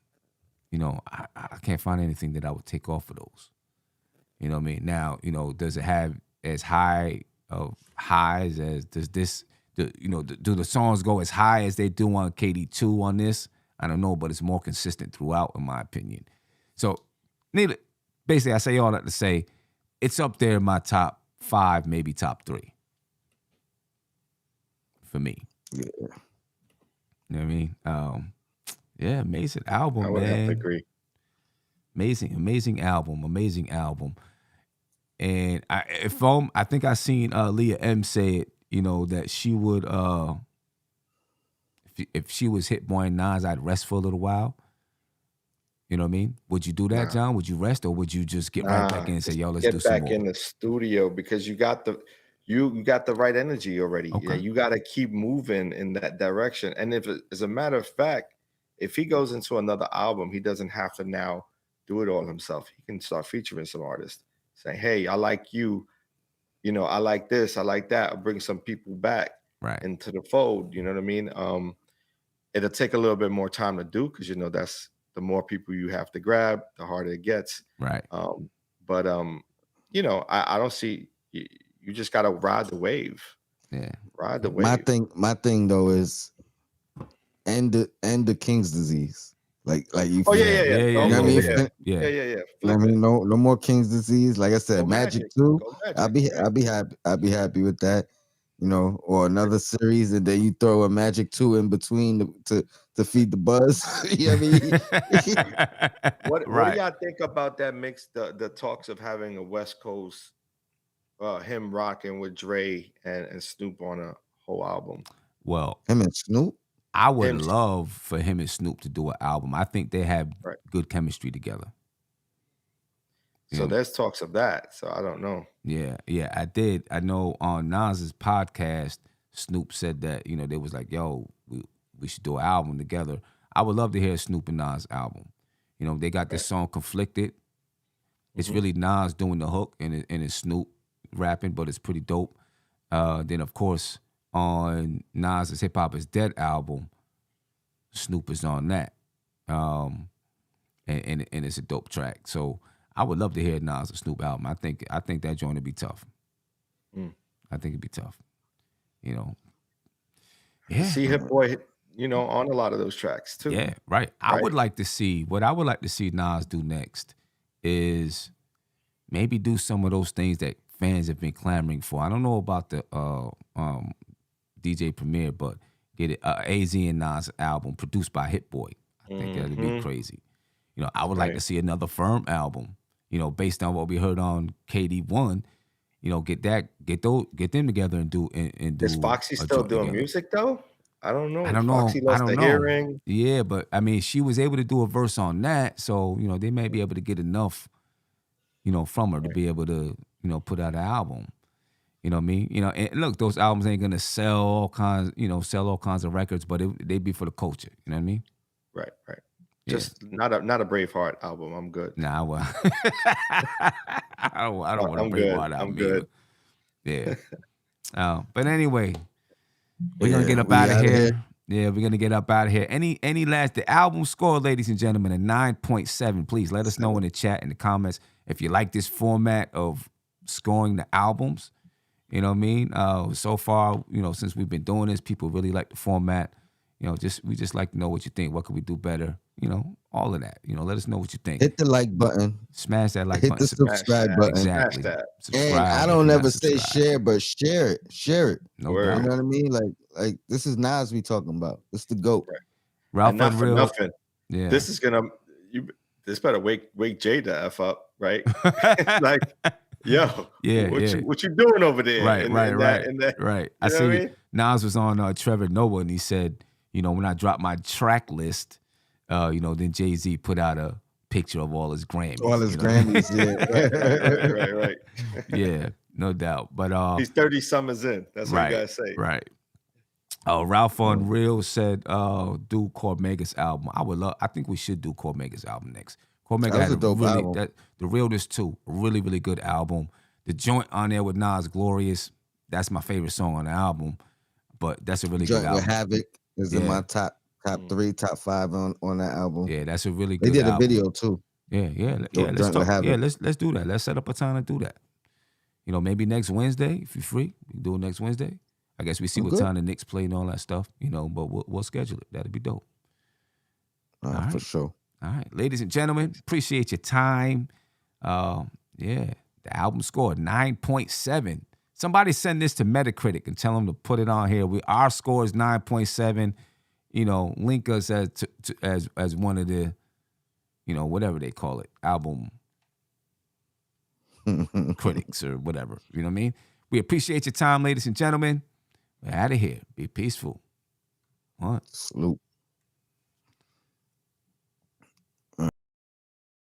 I can't find anything that I would take off of those. You know what I mean? Now, does it have as high of highs as does this, do the songs go as high as they do on KD2 on this? I don't know, but it's more consistent throughout, in my opinion. So, basically, I say all that to say it's up there in my top 5, maybe top 3 for me. Yeah. You know what I mean? Amazing album, I would man. have to agree. Amazing album. And I think I seen Leah M say it, that she would, if she was Hit Boy and Nas, I'd rest for a little while. You know what I mean? Would you do that, John? Would you rest, or would you just get right back in and say, "Yo, let's do some more"? Get back in the studio because you got the right energy already. Okay. Yeah, you got to keep moving in that direction. And as a matter of fact, if he goes into another album, he doesn't have to now do it all himself. He can start featuring some artists, saying, "Hey, I like you. I like this. I like that." I'll bring some people back into the fold. You know what I mean? It'll take a little bit more time to do because that's. The more people you have to grab, the harder it gets. Right. But I don't see you just gotta ride the wave. Yeah. Ride the wave. My thing though is end the King's Disease. Like you. Oh yeah. You know what I mean? Yeah. I mean, no more King's Disease. Like I said, Magic too. I'll be happy with that. Or another series, and then you throw a Magic 2 in between to feed the buzz. You know what I mean? What do y'all think about that mix? The talks of having a West Coast, him rocking with Dre and Snoop on a whole album. Well, him and Snoop. I would love for him and Snoop to do an album. I think they have good chemistry together. So there's talks of that. So I don't know. Yeah, I did. I know on Nas's podcast, Snoop said that, they was like, yo, we should do an album together. I would love to hear Snoop and Nas album. They got this song Conflicted. It's really Nas doing the hook and it's Snoop rapping, but it's pretty dope. Then, of course, on Nas's Hip Hop Is Dead album, Snoop is on that. And it's a dope track. So I would love to hear Nas and Snoop album. I think that joint would be tough. I think it'd be tough. Yeah. See Hit Boy, on a lot of those tracks too. Yeah, right. I would like to see Nas do next is maybe do some of those things that fans have been clamoring for. I don't know about the DJ Premier, but get it AZ and Nas album produced by Hit Boy. I think that'd be crazy. I would like to see another Firm album. Based on what we heard on KD1, get them together and do. Is Foxy still doing music though? I don't know. Foxy lost the hearing. Yeah, but I mean, she was able to do a verse on that, so they may be able to get enough, from her to be able to, put out an album. You know what I mean? And look, those albums ain't gonna sell all kinds of records, but they be for the culture. You know what I mean? Right. Just not a Braveheart album. I'm good. Nah, well, I don't want a Braveheart album. I'm good. Either. Yeah. But anyway, we're gonna get up out of here. Yeah, we're gonna get up out of here. Any last the album score, ladies and gentlemen, a 9.7. Please let us know in the chat in the comments if you like this format of scoring the albums. You know what I mean? So far, since we've been doing this, people really like the format. We just like to know what you think. What could we do better? All of that. Let us know what you think. Hit the like button. Smash that like button. Hit the subscribe button. Exactly. And I don't ever say share, but share it. No doubt. You know what I mean? Like this is Nas we talking about. This the GOAT. Ralph not for nothing. Yeah. This is gonna. This better wake Jay the F up, right? Like, yo, what you doing over there? Right. I see. Nas was on Trevor Noah, and he said, when I drop my track list, then Jay-Z put out a picture of all his Grammys. All his Grammys, yeah. Right. Yeah. No doubt. But He's 30 summers in. That's what you gotta say. Right. Ralph Unreal said, do Cormega's album. I think we should do Cormega's album next. Cormega That was had a dope album. The Realness 2, a really, really good album. The joint on there with Nas, Glorious, that's my favorite song on the album. But that's a really good Joint with album. Havoc is in my top 3, top 5 on that album. Yeah, that's a really good They did album. a video too. Yeah. Joint Let's with talk. Havoc. Yeah, let's do that. Let's set up a time to do that. You know, maybe next Wednesday, if you're free, we can do it next Wednesday. I guess we see what time the Knicks play and all that stuff, you know, but we'll schedule it. That'd be dope. All right, for sure. All right, ladies and gentlemen, appreciate your time. The album scored 9.7. Somebody send this to Metacritic and tell them to put it on here. Our score is 9.7. You know, link us as one of the, you know, whatever they call it, album critics or whatever. You know what I mean? We appreciate your time, ladies and gentlemen. We're out of here. Be peaceful. What? Salute.